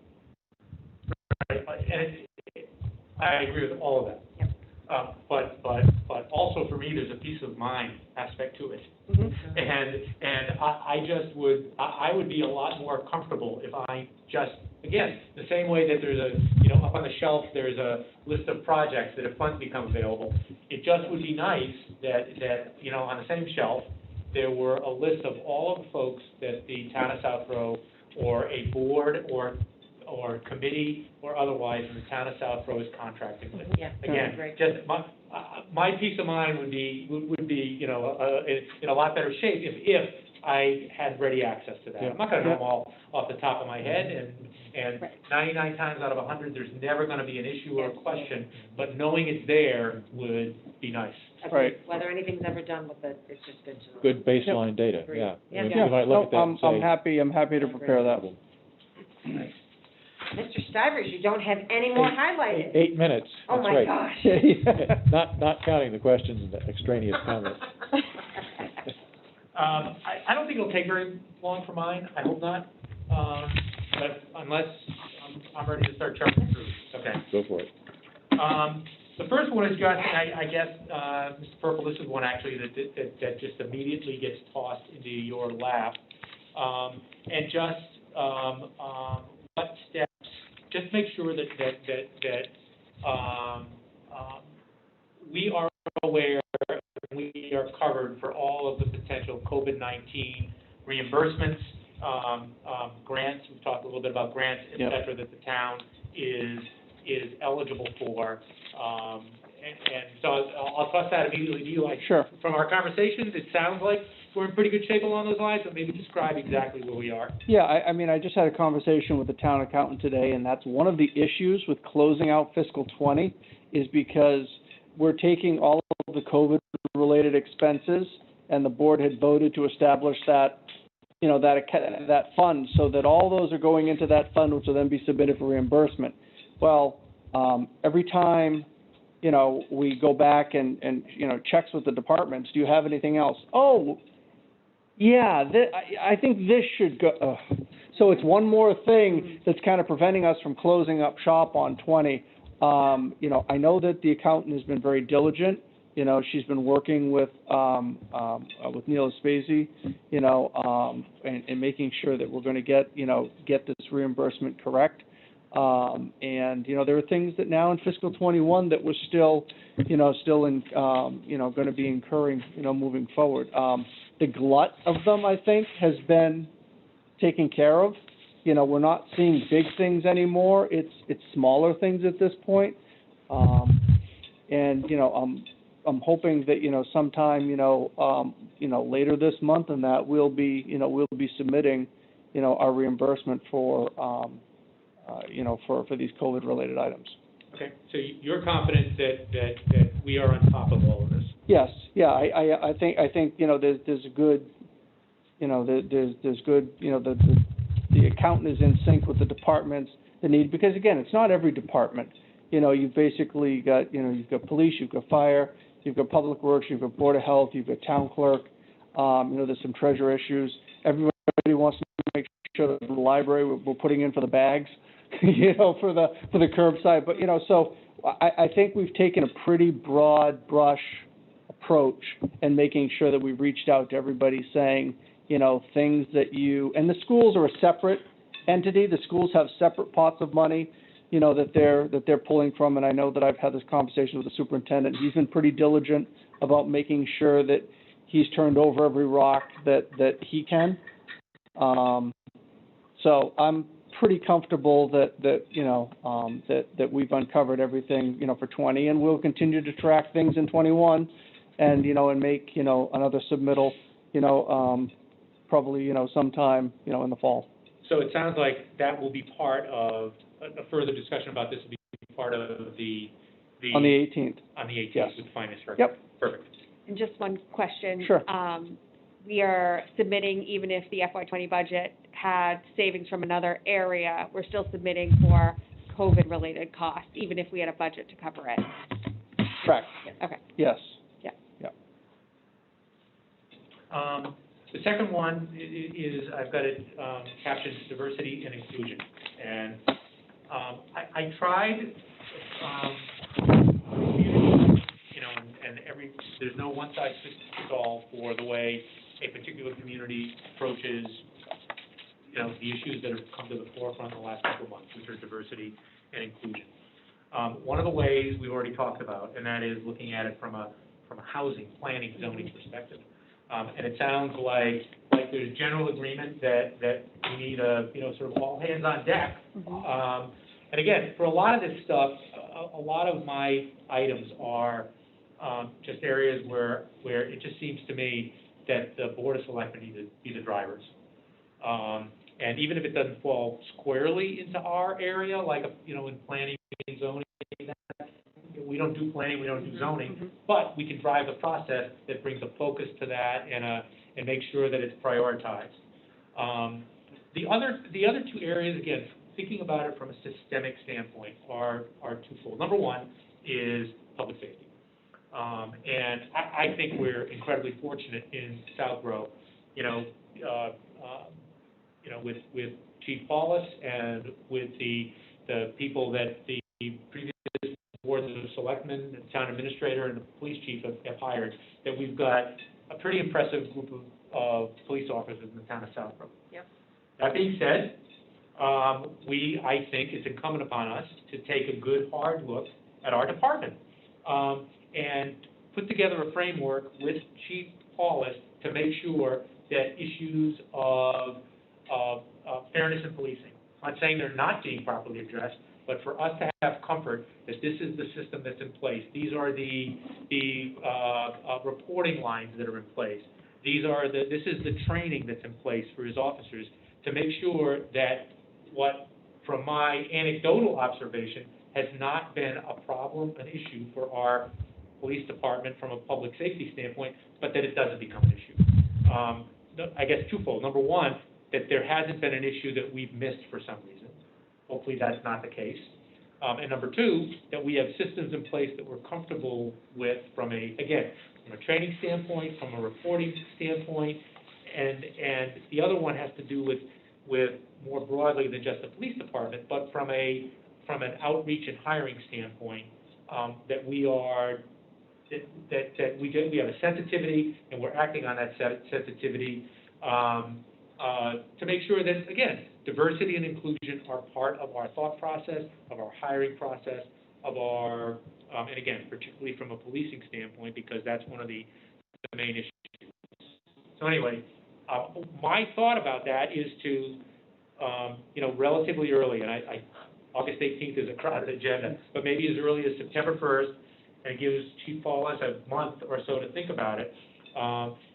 Right, and I agree with all of that. Yep. But also for me, there's a peace of mind aspect to it. And I would be a lot more comfortable if I just, again, the same way that there's up on the shelf, there's a list of projects that if funds become available, it just would be nice that on the same shelf, there were a list of all of the folks that the town of Southborough or a board or committee or otherwise in the town of Southborough is contracting with. Yeah. Again, Great. just my peace of mind would be, you know, in a lot better shape if I had ready access to that. Yeah. I'm not gonna know them all off the top of my head, and Right. 99 times out of 100, there's never gonna be an issue or a question, but knowing it's there would be nice. Right. Whether anything's ever done with it, it's just good to know. Good baseline data, Agreed. yeah. Yeah. You Yeah, might no, look at that and I'm say, happy to prepare that. Mr. Stivers, you don't have any more highlighted. 8 minutes, Oh, that's my right. gosh. Not counting the questions and the extraneous comments. I don't think it'll take very long for mine, I hope not, but unless I'm ready to start charging through, okay. Go for it. The first one is just, I guess, Mr. Purple, this is one actually that just immediately gets tossed into your lap. And just, what steps, just make sure that we are aware, we are covered for all of the potential COVID-19 reimbursements, grants, we've talked a little bit about grants, et cetera, that the town is eligible for. And so I'll toss that immediately to you. Sure. From our conversations, it sounds like we're in pretty good shape along those lines, but maybe describe exactly where we are. Yeah, I mean, I just had a conversation with the town accountant today, and that's one of the issues with closing out fiscal 20 is because we're taking all of the COVID-related expenses, and the board had voted to establish that, you know, that fund, so that all those are going into that fund, which will then be submitted for reimbursement. Well, every time, you know, we go back and you know, checks with the departments, do you have anything else? Oh, yeah, I think this should go. So it's one more thing that's kind of preventing us from closing up shop on 20. You know, I know that the accountant has been very diligent. You know, she's been working with Neil Espasi, you know, and making sure that we're going to get this reimbursement correct. And, you know, there are things that now in fiscal 21 that we're still in, you know, going to be incurring, you know, moving forward. The glut of them, I think, has been taken care of. You know, we're not seeing big things anymore. It's smaller things at this point. And, you know, I'm hoping that, you know, sometime, you know, later this month and that we'll be submitting, you know, our reimbursement for, you know, for these COVID-related items. Okay, so you're confident that we are on top of all of this? Yes, yeah, I think, you know, there's a good, you know, there's good, you know, the accountant is in sync with the departments, the need, because again, it's not every department. You know, you've basically got, you know, you've got police, you've got fire, you've got public works, you've got board of health, you've got town clerk, you know, there's some treasure issues. Everybody wants to make sure that the library, we're putting in for the bags, you know, for the curbside, but, you know, so I think we've taken a pretty broad brush approach and making sure that we've reached out to everybody saying, you know, things that and the schools are a separate entity. The schools have separate pots of money, you know, that they're pulling from, and I know that I've had this conversation with the superintendent. He's been pretty diligent about making sure that he's turned over every rock that he can. So I'm pretty comfortable that you know, that we've uncovered everything, you know, for 20, and we'll continue to track things in 21 and, you know, and make, you know, another submittal, you know, probably, you know, sometime, you know, in the fall. So it sounds like that will be part of, a further discussion about this will be part of the... On the 18th. On the 18th, yes. with the finance director. Yep. Perfect. And just one question. Sure. We are submitting, even if the FY20 budget had savings from another area, we're still submitting for COVID-related costs, even if we had a budget to cover it. Correct. Okay. Yes. Yeah. Yeah. The second one is I've got it captioned diversity and inclusion. And I tried, you know, and there's no one-size-fits-all for the way a particular community approaches, you know, the issues that have come to the forefront in the last couple of months, which are diversity and inclusion. One of the ways we've already talked about, and that is looking at it from a housing, planning, zoning perspective. And it sounds like there's general agreement that we need a, sort of all hands on deck. And again, for a lot of this stuff, a lot of my items are just areas where it just seems to me that the Board of Selectmen need to be the drivers. And even if it doesn't fall squarely into our area, like, in planning and zoning, we don't do planning, we don't do zoning, but we can drive the process that brings a focus to that and make sure that it's prioritized. The other two areas, again, thinking about it from a systemic standpoint, are twofold. Number one is public safety. And I think we're incredibly fortunate in Southborough, with Chief Paulus and with the people that the previous boards of Selectmen, the town administrator, and the police chief have hired, that we've got a pretty impressive group of police officers in the town of Southborough. Yep. That being said, I think it's incumbent upon us to take a good, hard look at our department and put together a framework with Chief Paulus to make sure that issues of fairness in policing, I'm not saying they're not being properly addressed, but for us to have comfort that this is the system that's in place. These are the reporting lines that are in place. This is the training that's in place for his officers to make sure that what, from my anecdotal observation, has not been a problem, an issue for our police department from a public safety standpoint, but that it doesn't become an issue. I guess twofold. Number one, that there hasn't been an issue that we've missed for some reason. Hopefully that's not the case. And number two, that we have systems in place that we're comfortable with from a training standpoint, from a reporting standpoint, and the other one has to do with more broadly than just the police department, but from an outreach and hiring standpoint, that we have a sensitivity and we're acting on that sensitivity to make sure that, again, diversity and inclusion are part of our thought process, of our hiring process, of our, and again, particularly from a policing standpoint, because that's one of the main issues. So anyway, my thought about that is to, relatively early, and August 18th is a crowded agenda, but maybe as early as September 1st, and it gives Chief Paulus a month or so to think about it,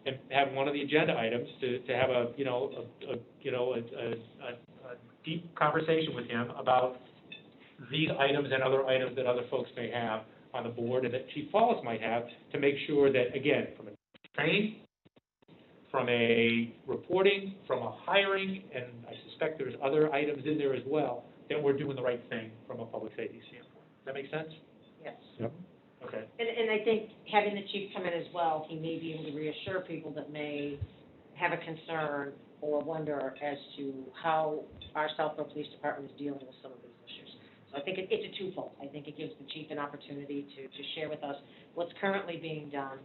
and have one of the agenda items to have a deep conversation with him about these items and other items that other folks may have on the board and that Chief Paulus might have, to make sure that, again, from a training, from a reporting, from a hiring, and I suspect there's other items in there as well, that we're doing the right thing from a public safety standpoint. Does that make sense? Yes. Yep. Okay. And I think having the chief come in as well, he may be able to reassure people that may have a concern or wonder as to how our Southborough Police Department is dealing with some of these issues. So I think it's a twofold. I think it gives the chief an opportunity to share with us what's currently being done.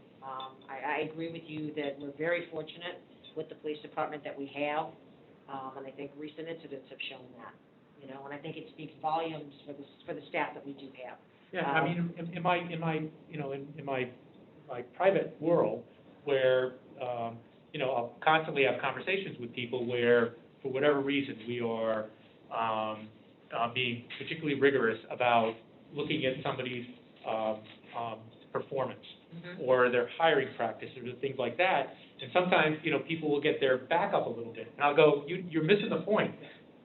I agree with you that we're very fortunate with the police department that we have, and I think recent incidents have shown that. And I think it speaks volumes for the staff that we do have. Yeah, I mean, in my private world, where I'll constantly have conversations with people where, for whatever reason, we are being particularly rigorous about looking at somebody's performance or their hiring practices or things like that. And sometimes, people will get their back up a little bit, and I'll go, "You're missing the point.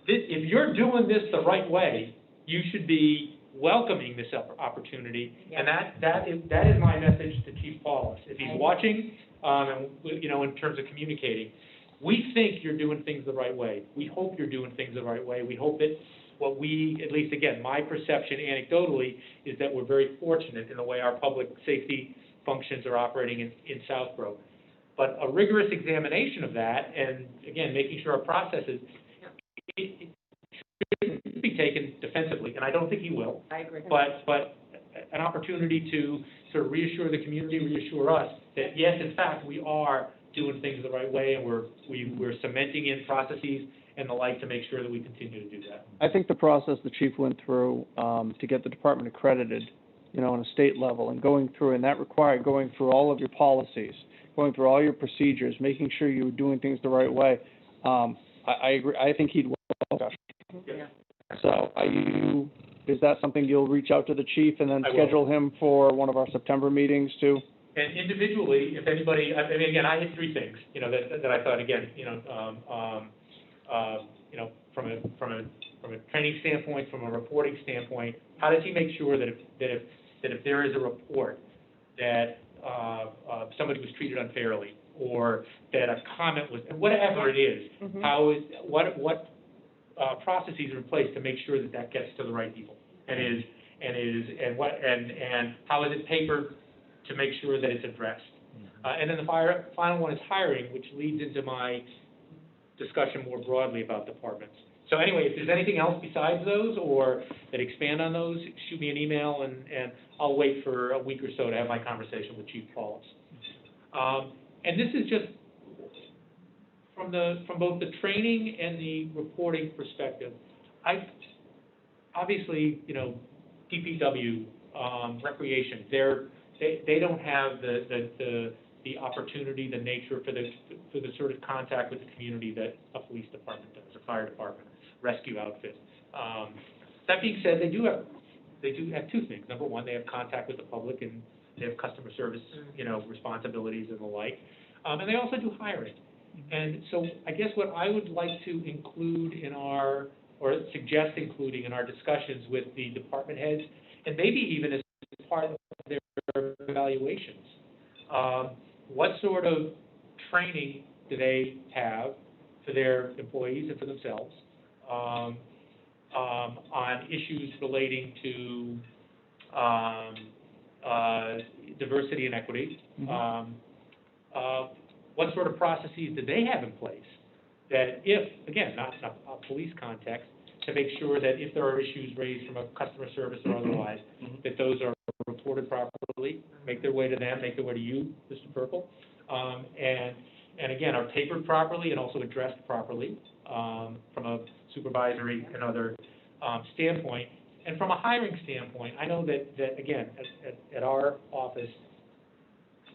If you're doing this the right way, you should be welcoming this opportunity." And that is my message to Chief Paulus. If he's watching, and in terms of communicating, we think you're doing things the right way. We hope you're doing things the right way. We hope that at least again, my perception anecdotally is that we're very fortunate in the way our public safety functions are operating in Southborough. But a rigorous examination of that, and again, making sure our processes, it should be taken defensively, and I don't think he will. I agree. But an opportunity to sort of reassure the community, reassure us that yes, in fact, we are doing things the right way, and we're cementing in processes and the like to make sure that we continue to do that. I think the process the chief went through to get the department accredited, on a state level, and going through, and that required going through all of your policies, going through all your procedures, making sure you're doing things the right way. I agree, I think he'd welcome discussion. Yeah. So is that something you'll reach out to the chief and then I will. schedule him for one of our September meetings too? And individually, if anybody, I mean, again, I had three things, you know, that I thought, again, you know, from a training standpoint, from a reporting standpoint, how does he make sure that if there is a report that somebody was treated unfairly, or that a comment was, whatever it is, what processes are in place to make sure that gets to the right people, and how is it papered to make sure that it's addressed. And then the final one is hiring, which leads into my discussion more broadly about departments. So anyway, if there's anything else besides those or that expand on those, shoot me an email, and I'll wait for a week or so to have my conversation with Chief Paulus. And this is just from both the training and the reporting perspective. Obviously, you know, DPW, recreation, they don't have the opportunity, the nature for the sort of contact with the community that a police department does, a fire department, rescue outfit. That being said, they do have two things. Number one, they have contact with the public, and they have customer service, you know, responsibilities and the like. And they also do hiring. And so I guess what I would like to include or suggest including in our discussions with the department heads, and maybe even as part of their evaluations, what sort of training do they have for their employees and for themselves on issues relating to diversity and equity? What sort of processes do they have in place that if, again, not a police context, to make sure that if there are issues raised from a customer service or otherwise, that those are reported properly, make their way to them, make their way to you, Mr. Purple, and again, are papered properly and also addressed properly from a supervisory and other standpoint. And from a hiring standpoint, I know that again, at our office,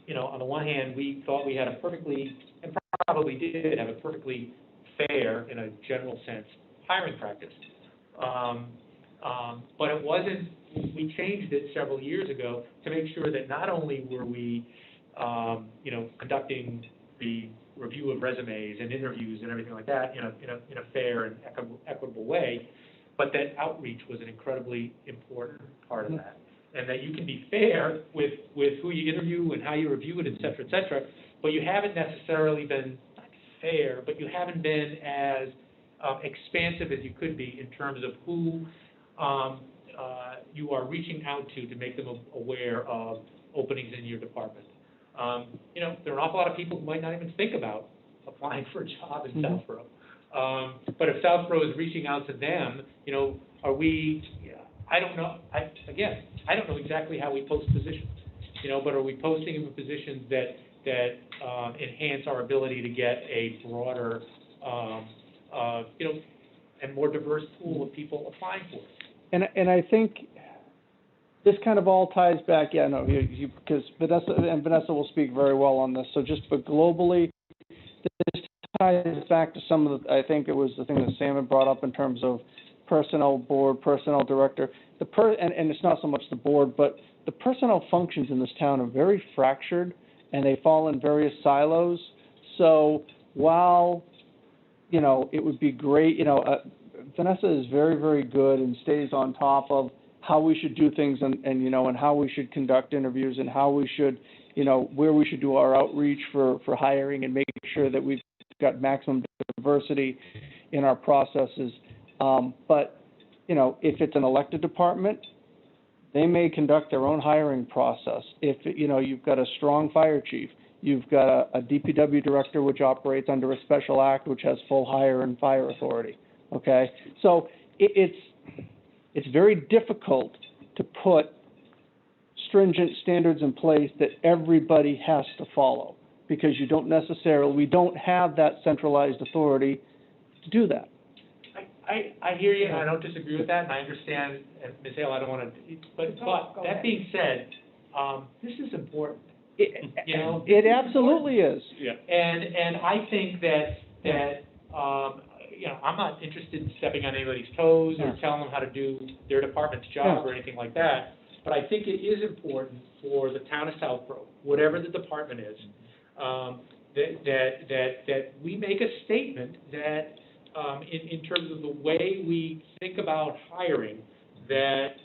you know, on the one hand, we thought we had a perfectly, and probably did have a perfectly fair, in a general sense, hiring practice. But it wasn't, we changed it several years ago to make sure that not only were we, you know, conducting the review of resumes and interviews and everything like that, in a fair and equitable way, but that outreach was an incredibly important part of that. And that you can be fair with who you interview and how you review it, et cetera, but you haven't necessarily been, not fair, but you haven't been as expansive as you could be in terms of who you are reaching out to make them aware of openings in your department. You know, there are an awful lot of people who might not even think about applying for a job in Southborough. But if Southborough is reaching out to them, you know, are we, I don't know, I don't know exactly how we post positions, you know, but are we posting them in positions that enhance our ability to get a broader, you know, and more diverse pool of people applying for it? And I think this kind of all ties back, because Vanessa will speak very well on this. So just, but globally, this ties back to some of the, I think it was the thing that Sam had brought up in terms of personnel board, personnel director, and it's not so much the board, but the personnel functions in this town are very fractured, and they fall in various silos. So while, you know, it would be great, you know, Vanessa is very, very good and stays on top of how we should do things and you know, and how we should conduct interviews and how we should, you know, where we should do our outreach for hiring and making sure that we've got maximum diversity in our processes. But, you know, if it's an elected department, they may conduct their own hiring process. If, you know, you've got a strong fire chief, you've got a DPW director which operates under a special act which has full hire and fire authority, okay? So it's very difficult to put stringent standards in place that everybody has to follow because we don't have that centralized authority to do that. I hear you, and I don't disagree with that, and I understand, and Ms. Hale, I don't want to, but that being said, this is important. You know? It absolutely is. Yeah. And I think that, you know, I'm not interested in stepping on anybody's toes or telling them how to do their department's job or anything like that, but I think it is important for the town of Southborough, whatever the department is, that we make a statement that, in terms of the way we think about hiring, that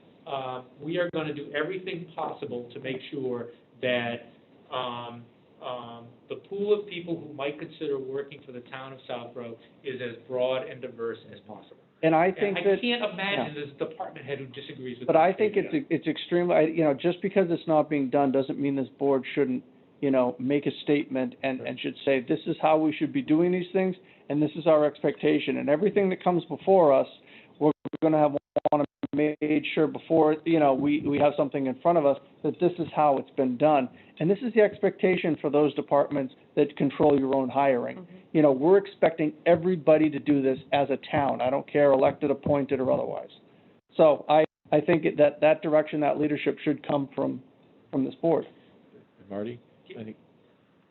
we are going to do everything possible to make sure that the pool of people who might consider working for the town of Southborough is as broad and diverse as possible. And I think And that. I can't imagine there's a department head who disagrees with But that I think statement. it's extremely, you know, just because it's not being done doesn't mean this board shouldn't, you know, make a statement and should say, this is how we should be doing these things, and this is our expectation. And everything that comes before us, we're gonna want to make sure before, you know, we have something in front of us, that this is how it's been done. And this is the expectation for those departments that control your own hiring. Mm-hmm. You know, we're expecting everybody to do this as a town. I don't care elected, appointed, or otherwise. So I think that direction, that leadership should come from this board. Marty, I think,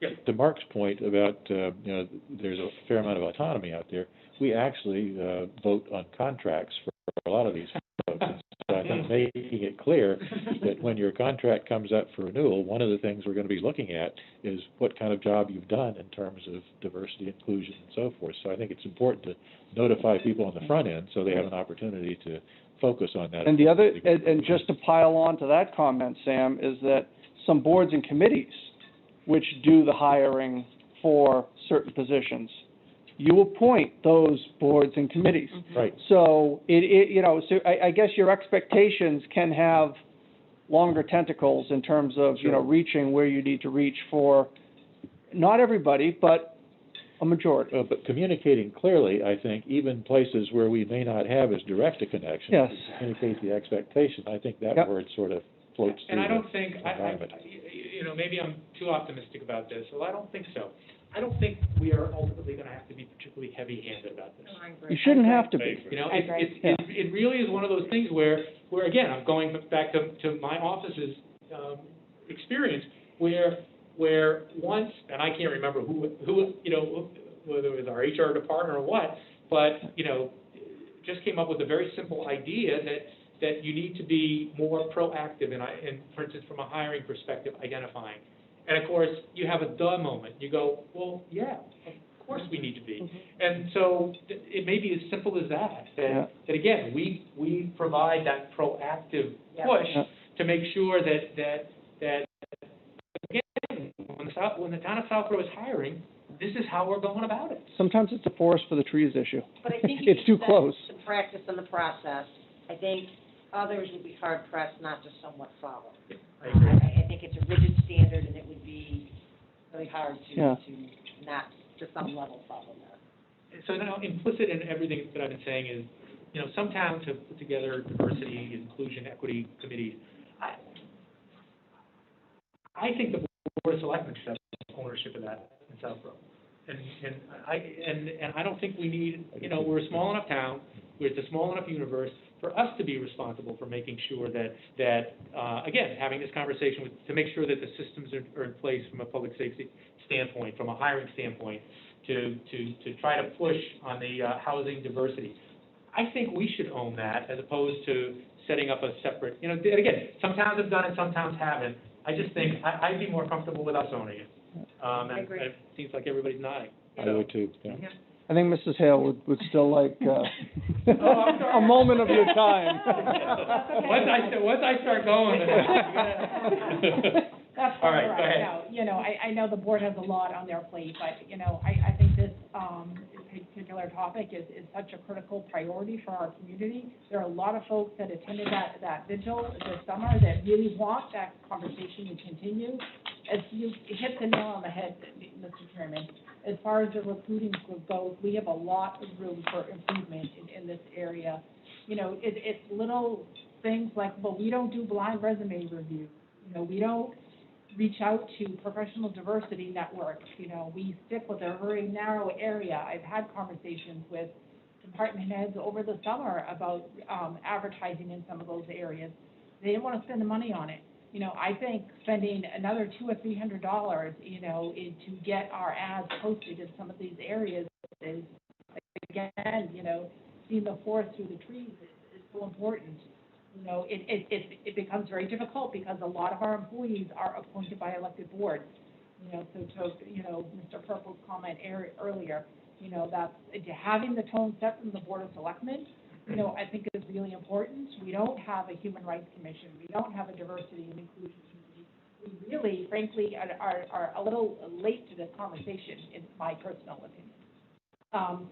Yeah. to Mark's point about, you know, there's a fair amount of autonomy out there, we actually vote on contracts for a lot of these folks. So I think making it clear that when your contract comes up for renewal, one of the things we're going to be looking at is what kind of job you've done in terms of diversity, inclusion, and so forth. So I think it's important to notify people on the front end so they have an opportunity to focus on that. And the other, and just to pile on to that comment, Sam, is that some boards and committees which do the hiring for certain positions, you appoint those boards and committees. Right. So you know, so I guess your expectations can have longer tentacles in terms of, you know, reaching where you need to reach for, not everybody, but a majority. But communicating clearly, I think, even places where we may not have as direct a connection, Yes. to communicate the expectation, I think that Yep. word sort of floats through And I don't the think, environment. you know, maybe I'm too optimistic about this, well, I don't think so. I don't think we are ultimately going to have to be particularly heavy-handed about this. You shouldn't have to be. You know, I agree. it really is one of those things where again, I'm going back to my office's experience, where once, and I can't remember who, you know, whether it was our HR department or what, but, you know, just came up with a very simple idea that you need to be more proactive in, for instance, from a hiring perspective, identifying. And of course, you have a duh moment. You go, well, yeah, of course we need to be. And so it may be as simple as that again, we provide that proactive push to make sure that again, when the town of Southborough is hiring, this is how we're going about it. Sometimes it's a forest for the trees issue. But I think It's too close. The practice and the process, I think others would be hard pressed not to somewhat follow. I agree. I think it's a rigid standard, and it would be really hard to not, to some level, follow that. So now, implicit in everything that I've been saying is, you know, some towns have put together diversity, inclusion, equity committees. I think the Board of Selectmen should have ownership of that in Southborough. And I don't think we need, you know, we're a small enough town, it's a small enough universe for us to be responsible for making sure that again, having this conversation to make sure that the systems are in place from a public safety standpoint, from a hiring standpoint, to try to push on the housing diversity. I think we should own that as opposed to setting up a separate, you know, again, some towns have done it, some towns haven't. I just think I'd be more comfortable with us owning it. I agree. And it seems like everybody's nodding. I would too, yeah. I think Mrs. Hale would still like I'm sorry. a moment of your time. Once I start going, That's All right, all go right. ahead. No, you know, I know the board has a lot on their plate, but, you know, I think this, particular topic is such a critical priority for our community. There are a lot of folks that attended that vigil this summer that really want that conversation to continue. As you hit the nail on the head, Mr. Chairman, as far as the recruiting goes, we have a lot of room for improvement in this area. You know, it's little things like, well, we don't do blind resume review. You know, we don't reach out to professional diversity networks. You know, we stick with a very narrow area. I've had conversations with department heads over the summer about advertising in some of those areas. They didn't want to spend the money on it. you know, I think spending another $200 or $300, you know, to get our ads posted in some of these areas is, again, you know, seeing the forest through the trees is so important. You know, it becomes very difficult because a lot of our employees are appointed by elected boards. You know, so to, you know, Mr. Purple's comment earlier, you know, that's, having the tone set from the Board of Selectmen, you know, I think is really important. We don't have a Human Rights Commission. We don't have a Diversity and Inclusion Committee. We really, frankly, are a little late to this conversation, in my personal opinion.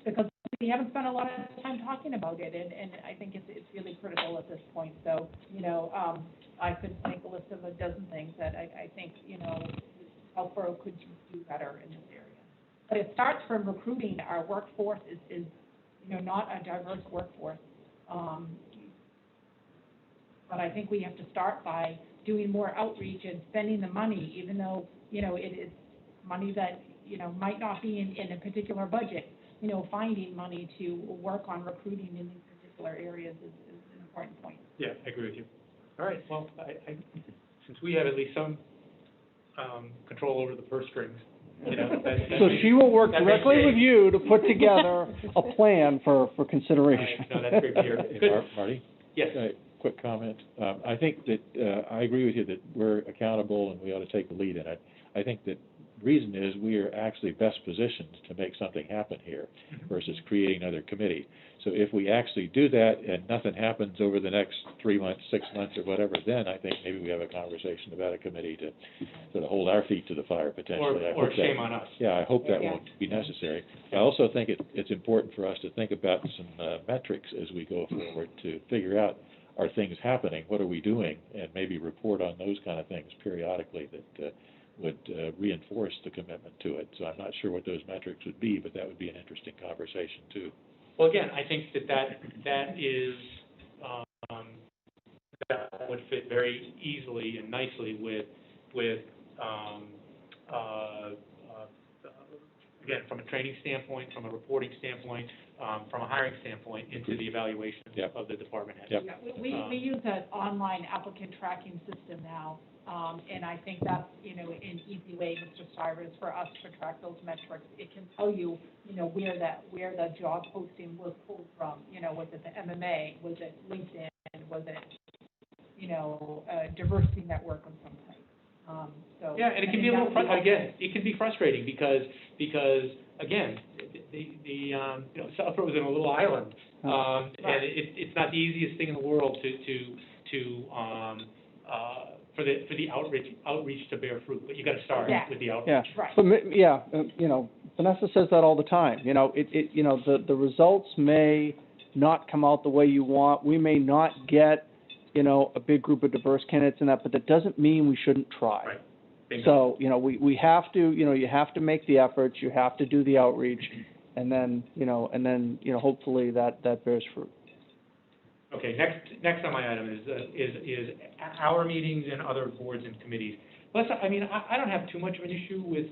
Because we haven't spent a lot of time talking about it, and I think it's really critical at this point. So, you know, I could make a list of a dozen things that I think, you know, Southborough could do better in this area. But it starts from recruiting. Our workforce is you know, not a diverse workforce. But I think we have to start by doing more outreach and spending the money, even though, you know, it is money that, you know, might not be in a particular budget. You know, finding money to work on recruiting in these particular areas is an important point. Yeah, I agree with you. All right, well, I since we have at least some control over the purse strings, you know, So she will work that directly makes with you to put together a plan for consideration. No, that's great to hear. Good. Marty? Yes. Quick comment. I think that, I agree with you that we're accountable and we ought to take the lead in it. I think that the reason is we are actually best positioned to make something happen here versus creating another committee. So if we actually do that and nothing happens over the next 3 months, 6 months, or whatever, then I think maybe we have a conversation about a committee to sort of hold our feet to the fire potentially. Or shame on us. Yeah, I hope that won't be necessary. I also think it's important for us to think about some metrics as we go forward to figure out, are things happening, what are we doing, and maybe report on those kind of things periodically that would reinforce the commitment to it. So I'm not sure what those metrics would be, but that would be an interesting conversation too. Well, again, I think that is, that would fit very easily and nicely with again, from a training standpoint, from a reporting standpoint, from a hiring standpoint, into the evaluation of the department heads. Yep. Yeah, we use an online applicant tracking system now, and I think that's, you know, an easy way, Mr. Cyrus, for us to track those metrics. It can tell you, you know, where the job posting was pulled from. You know, was it the MMA? Was it LinkedIn? Was it, you know, a diversity network of some type? So yeah, and it can be a little again. It can be frustrating because again, the you know, Southborough is in a little island, and it's not the easiest thing in the world for the outreach to bear fruit. But you got to start with the outreach. Yeah, right. But you know, Vanessa says that all the time. You know, you know, the results may not come out the way you want. We may not get, you know, a big group of diverse candidates in that, but that doesn't mean we shouldn't try. Right. Bingo. So, you know, we have to, you know, you have to make the efforts, you have to do the outreach, and then, you know, hopefully that bears fruit. Okay, next on my item is our meetings and other boards and committees. Plus, I mean, I don't have too much of an issue with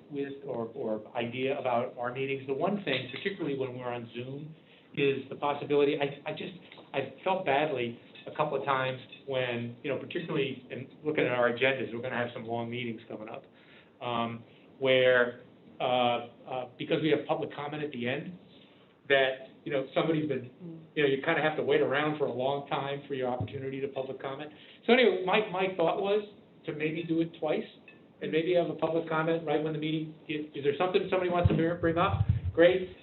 or idea about our meetings. The one thing, particularly when we're on Zoom, is the possibility, I felt badly a couple of times when, you know, particularly in looking at our agendas, we're going to have some long meetings coming up, where, because we have public comment at the end, that, you know, somebody's been, you know, you kind of have to wait around for a long time for your opportunity to public comment. So anyway, my thought was to maybe do it twice, and maybe have a public comment right when the meeting, is there something somebody wants to bring up? Great,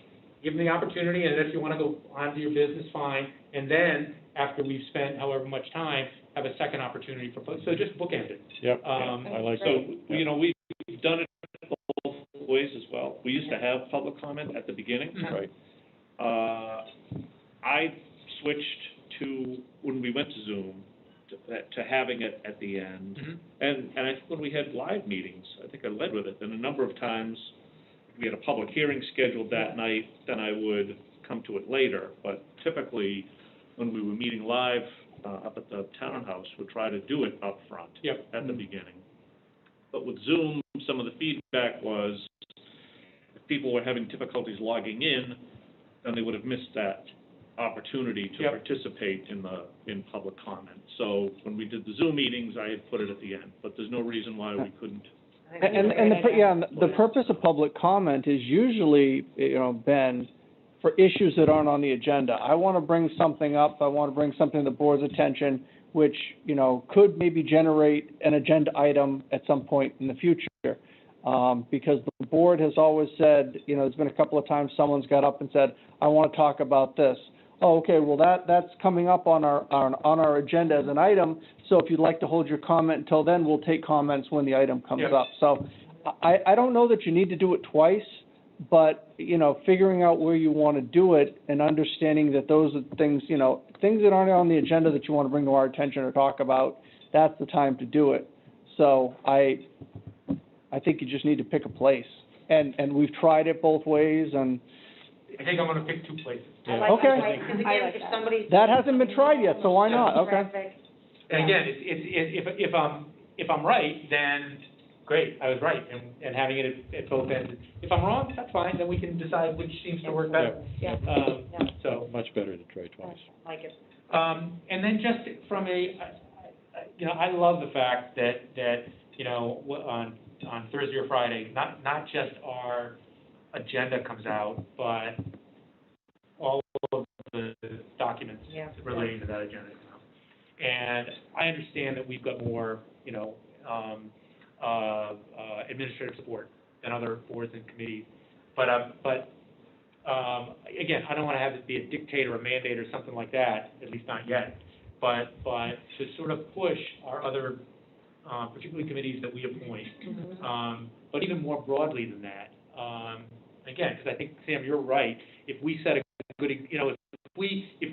give them the opportunity, and if you want to go on to your business, fine, and then, after we've spent however much time, have a second opportunity for, so just bookend it. Yep, I like that. So, you know, we've done it both ways as well. We used to have public comment at the beginning. Right. I switched to, when we went to Zoom, to having it at the end. And I think when we had live meetings, I think I led with it, and a number of times, if we had a public hearing scheduled that night, then I would come to it later. But typically, when we were meeting live up at the townhouse, we'd try to do it up front at the beginning. But with Zoom, some of the feedback was if people were having difficulties logging in, then they would have missed that opportunity to Yep. participate in public comment. So when we did the Zoom meetings, I had put it at the end, but there's no reason why we couldn't. I think that's a And great idea. the purpose of public comment is usually, Ben, for issues that aren't on the agenda. I want to bring something up, I want to bring something to the board's attention, which, could maybe generate an agenda item at some point in the future. Because the board has always said, there's been a couple of times someone's got up and said, I want to talk about this. Oh, okay, well, that's coming up on our agenda as an item, so if you'd like to hold your comment until then, we'll take comments when the item comes Yep. up. So I don't know that you need to do it twice, but, figuring out where you want to do it and understanding that those are things, things that aren't on the agenda that you want to bring to our attention or talk about, that's the time to do it. So I think you just need to pick a place. And we've tried it both ways, and I think I'm gonna pick two places. I like Okay. that, because I again, like if that. somebody's. that hasn't been tried yet, so why not? Okay. Traffic, And again, if I'm right, then great, I was right, and having it at both ends. If I'm wrong, that's fine, then we can decide which seems to work better. Yeah, So, Much better to try twice. like it. and then just from I love the fact that, on Thursday or Friday, not just our agenda comes out, but all of the documents Yeah. relating to that agenda come out. And I understand that we've got more, administrative support than other boards and committees. But again, I don't want to have it be a dictate or a mandate or something like that, at least not yet. But to sort of push our other, particularly committees that we appoint, but even more broadly than that. Again, because I think, Sam, you're right. If we set a good, if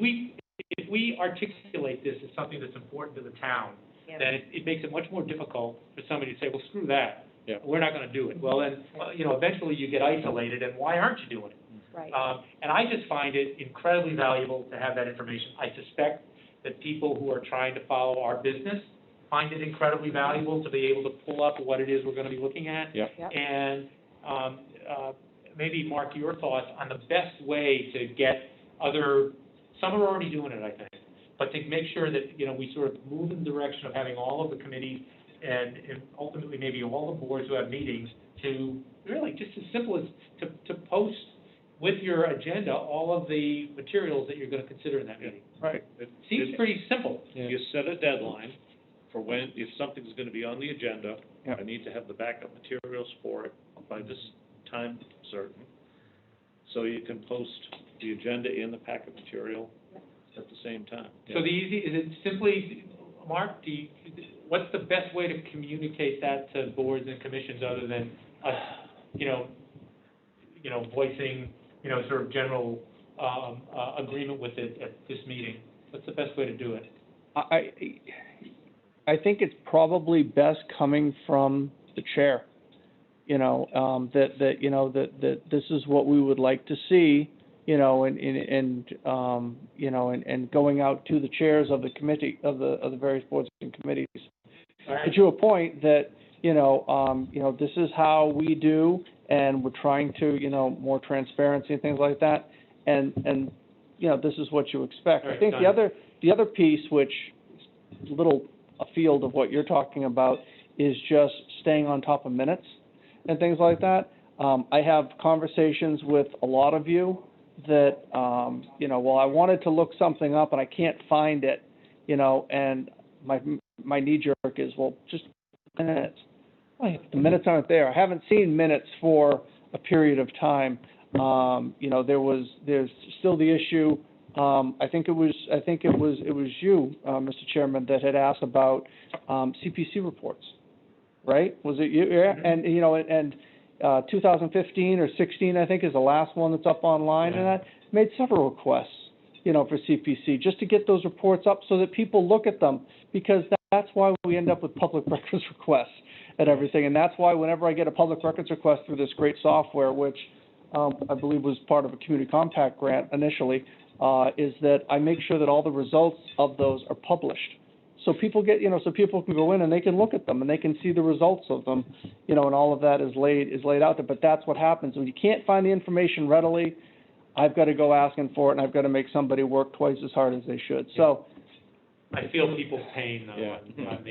we articulate this as something that's important to the town, Yeah. then it makes it much more difficult for somebody to say, well, screw that. Yeah. We're not going to do it. Well, then, eventually you get isolated, and why aren't you doing it? Right. And I just find it incredibly valuable to have that information. I suspect that people who are trying to follow our business find it incredibly valuable to be able to pull up what it is we're going to be looking at. Yep. Yep. And maybe, Mark, your thoughts on the best way to get some are already doing it, I think, but to make sure that, we sort of move in the direction of having all of the committees and ultimately maybe all the boards who have meetings to really just as simple as to post with your agenda all of the materials that you're going to consider in that meeting. Right. Seems pretty simple. Yeah. You set a deadline for when, if something's going to be on the agenda, Yeah. I need to have the backup materials for it by this time certain, so you can post the agenda and the packet material at the same time. So is it simply, Mark, what's the best way to communicate that to boards and commissions other than us, voicing, sort of general, agreement with it at this meeting? What's the best way to do it? I think it's probably best coming from the chair, that this is what we would like to see, and going out to the chairs of the committee, of the various boards and committees. All right. But to a point that, this is how we do, and we're trying to, more transparency and things like that, and this is what you expect. All right, I think done. the other piece, which is a little afield of what you're talking about, is just staying on top of minutes and things like that. I have conversations with a lot of you that, well, I wanted to look something up and I can't find it, and my knee jerk is, well, just minutes. Well, the minutes aren't there. I haven't seen minutes for a period of time. There's still the issue. I think it was you, Mr. Chairman, that had asked about CPC reports, right? Was it you? Yeah. And 2015 or 16, I think, is the last one that's up online, and I made several requests, for CPC, just to get those reports up so that people look at them, because that's why we end up with public records requests and everything, and that's why whenever I get a public records request through this great software, which I believe was part of a community compact grant initially, is that I make sure that all the results of those are published. So people so people can go in and they can look at them and they can see the results of them, and all of that is laid out there. But that's what happens when you can't find the information readily. I've got to go asking for it, and I've got to make somebody work twice as hard as they should. So, I feel people's pain though Yeah. on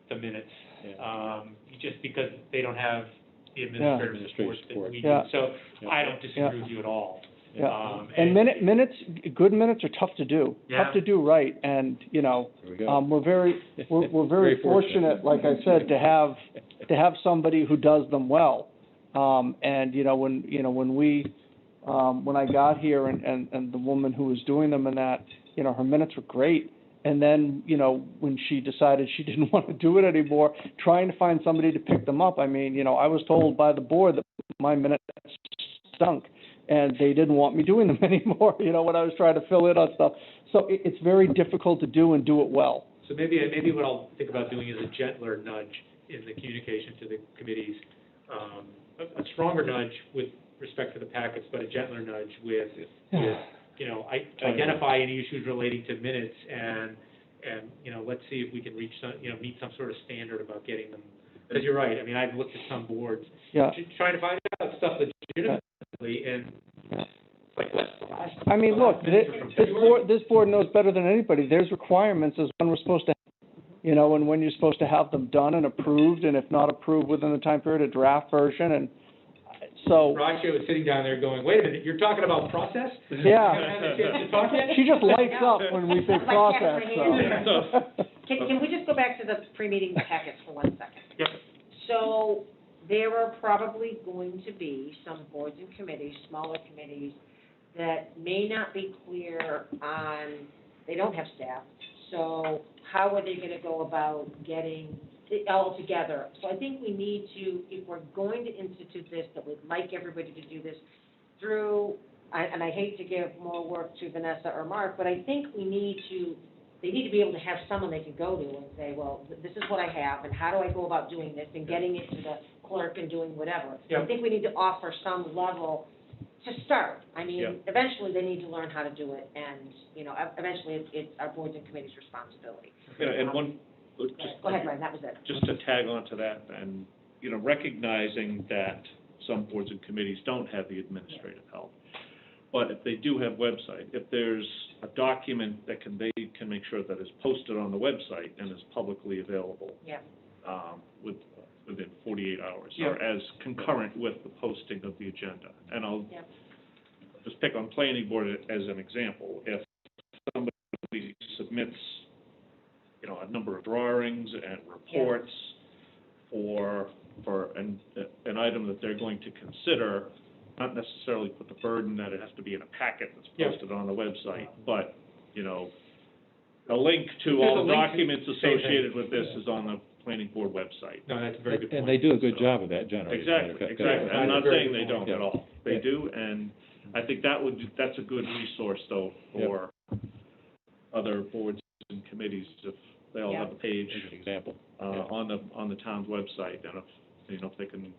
the minutes, Yeah. just because they don't have the administrative Administrative support that support. we Yeah. do. So Yeah. I don't disagree with you at all. yeah. And minutes, good minutes are tough to do. Yeah. Tough to do right, and, you know, There we go. we're very Very fortunate, fortunate. like I said, to have somebody who does them well. And, when I got here and the woman who was doing them and that, her minutes were great. And then, when she decided she didn't want to do it anymore, trying to find somebody to pick them up, I mean, I was told by the board that my minutes stunk, and they didn't want me doing them anymore, when I was trying to fill in on stuff. So it's very difficult to do and do it well. So maybe what I'll think about doing is a gentler nudge in the communication to the committees. A stronger nudge with respect to the packets, but a gentler nudge with identify any issues relating to minutes and let's see if we can reach some, meet some sort of standard about getting them. Because you're right, I mean, I've looked at some boards, Yeah. trying to find out stuff legitimately, and it's like, what's the last? I mean, look, this board knows better than anybody. There's requirements as when we're supposed to, and when you're supposed to have them done and approved, and if not approved within the time period, a draft version, and so. Raksha was sitting down there going, wait a minute, you're talking about process? Yeah. You haven't had a chance to talk yet? She just lights up when we say Like process, Catherine so. Can we just go back to the pre-meeting packets for 1 second? Yep. So there are probably going to be some boards and committees, smaller committees, that may not be clear on, they don't have staff, so how are they gonna go about getting it all together? So I think we need to, if we're going to institute this, that we'd like everybody to do this through, and I hate to give more work to Vanessa or Mark, but I think they need to be able to have someone they can go to and say, well, this is what I have, and how do I go about doing this, and getting it to the clerk and doing whatever. Yep. I think we need to offer some level to start. I mean, Yep. eventually they need to learn how to do it, and, eventually it's our boards and committees' responsibility. And one, just. Go ahead, Ryan, that was it. Just to tag on to that, and, recognizing that some boards and committees don't have the administrative help, but if they do have website, if there's a document that they can make sure that is posted on the website and is publicly available. Yeah. Within 48 hours, Yeah. or as concurrent with the posting of the agenda. And I'll Yeah. just pick on planning board as an example. If somebody submits, a number of drawings and reports for an item that they're going to consider, not necessarily put the burden that it has to be in a packet that's Yeah. posted on the website, but, a link to There's all a the link to- documents associated with this is on the planning board website. No, that's a very good point. And they do a good job of that generally. Exactly. Yeah. I'm not saying they don't Yeah. at all. They Yeah. do, and I think that's a good resource, though, for other boards and committees, if they all have a page, As an example. on the town's website, and if they can,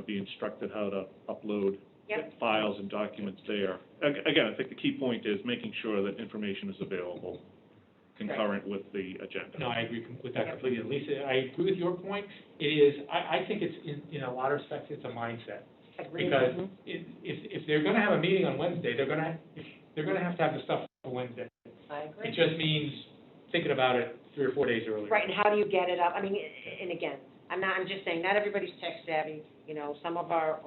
be instructed how to upload Yep. files and documents there. Again, I think the key point is making sure that information is available concurrent with the agenda. No, I agree with that completely. Lisa, I agree with your point. It is, I think it's, in a lot of respects, it's a mindset. Agreed. Because if they're gonna have a meeting on Wednesday, they're gonna have to have the stuff for Wednesday. I agree. It just means thinking about it 3 or 4 days earlier. Right, and how do you get it up? I mean, and again, I'm just saying, not everybody's tech savvy, some of our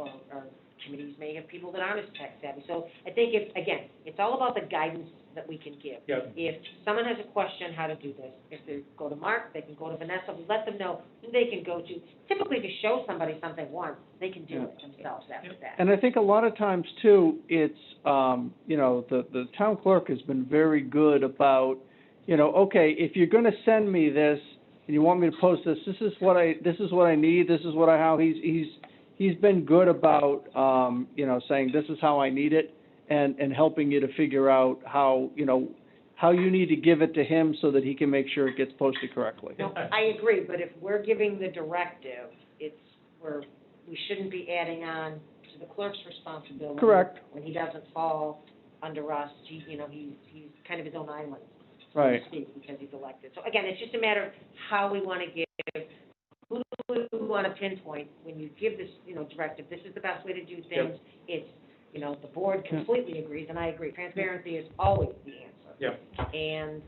committees may have people that aren't as tech savvy. So I think it's all about the guidance that we can give. Yep. If someone has a question how to do this, if they go to Mark, they can go to Vanessa, we let them know who they can go to. Typically, if you show somebody something once, they can do it themselves after that. And I think a lot of times too, it's, the town clerk has been very good about, okay, if you're gonna send me this, and you want me to post this, this is what I need, this is how he's been good about, saying this is how I need it, and helping you to figure out how you need to give it to him so that he can make sure it gets posted correctly. No, I agree, but if we're giving the directive, we shouldn't be adding on to the clerk's responsibility. Correct. When he doesn't fall under us, he's kind of his own island, so Right. to speak, because he's elected. So again, it's just a matter of how we want to give, who do we want to pinpoint when you give this, directive, this is the best way to do things. It's you know, the board completely agrees, and I agree, transparency is always the answer. Yep. And,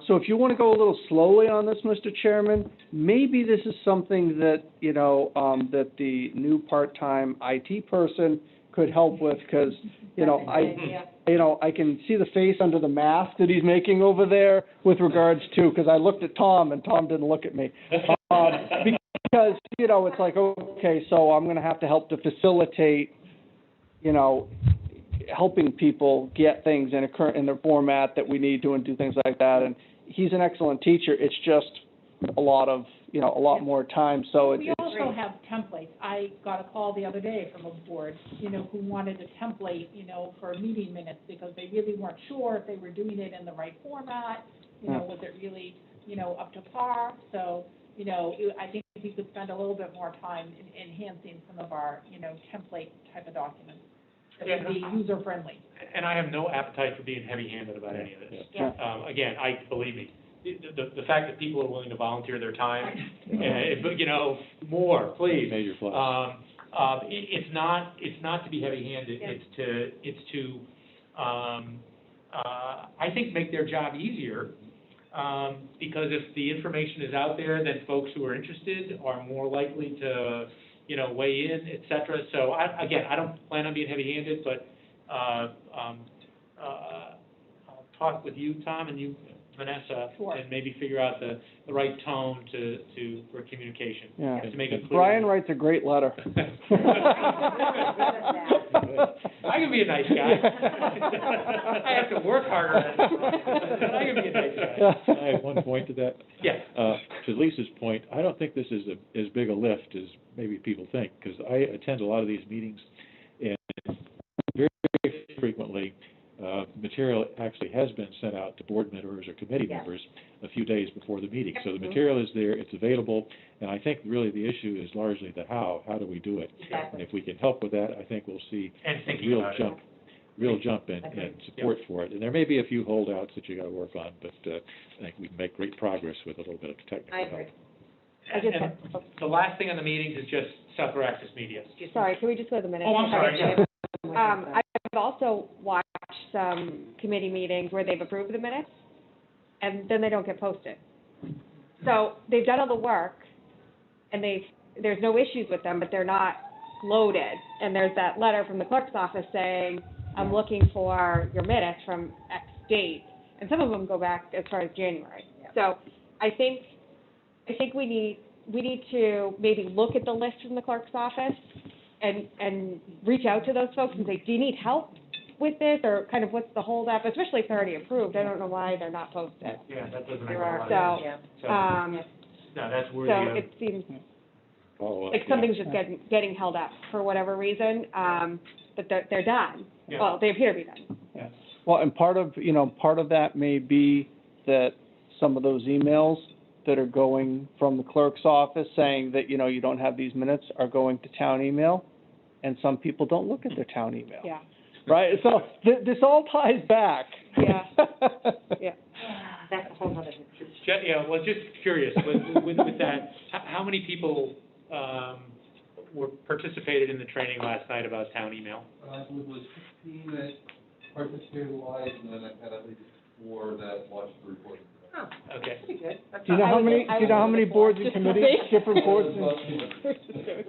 So if you want to go a little slowly on this, Mr. Chairman, maybe this is something that, you know, that the new part-time IT person could help with, because, you know, I can see the face under the mask that he's making over there with regards to, because I looked at Tom, and Tom didn't look at me. Because, you know, it's like, okay, so I'm going to have to help to facilitate, you know, helping people get things in their format that we need to and do things like that. And he's an excellent teacher. It's just a lot more time. So We also have templates. I got a call the other day from a board, you know, who wanted a template, you know, for meeting minutes, because they really weren't sure if they were doing it in the right format, you know, was it really, you know, up to par? So, you know, I think we could spend a little bit more time in enhancing some of our, you know, template type of documents that would be user-friendly. And I have no appetite for being heavy-handed about any of this. Yeah. Again, believe me, the fact that people are willing to volunteer their time, you know, more, please. Major plus. It's not to be heavy-handed. It's to I think make their job easier, because if the information is out there, then folks who are interested are more likely to, you know, weigh in, et cetera. So I don't plan on being heavy-handed, but I'll talk with you, Tom, and you, Vanessa, Sure. and maybe figure out the right tone for communication. Yeah. To make it clear. Brian writes a great letter. I can be a nice guy. I have to work harder at it, but I can be a nice guy. I have one point to that. Yeah. To Lisa's point, I don't think this is as big a lift as maybe people think, because I attend a lot of these meetings, and very frequently, material actually has been sent out to board members or committee members a few days before the meeting. So the material is there, it's available, and I think really the issue is largely the how do we do it? Exactly. And if we can help with that, I think we'll see And a thinking real about it. jump. Real jump in support for it. And there may be a few holdouts that you got to work on, but I think we can make great progress with a little bit of technical I help. agree. And the last thing on the meetings is just Southborough Access Media. Sorry, can we just go to the minutes? Oh, I'm sorry, yeah. I've also watched some committee meetings where they've approved the minutes, and then they don't get posted. So they've done all the work, and there's no issues with them, but they're not loaded. And there's that letter from the clerk's office saying, I'm looking for your minutes from X date, and some of them go back as far as January. So I think we need to maybe look at the list from the clerk's office and reach out to those folks and say, do you need help with this, or kind of what's the holdup, especially if they're already approved. I don't know why they're not posted. Yeah, that doesn't make a There are, lot of sense. so, No, that's worthy so of. it seems Follow up, like something's just getting held up for whatever reason, but they're done. Yeah. Well, they appear to be done. Yeah. Well, and part of that may be that some of those emails that are going from the clerk's office saying that, you know, you don't have these minutes are going to town email, and some people don't look at their town email. Yeah. Right? So this all ties back. Yeah. Yeah. That's a whole other thing. Yeah, well, just curious, with that, how many people were participated in the training last night about town email? I believe it was 15 that participated live, and then I had at least 4 that watched the recording. Oh, Okay. pretty good. Do you know how many boards and committees, different boards?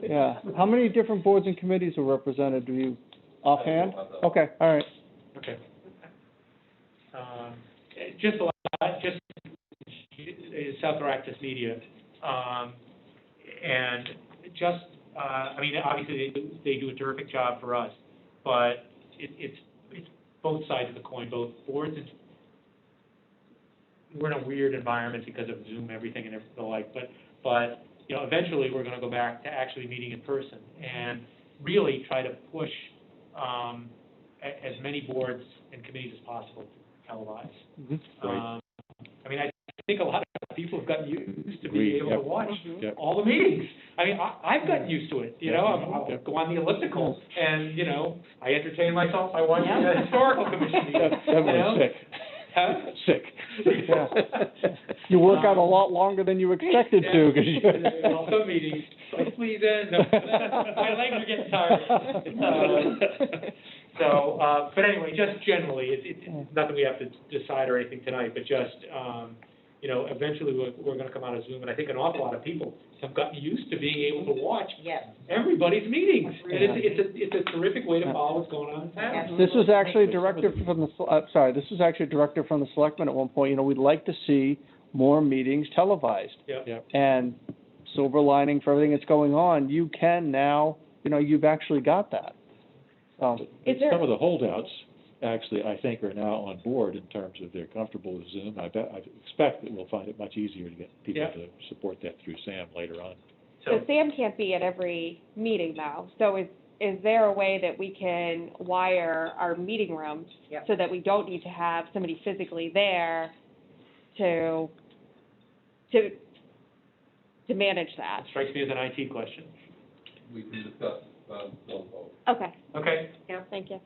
Yeah. How many different boards and committees are represented? Do you offhand? Okay, all right. Okay. Just Southborough Access Media, and just, I mean, obviously they do a terrific job for us, but it's both sides of the coin, both boards and we're in a weird environment because of Zoom, everything and the like, but you know, eventually we're going to go back to actually meeting in person and really try to push as many boards and committees as possible to televise. Right. I mean, I think a lot of people have gotten used to being able to watch all the meetings. I mean, I've gotten used to it, you know, I'll go on the elliptical and, you know, I entertain myself by watching a historical commission meeting. Everyone's sick. Huh? Sick. Yeah. You work out a lot longer than you expected to, because you. Well, some meetings, like, please end. No. My legs are getting tired. So, but anyway, just generally, it's nothing we have to decide or anything tonight, but just, eventually we're gonna come out of Zoom, and I think an awful lot of people have gotten used to being able to watch Yes. everybody's meetings. And it's a terrific way to follow what's going on in town. This was actually directed from this was actually directed from the selectmen at one point. We'd like to see more meetings televised. Yeah. And silver lining for everything that's going on, you can now, you've actually got that. Is there- Some of the holdouts, actually, I think, are now on board in terms of they're comfortable with Zoom. I expect that we'll find it much easier to get people Yeah. to support that through Sam later on. So Sam can't be at every meeting though, so is there a way that we can wire our meeting rooms Yep. so that we don't need to have somebody physically there to manage that? Strikes me as an IT question. We can discuss, phone calls. Okay, Okay? thank you.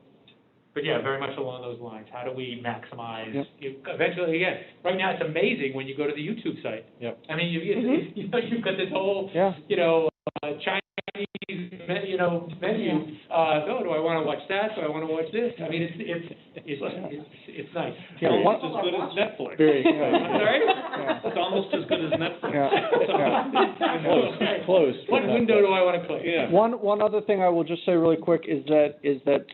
But yeah, very much along those lines. How do we maximize? Yep. Eventually, again, right now it's amazing when you go to the YouTube site. Yep. I mean, you've got this whole, Yeah. Chinese, menu. Do I want to watch that? Do I want to watch this? I mean, it's nice. Yeah, Almost as good as Netflix. Very, I'm sorry? It's almost as good as Netflix. Close. What window do I want to click? Yeah. One other thing I will just say really quick is that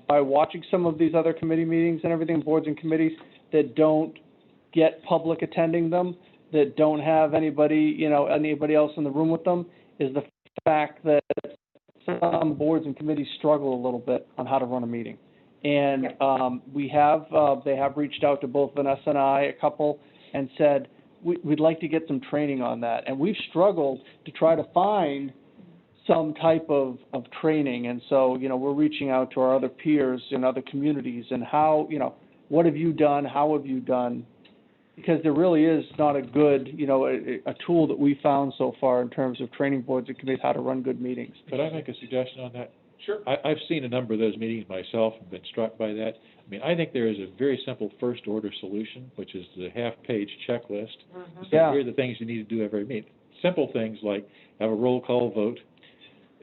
by watching some of these other committee meetings and everything, boards and committees that don't get public attending them, that don't have anybody else in the room with them, is the fact that some boards and committees struggle a little bit on how to run a meeting. And they have reached out to both Vanessa and I, a couple, and said, we'd like to get some training on that. And we've struggled to try to find some type of training. And so, we're reaching out to our other peers in other communities and how, what have you done? How have you done? Because there really is not a good, a tool that we found so far in terms of training boards and committees how to run good meetings. Could I make a suggestion on that? Sure. I've seen a number of those meetings myself and been struck by that. I mean, I think there is a very simple first-order solution, which is the half-page checklist. Mhm. So Yeah. here are the things you need to do every meeting. Simple things like have a roll call vote,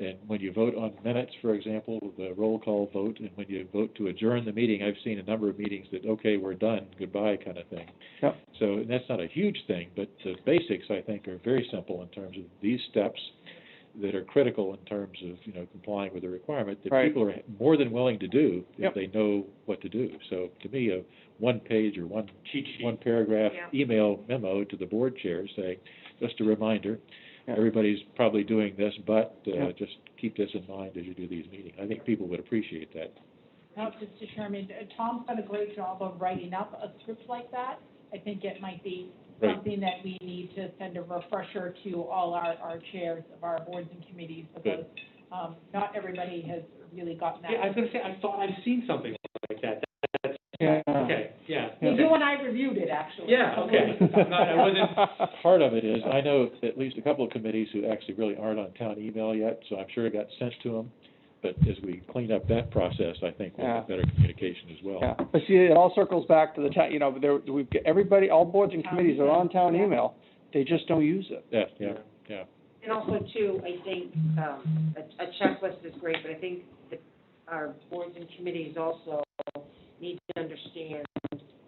and when you vote on minutes, for example, the roll call vote, and when you vote to adjourn the meeting, I've seen a number of meetings that, okay, we're done, goodbye kind of thing. Yep. So and that's not a huge thing, but the basics, I think, are very simple in terms of these steps that are critical in terms of, complying with the requirement that Right. people are more than willing to do if Yep. they know what to do. So to me, a one-page or one Cheat sheet. paragraph Yeah. email memo to the board chair saying, just a reminder, Yeah. everybody's probably doing this, but Yeah. just keep this in mind as you do these meetings. I think people would appreciate that. Now, Mr. Chairman, Tom's done a great job of writing up a script like that. I think it might be Right. something that we need to send a refresher to all our chairs of our boards and committees, because not everybody has really gotten that. Yeah, I was gonna say, I thought I'd seen something like that. Yeah. Okay, yeah. You and I reviewed it, actually. Yeah, okay. I wasn't, Part of it is, I know at least a couple of committees who actually really aren't on town email yet, so I'm sure it got sent to them. But as we clean up that process, I think we'll have better communication as well. Yeah, but see, it all circles back to the town, we've got everybody, all boards and committees are on town email. They just don't use it. Yeah. And also too, I think, a checklist is great, but I think that our boards and committees also need to understand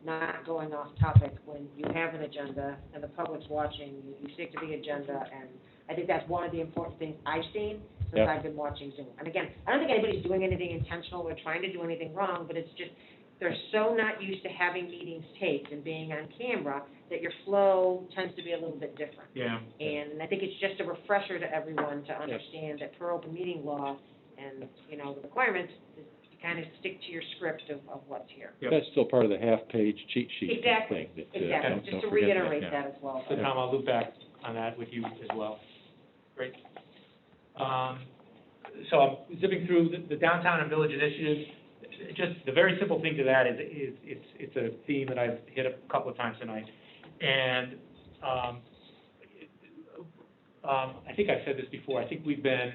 not going off topic when you have an agenda and the public's watching, you stick to the agenda, and I think that's one of the important things I've seen since Yep. I've been watching Zoom. And again, I don't think anybody's doing anything intentional or trying to do anything wrong, but it's just, they're so not used to having meetings taped and being on camera that your flow tends to be a little bit different. yeah. And I think it's just a refresher to everyone to understand that per open meeting law and, the requirements, is you kind of stick to your script of what's here. Yep. That's still part of the half-page cheat sheet Exactly, thing. exactly, Don't just to forget reiterate yeah. that as well. So Tom, I'll loop back on that with you as well. Great. So I'm zipping through the downtown and village initiative. Just the very simple thing to that is it's a theme that I've hit a couple of times tonight. And I think I've said this before. I think we've been,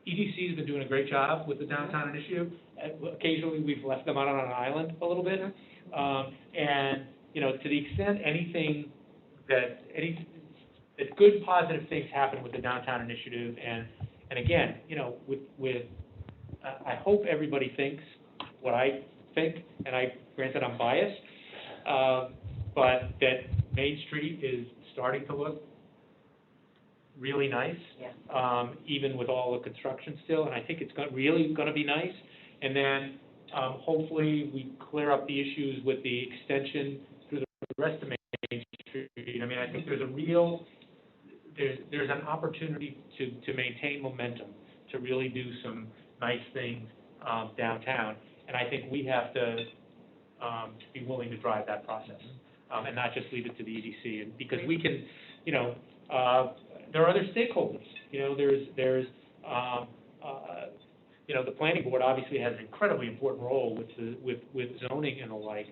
EDC's been doing a great job with the downtown initiative. Occasionally, we've left them out on an island a little bit. And, to the extent that good, positive things happen with the downtown initiative, and again, with I hope everybody thinks what I think, and granted I'm biased, but that Main Street is starting to look really nice. Yeah. Even with all the construction still, and I think it's really gonna be nice. And then, hopefully, we clear up the issues with the extension through the rest of Main Street. I mean, I think there's an opportunity to maintain momentum, to really do some nice things, downtown. And I think we have to, be willing to drive that process, and not just leave it to the EDC. And because we can, there are other stakeholders, there's the planning board obviously has an incredibly important role with zoning and the like.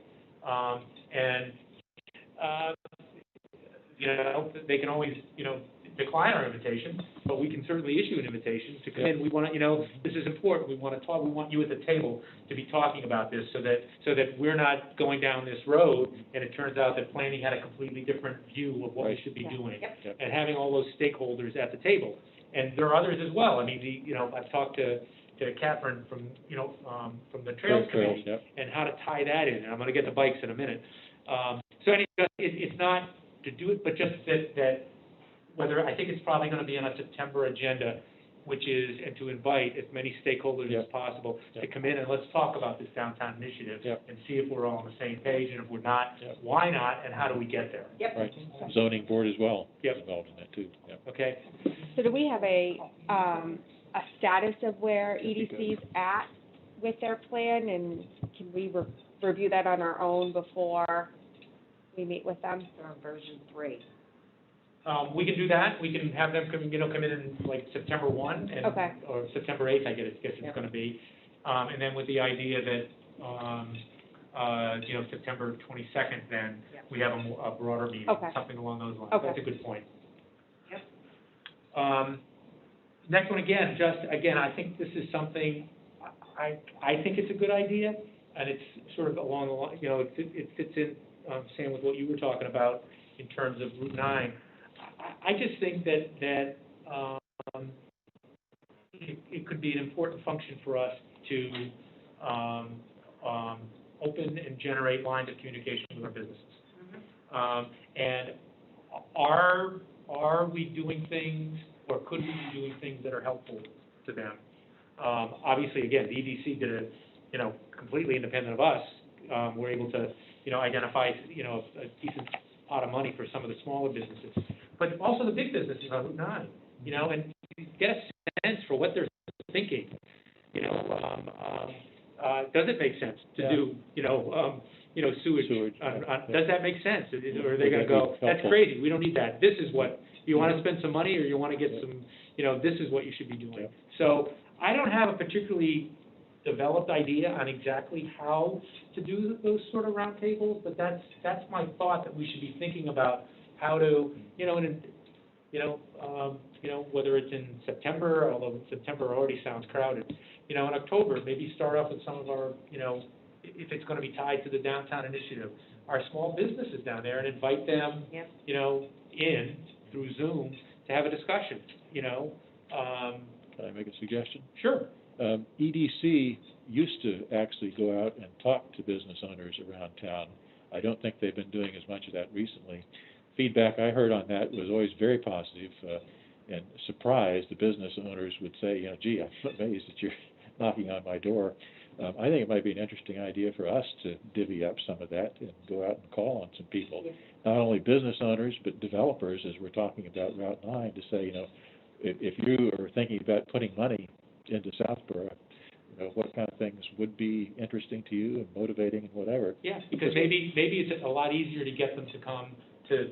They can always, decline our invitation, but we can certainly issue an invitation to come in. We want to, this is important, we want to talk, we want you at the table to be talking about this so that we're not going down this road and it turns out that planning had a completely different view of what we should be doing. Yep. And having all those stakeholders at the table. And there are others as well. I mean, I've talked to Catherine from the Trails Committee and how to tie that in, and I'm going to get the bikes in a minute. So anyway, it's not to do it, but just that whether, I think it's probably going to be on a September agenda, which is, and to invite as many stakeholders as possible to come in and let's talk about this downtown initiative and see if we're all on the same page, and if we're not, why not, and how do we get there? Yep. Right. Zoning board as well is involved in that too. Okay? So do we have a status of where EDC's at with their plan, and can we review that on our own before we meet with them? They're on version 3. We can do that. We can have them come in like September 1 and or September 8th, I guess it's going to be. And then with the idea that September 22nd, then we have a broader meeting, something along those lines. That's a good point. Yep. Next one again, I think this is something, I think it's a good idea, and it's sort of along the line, it fits in, Sam, with what you were talking about in terms of Route 9. I just think that it could be an important function for us to open and generate lines of communication with our businesses. And are we doing things, or could we be doing things that are helpful to them? Obviously, again, the EDC did it, completely independent of us. We're able to, identify, a decent pot of money for some of the smaller businesses, but also the big businesses on Route 9, and get a sense for what they're thinking. Does it make sense to do, sewage? Does that make sense? Or are they going to go, that's crazy, we don't need that. This is what, you want to spend some money, or you want to get some, this is what you should be doing. So I don't have a particularly developed idea on exactly how to do those sort of roundtables, but that's my thought, that we should be thinking about how to, whether it's in September, although September already sounds crowded, in October, maybe start off with some of our, if it's going to be tied to the downtown initiative, our small businesses down there, and invite them, in through Zoom to have a discussion, Can I make a suggestion? Sure. EDC used to actually go out and talk to business owners around town. I don't think they've been doing as much of that recently. Feedback I heard on that was always very positive, and surprised the business owners would say, gee, I'm amazed that you're knocking on my door. I think it might be an interesting idea for us to divvy up some of that and go out and call on some people, not only business owners, but developers, as we're talking about Route 9, to say, if you are thinking about putting money into Southborough, what kind of things would be interesting to you and motivating and whatever. Yeah, because maybe it's a lot easier to get them to come to,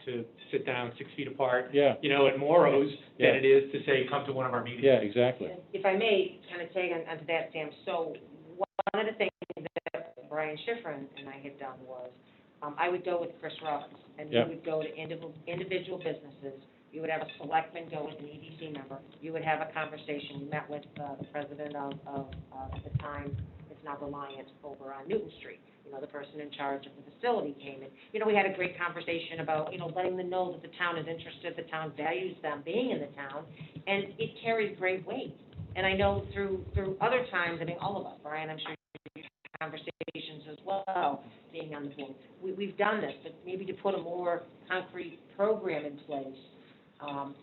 to sit down 6 feet apart, at Morrow's than it is to say, come to one of our meetings. Yeah, exactly. If I may kind of tag onto that, Sam, so one of the things that Brian Schifrin and I had done was, I would go with Chris Robbins, and we would go to individual businesses. You would have a selectman go with an EDC member. You would have a conversation. We met with the president of at the time, it's now Reliance, over on Newton Street. The person in charge of the facility came in. We had a great conversation about, letting them know that the town is interested, the town values them being in the town, and it carries great weight. And I know through other times, I mean, all of us, Brian, I'm sure you've had conversations as well, being on the board. We've done this, but maybe to put a more concrete program in place.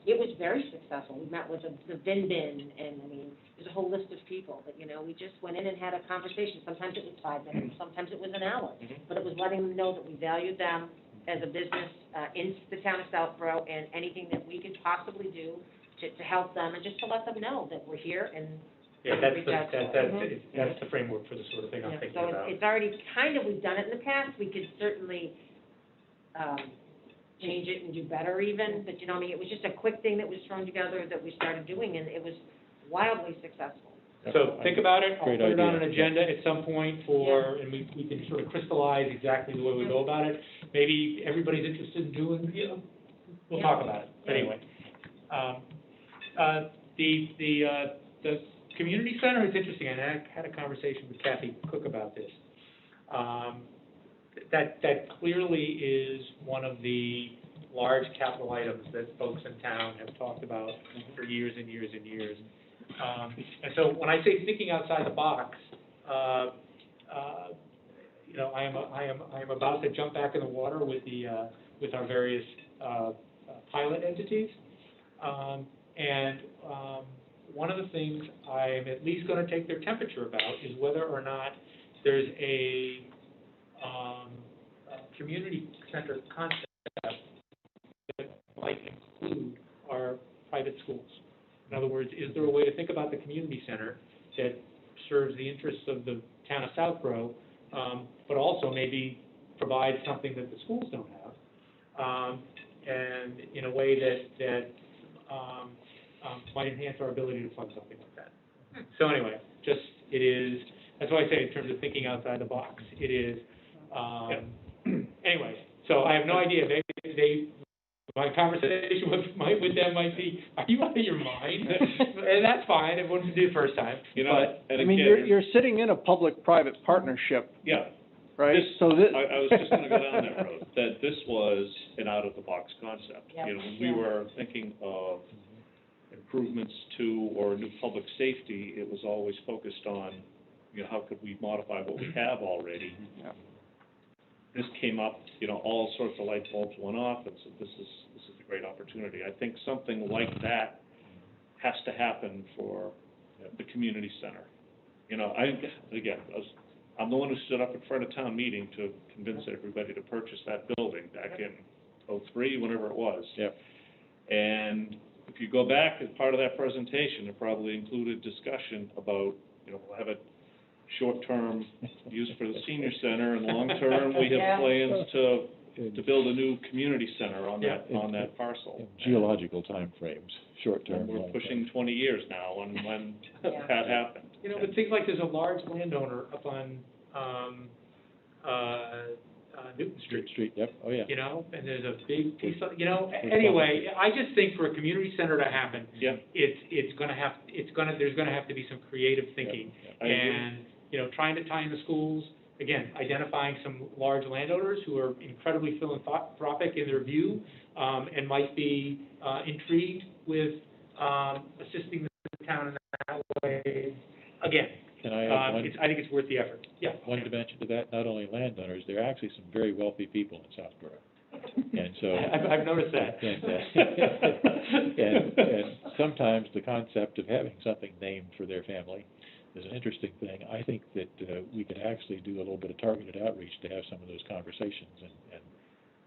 It was very successful. We met with the Bin, and I mean, there's a whole list of people, but, you know, we just went in and had a conversation. Sometimes it was 5 minutes, sometimes it was an hour, but it was letting them know that we valued them as a business, in the town of Southborough, and anything that we could possibly do to help them, and just to let them know that we're here and. Yeah, that's the framework for the sort of thing I'm thinking So about. it's already kind of, we've done it in the past. We could certainly, change it and do better even, but you know, I mean, it was just a quick thing that was thrown together that we started doing, and it was wildly successful. So think about it, I'll Great put it on idea. an agenda at some point for, and we can sort of crystallize exactly the way we go about it. Maybe everybody's interested in doing, you know, we'll talk about it, anyway. The community center is interesting, and I had a conversation with Kathy Cook about this. That clearly is one of the large capital items that folks in town have talked about for years and years and years. And so when I say thinking outside the box, you know, I am about to jump back in the water with with our various pilot entities, and one of the things I'm at least going to take their temperature about is whether or not there's a community center concept that might include our private schools. In other words, is there a way to think about the community center that serves the interests of the town of Southborough, but also maybe provides something that the schools don't have, and in a way that might enhance our ability to fund something like that. So anyway, just, it is, that's why I say in terms of thinking outside the box, it is, anyway, so I have no idea, my conversation with them might be, are you out of your mind? And that's fine, it wouldn't do the first time. You know, But, and I mean, again, you're sitting in a public-private partnership, yeah, right? This- So this, I was just gonna go down that road, that this was an out-of-the-box concept. Yeah. You know, when we were thinking of improvements to, or new public safety, it was always focused on, you know, how could we modify what we have already? Yeah. This came up, you know, all sorts of light bulbs went off, and so this is a great opportunity. I think something like that has to happen for the community center. You know, I'm the one who stood up in front of town meeting to convince everybody to purchase that building back in '03, whenever it was. Yep. And if you go back, as part of that presentation, it probably included discussion about, you know, we'll have a short-term use for the senior center, and long-term, we Yeah. have plans to build a new community center on that parcel. In geological timeframes, short-term. And we're long-term. pushing 20 years now when Yeah. that happened. You know, but things like there's a large landowner up on, Newton Street. Yep, oh, yeah. You know, and there's a big piece of, you know, anyway, I just think for a community center to happen, Yeah. there's gonna have to be some creative thinking. I agree. And, you know, trying to tie in the schools, again, identifying some large landowners who are incredibly philanthropic in their view, and might be, intrigued with, assisting the town in that way. Again, Can I add one? I think it's worth the effort. Yeah. One dimension to that, not only landowners, there are actually some very wealthy people in Southborough. And so. I've noticed that. And sometimes the concept of having something named for their family is an interesting thing. I think that we could actually do a little bit of targeted outreach to have some of those conversations and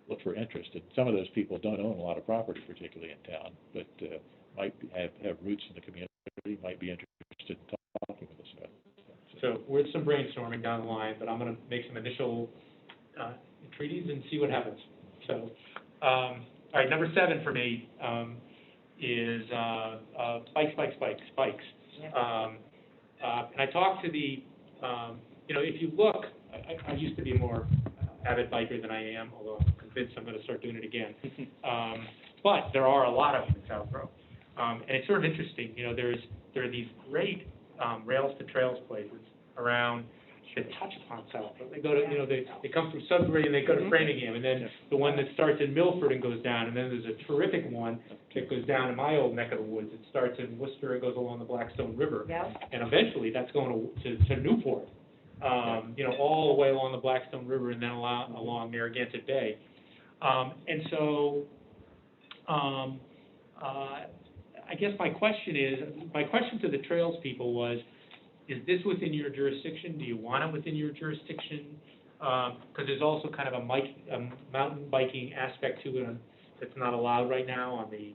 look for interest. And some of those people don't own a lot of property, particularly in town, but might have roots in the community, might be interested in talking with us about it. So we're some brainstorming down the line, but I'm gonna make some initial, treaties and see what happens. So, all right, number 7 for me, is, spikes. And I talked to the, you know, if you look, I used to be a more avid biker than I am, although I'm convinced I'm gonna start doing it again. But there are a lot of them in Southborough. And it's sort of interesting, you know, there are these great, rails to trails places around that touch upon Southborough. They go to, you know, they come from Sudbury and they go to Framingham, and then the one that starts in Milford and goes down, and then there's a terrific one that goes down in my old neck of the woods. It starts in Worcester and goes along the Blackstone River. Yeah. And eventually, that's going to Newport, you know, all the way along the Blackstone River and then along Narragansett Bay. And so, I guess my question to the Trails people was, is this within your jurisdiction? Do you want it within your jurisdiction? Because there's also kind of a mountain biking aspect to it that's not allowed right now on the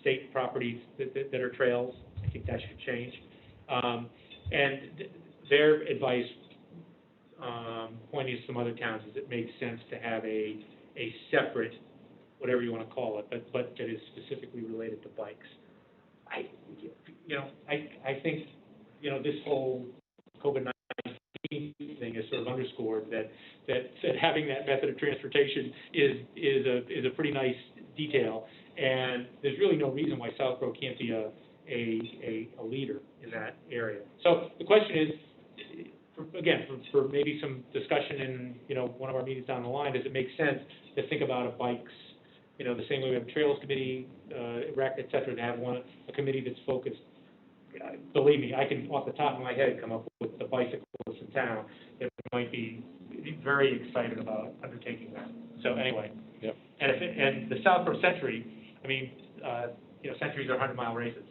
state properties that are trails. I think that should change. And their advice, pointing to some other towns, is it makes sense to have a separate, whatever you want to call it, but that is specifically related to bikes. I think, you know, this whole COVID-19 thing has sort of underscored that having that method of transportation is a pretty nice detail, and there's really no reason why Southborough can't be a leader in that area. So the question is, for maybe some discussion in, you know, one of our meetings down the line, does it make sense to think about a bikes, you know, the same way we have a Trails Committee, rec, et cetera, to have a committee that's focused. Believe me, I can, off the top of my head, come up with the bicyclists in town that might be very excited about undertaking that. So anyway. Yep. And the Southborough Century, I mean, you know, centuries are 100-mile races,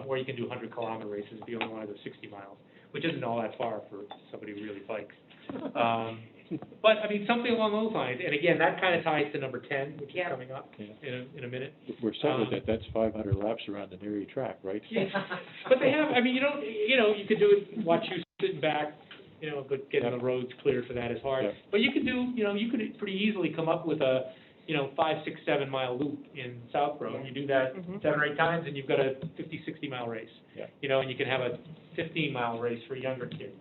or you can do 100-kilometer races if you only want to go 60 miles, which isn't all that far for somebody who really bikes. But, I mean, something along those lines, and again, that kind of ties to number 10, which is coming up in a minute. We're set with it, that's 500 laps around the Neary track, right? Yeah, but they have, I mean, you could do it, watch you sitting back, you know, but getting the roads cleared for that is hard. Yeah. But you could do, you know, you could pretty easily come up with a, you know, 5, 6, 7 mile loop in Southborough. You do that 7 or 8 times, and you've got a 50, 60 mile race. Yeah. You know, and you can have a 15-mile race for younger kids.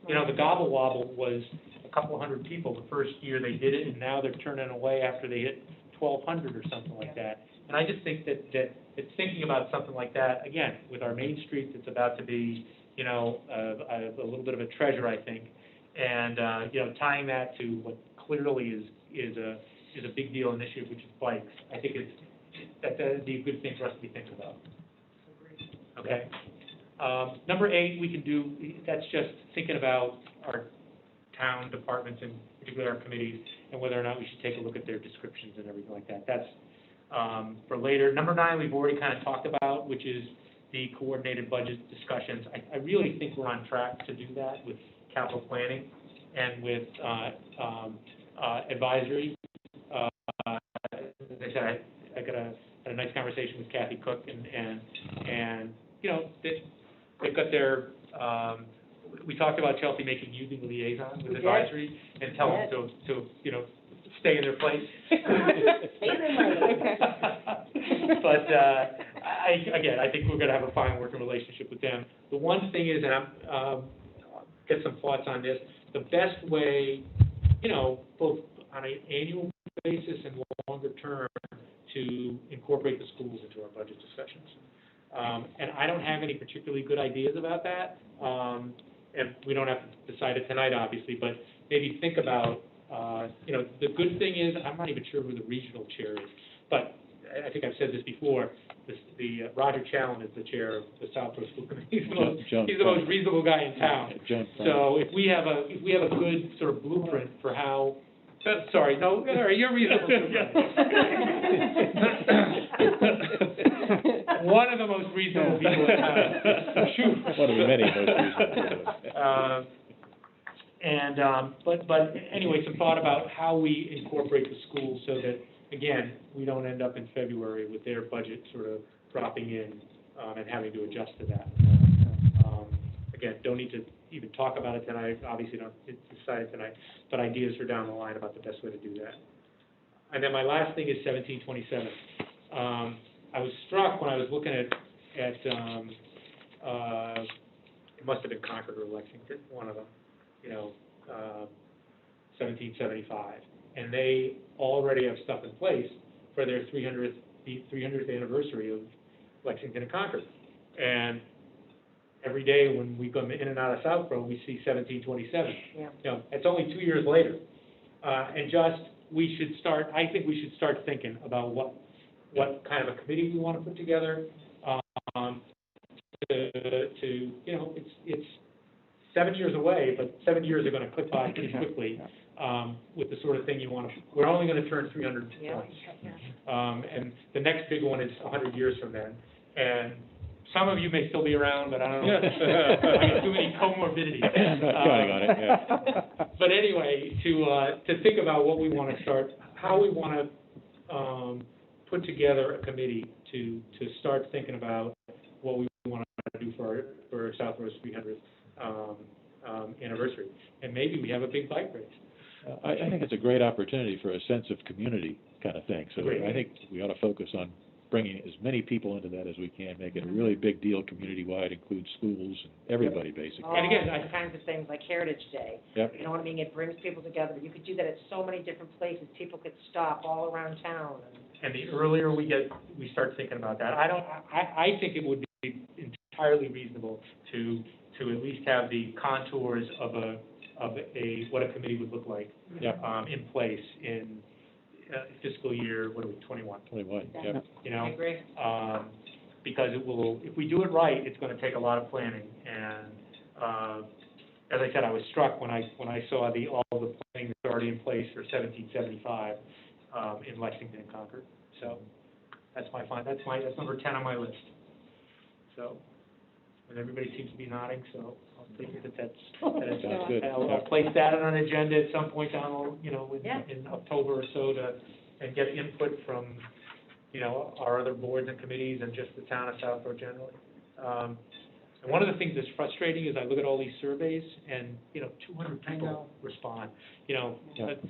You know, the Gobble Wobble was a couple hundred people the first year they did it, and now they're turning away after they hit 1,200 or something like that. And I just think that it's thinking about something like that, again, with our main streets, it's about to be, you know, a little bit of a treasure, I think. And, you know, tying that to what clearly is a big deal initiative, which is bikes, I think that'd be a good thing for us to be thinking about. Okay. Number 8, we can do, that's just thinking about our town departments and particularly our committees and whether or not we should take a look at their descriptions and everything like that. That's for later. Number 9, we've already kind of talked about, which is the coordinated budget discussions. I really think we're on track to do that with capital planning and with advisory. As I said, I got a nice conversation with Kathy Cook and you know, they've got their, we talked about Chelsea making you the liaison with advisory and tell them to, you know, stay in their place. But, I think we're gonna have a fine working relationship with them. The one thing is, and I'm, get some thoughts on this, the best way, you know, both on an annual basis and longer term to incorporate the schools into our budget discussions. And I don't have any particularly good ideas about that. And we don't have to decide it tonight, obviously, but maybe think about, you know, the good thing is, I'm not even sure who the regional chair is, but I think I've said this before, Roger Challen is the chair of the Southborough School Committee. He's the most reasonable guy in town. So if we have a good sort of blueprint for how, sorry, no, you're reasonable. One of the most reasonable people in town. Shoot. One of the many most reasonable. But anyway, some thought about how we incorporate the schools so that, again, we don't end up in February with their budget sort of dropping in and having to adjust to that. Again, don't need to even talk about it tonight, obviously don't decide it tonight, but ideas for down the line about the best way to do that. And then my last thing is 1727. I was struck when I was looking at it must have been Concord or Lexington, one of them, you know, 1775. And they already have stuff in place for their 300th anniversary of Lexington and Concord. And every day when we come in and out of Southborough, we see 1727. Yeah. You know, it's only 2 years later. And just, I think we should start thinking about what kind of a committee we want to put together, you know, it's 7 years away, but 7 years are gonna clip by pretty quickly, with the sort of thing you want to, we're only gonna turn 300 Yeah, points. yeah. And the next big one is 100 years from then. And some of you may still be around, but I don't know. I got too many comorbidities. Counting on it, yeah. But anyway, to think about what we want to start, how we want to put together a committee to start thinking about what we want to do for Southborough's 300th anniversary. And maybe we have a big bike race. I think it's a great opportunity for a sense of community kind of thing. So Great. I think we ought to focus on bringing as many people into that as we can, make it a really big deal community-wide, include schools and everybody, basically. All And again, kinds of things like Heritage Day. Yep. You know what I mean? It brings people together. You could do that at so many different places. People could stop all around town. And the earlier we start thinking about that, I think it would be entirely reasonable to at least have the contours of what a committee would look like, Yep. In place in fiscal year, what are we, 21? 21, yep. You know? I agree. Because it will, if we do it right, it's gonna take a lot of planning. And, as I said, I was struck when I saw all the planning that's already in place for 1775, in Lexington and Concord. So, that's number 10 on my list. So, and everybody seems to be nodding, so I'll take it that's Sounds good. I'll place that on an agenda at some point down, Yeah. in October or so and get input from, our other boards and committees and just the town of Southborough generally. And one of the things that's frustrating is I look at all these surveys and, 200 people respond, Yeah.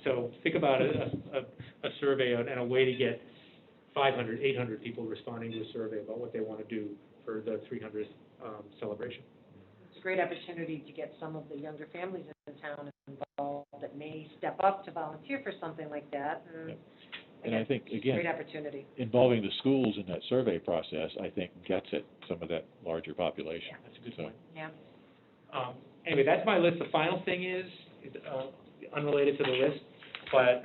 So think about a survey and a way to get 500, 800 people responding to a survey about what they want to do for the 300th celebration. It's a great opportunity to get some of the younger families in town involved that may step up to volunteer for something like that. And I think, again, great opportunity. involving the schools in that survey process, I think, gets at some of that larger population. That's a good So- point. Yeah. Anyway, that's my list. The final thing is unrelated to the list, but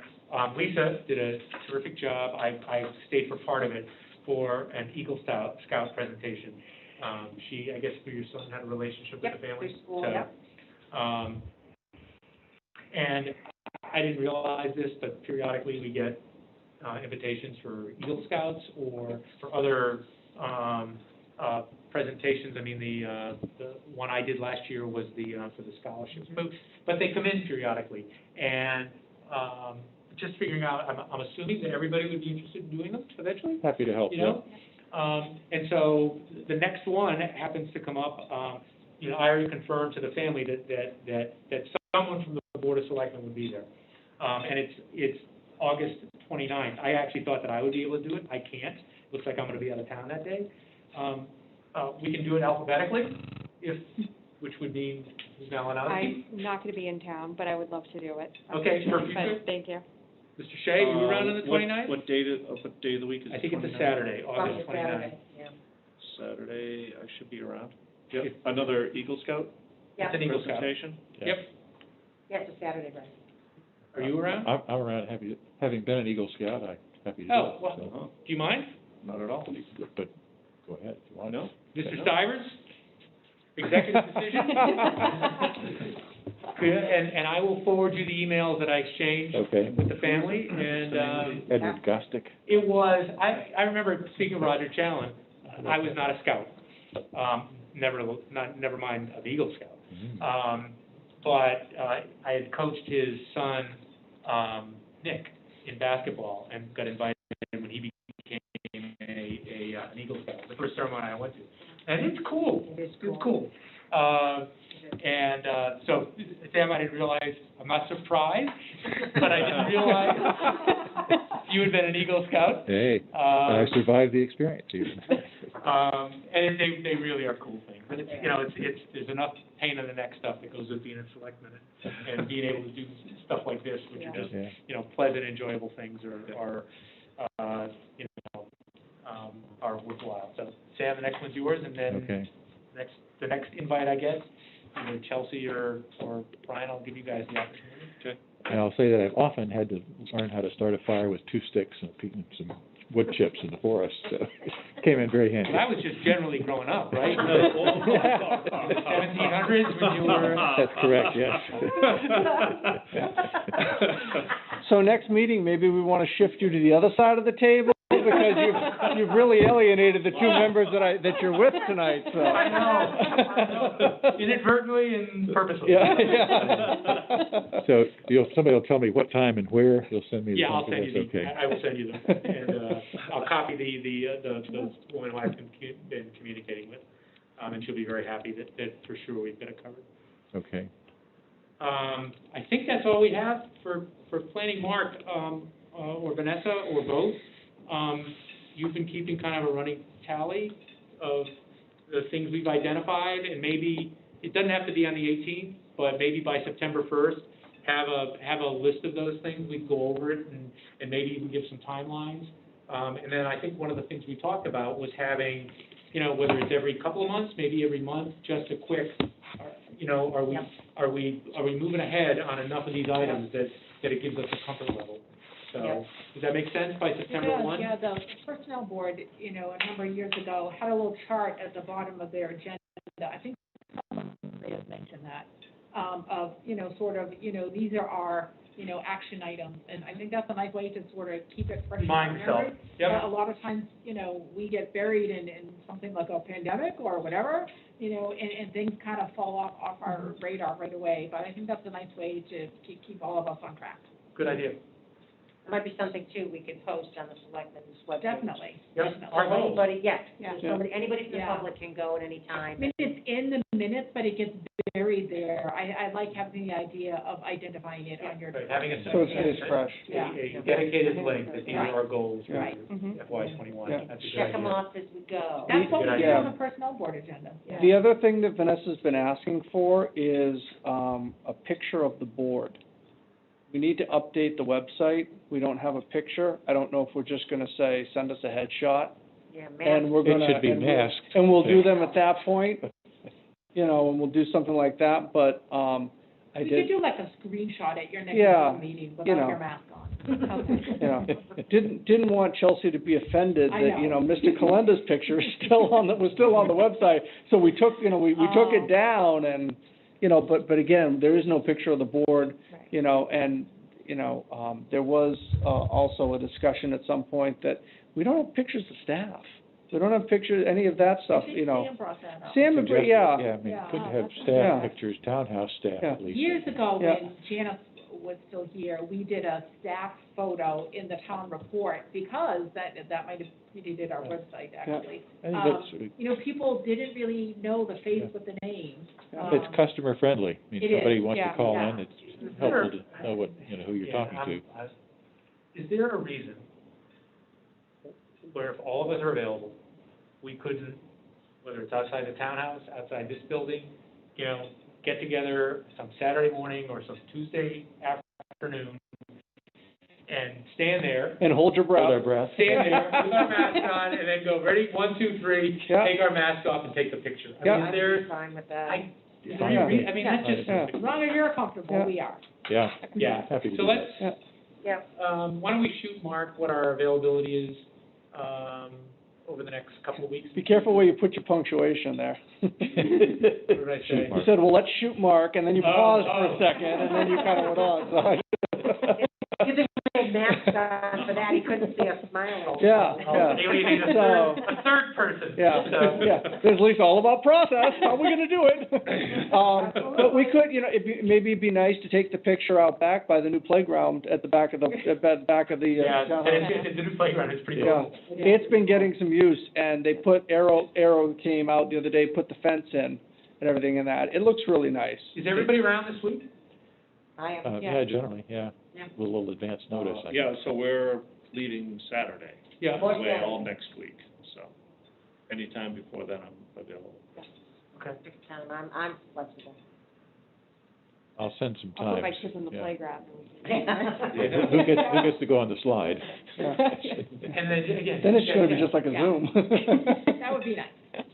Lisa did a terrific job. I stayed for part of it for an Eagle Scout presentation. I guess through your son, had a relationship with the family. Through school, So, yep. And I didn't realize this, but periodically we get invitations for Eagle Scouts or for other presentations. I mean, the one I did last year was for the scholarships, but they come in periodically. And just figuring out, I'm assuming that everybody would be interested in doing them eventually. Happy to help, You know? And so the next one happens to come up, I already confirmed to the family that someone from the Board of Selectmen would be there. And it's August 29th. I actually thought that I would be able to do it. I can't. Looks like I'm gonna be out of town that day. We can do it alphabetically, which would mean Malinowski. I'm not going to be in town, but I would love to do it. Okay, for But future. thank you. Mr. Shea, you around on the 29th? What day of the week is it? I think it's a 29th? Saturday, August 29th. Saturday, yeah. Saturday, I should be around. Yep. Another Eagle Scout Yeah. It's an Eagle Scout. presentation? Yeah. Yep. Yeah, it's a Saturday, right? Are you around? I'm around, having been an Eagle Scout, I'm happy to do it. Oh, well, Uh-huh. do you mind? Not at all. But go ahead if you want. No? Mr. Stivers? Executive decision? Good, and I will forward you the emails that I exchanged Okay. with the family, and, Edward Gostick. it was, I remember, speaking of Roger Challen, I was not a scout, never mind an Eagle Scout. Mhm. But I had coached his son, Nick, in basketball, and got invited when he became an Eagle Scout, the first ceremony I went to. And it's cool. It is It's cool. So, Sam, I didn't realize, I'm not surprised, but I didn't realize you had been an Eagle Scout. Hey, I survived the experience even. And they really are cool things. And it's there's enough pain in the neck stuff that goes with being a selectman and being able to do stuff like this, which are just, Yeah. pleasant, enjoyable things are worthwhile. So, Sam, the next one's yours, and then Okay. next the next invite I get, either Chelsea or Brian, I'll give you guys the opportunity. Okay. And I'll say that I've often had to learn how to start a fire with 2 sticks and some wood chips in the forest, so it came in very handy. Well, that was just generally growing up, right? In the 1700s when you were... That's correct, yes. So next meeting, maybe we want to shift you to the other side of the table, because you've really alienated the 2 members that you're with tonight, so. I know. Inadvertently and purposely. Yeah. So somebody will tell me what time and where, you'll send me the Yeah, I'll link, send you that's okay. I will send you them, and, I'll copy the woman who I've been communicating with, and she'll be very happy that for sure we've got it covered. Okay. I think that's all we have for planning. Mark, or Vanessa, or both. You've been keeping kind of a running tally of the things we've identified, and maybe, it doesn't have to be on the 18th, but maybe by September 1st, have a list of those things, we can go over it, and maybe even give some timelines. And then I think one of the things we talked about was having, whether it's every couple of months, maybe every month, just a quick, are we moving ahead on enough of these items that it gives us a comfort level? So, does that make sense by September 1? Yeah, the personnel board, a number of years ago, had a little chart at the bottom of their agenda. I think they had mentioned that, these are our, action items. And I think that's a nice way to sort of keep it fresh in our Remind yourself. memory. Yep. A lot of times, we get buried in something like a pandemic or whatever, and things kind of fall off our radar right away. But I think that's a nice way to keep all of us on track. Good idea. It might be something, too, we could post on the Selectmen's webpage. Definitely. Yep. Definitely. Our goal. Anybody, Yeah. anybody from the Yeah. public can go at any time. I mean, it's in the minutes, but it gets buried there. I like having the idea of identifying it on your. Right, having a So it stays fresh. Yeah. a dedicated link that these are our goals for Right. FY '21. Yeah. That's a good Check them idea. off as we go. That's what we Good did idea. on the personnel board agenda. Yeah. The other thing that Vanessa's been asking for is a picture of the board. We need to update the website. We don't have a picture. I don't know if we're just going to say, send us a headshot. Yeah, And we're It going to. should be masked. And we'll do them at that point, and we'll do something like that, but I You did. could do like a screenshot at your next Yeah, meeting you without know. your mask on. Didn't want Chelsea to be offended I that, know. Mr. Calenda's picture is still was still on the website. So we took, we took Oh. it down and, but again, there is no picture of the board, Right. and, there was, also a discussion at some point that we don't have pictures of staff. We don't have pictures, any of that stuff, I think Sam brought that up. Sam, Suggested- yeah. Yeah, I mean, Yeah. couldn't have Yeah. staff pictures, townhouse staff Yeah. at least. Years ago, Yeah. when Janice was still here, we did a staff photo in the town report, because that might have predated our website, actually. I think that's, People didn't really know the face with the name. it's customer friendly. I mean, It is, somebody wants to yeah, call yeah. in, it's helpful to know what, who you're talking to. Is there a reason where if all of us are available, we couldn't, whether it's outside the townhouse, outside this building, get together some Saturday morning or some Tuesday afternoon and stand there, And hold your breath. Hold our breath. stand there with our mask on, and then go, ready, 1, 2, 3, Yeah. take our mask off and take the picture. I Yeah. mean, is there, I'm fine with that. is there any reason, I mean, that's just, Yeah. As long as you're comfortable, Yeah. we are. Yeah, yeah. happy to So do that. let's, Yeah. why don't we shoot Mark what our availability is, over the next couple of weeks? Be careful where you put your punctuation there. What did I say? Shoot, You Mark. said, well, let's shoot Mark, and then you paused for oh. a second, and then you kind of went on, so. Give him a mask on for that, he couldn't see us smiling. Yeah, yeah. Alienating a So- third person. Yeah, So- yeah, there's at least all about process, how are we gonna do it? But we could, maybe it'd be nice to take the picture out back by the new playground at the back of the, Yeah, townhouse. and it's the new playground, it's pretty Yeah, cool. it's been getting some use, and they put, Arrow came out the other day, put the fence in and everything in that. It looks really nice. Is everybody around this week? I am. Yeah, generally, yeah. Yeah. With a little advance notice, I Yeah, so we're leaving Saturday, Yeah. away all next week, so anytime before then I'm available. Okay. Pick a time. I'm flexible. I'll send some I'll put my times. kids in the Yeah. playground. Who gets to go on the slide? Yeah. And then, again. Then it's gonna be just like a Zoom. That would be nice.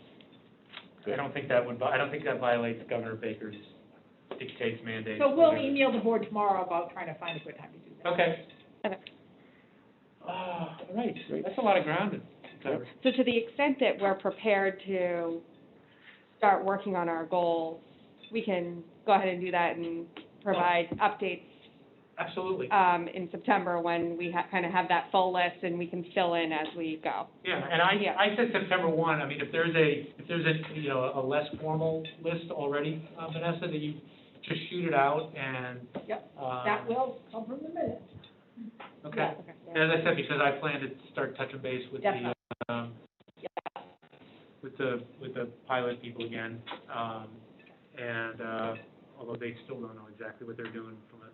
I don't think that violates Governor Baker's dictates, mandates. So we'll whatever. email the board tomorrow about trying to find a good time to do that. Okay. Okay. All right, that's a lot of ground to cover. So to the extent that we're prepared to start working on our goals, we can go ahead and do that and provide updates Absolutely. in September when we kind of have that full list and we can fill in as we go. Yeah, and I said September 1, I mean, if there's a, you know, a less formal list already, Vanessa, that you just shoot it out and. Yep, that will come from the minutes. Okay. Yeah. And as I said, because I plan to start touching base with the, Definitely. with the pilot people again, although they still don't know exactly what they're doing from a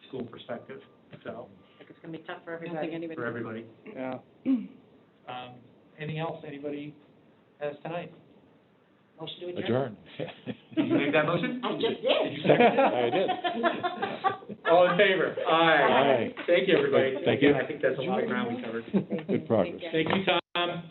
school perspective, so, Like, it's gonna be tough for I don't everybody. think anybody. for everybody. Yeah. Anything else anybody has tonight? Motion to adjourn. Adjourn. Did you make that motion? I just did. Did you second it? I did. All in favor? Aye. Aye. Thank you, everybody. Thank you. Again, I think that's a lot of ground we covered. Good progress. Thank you, Tom.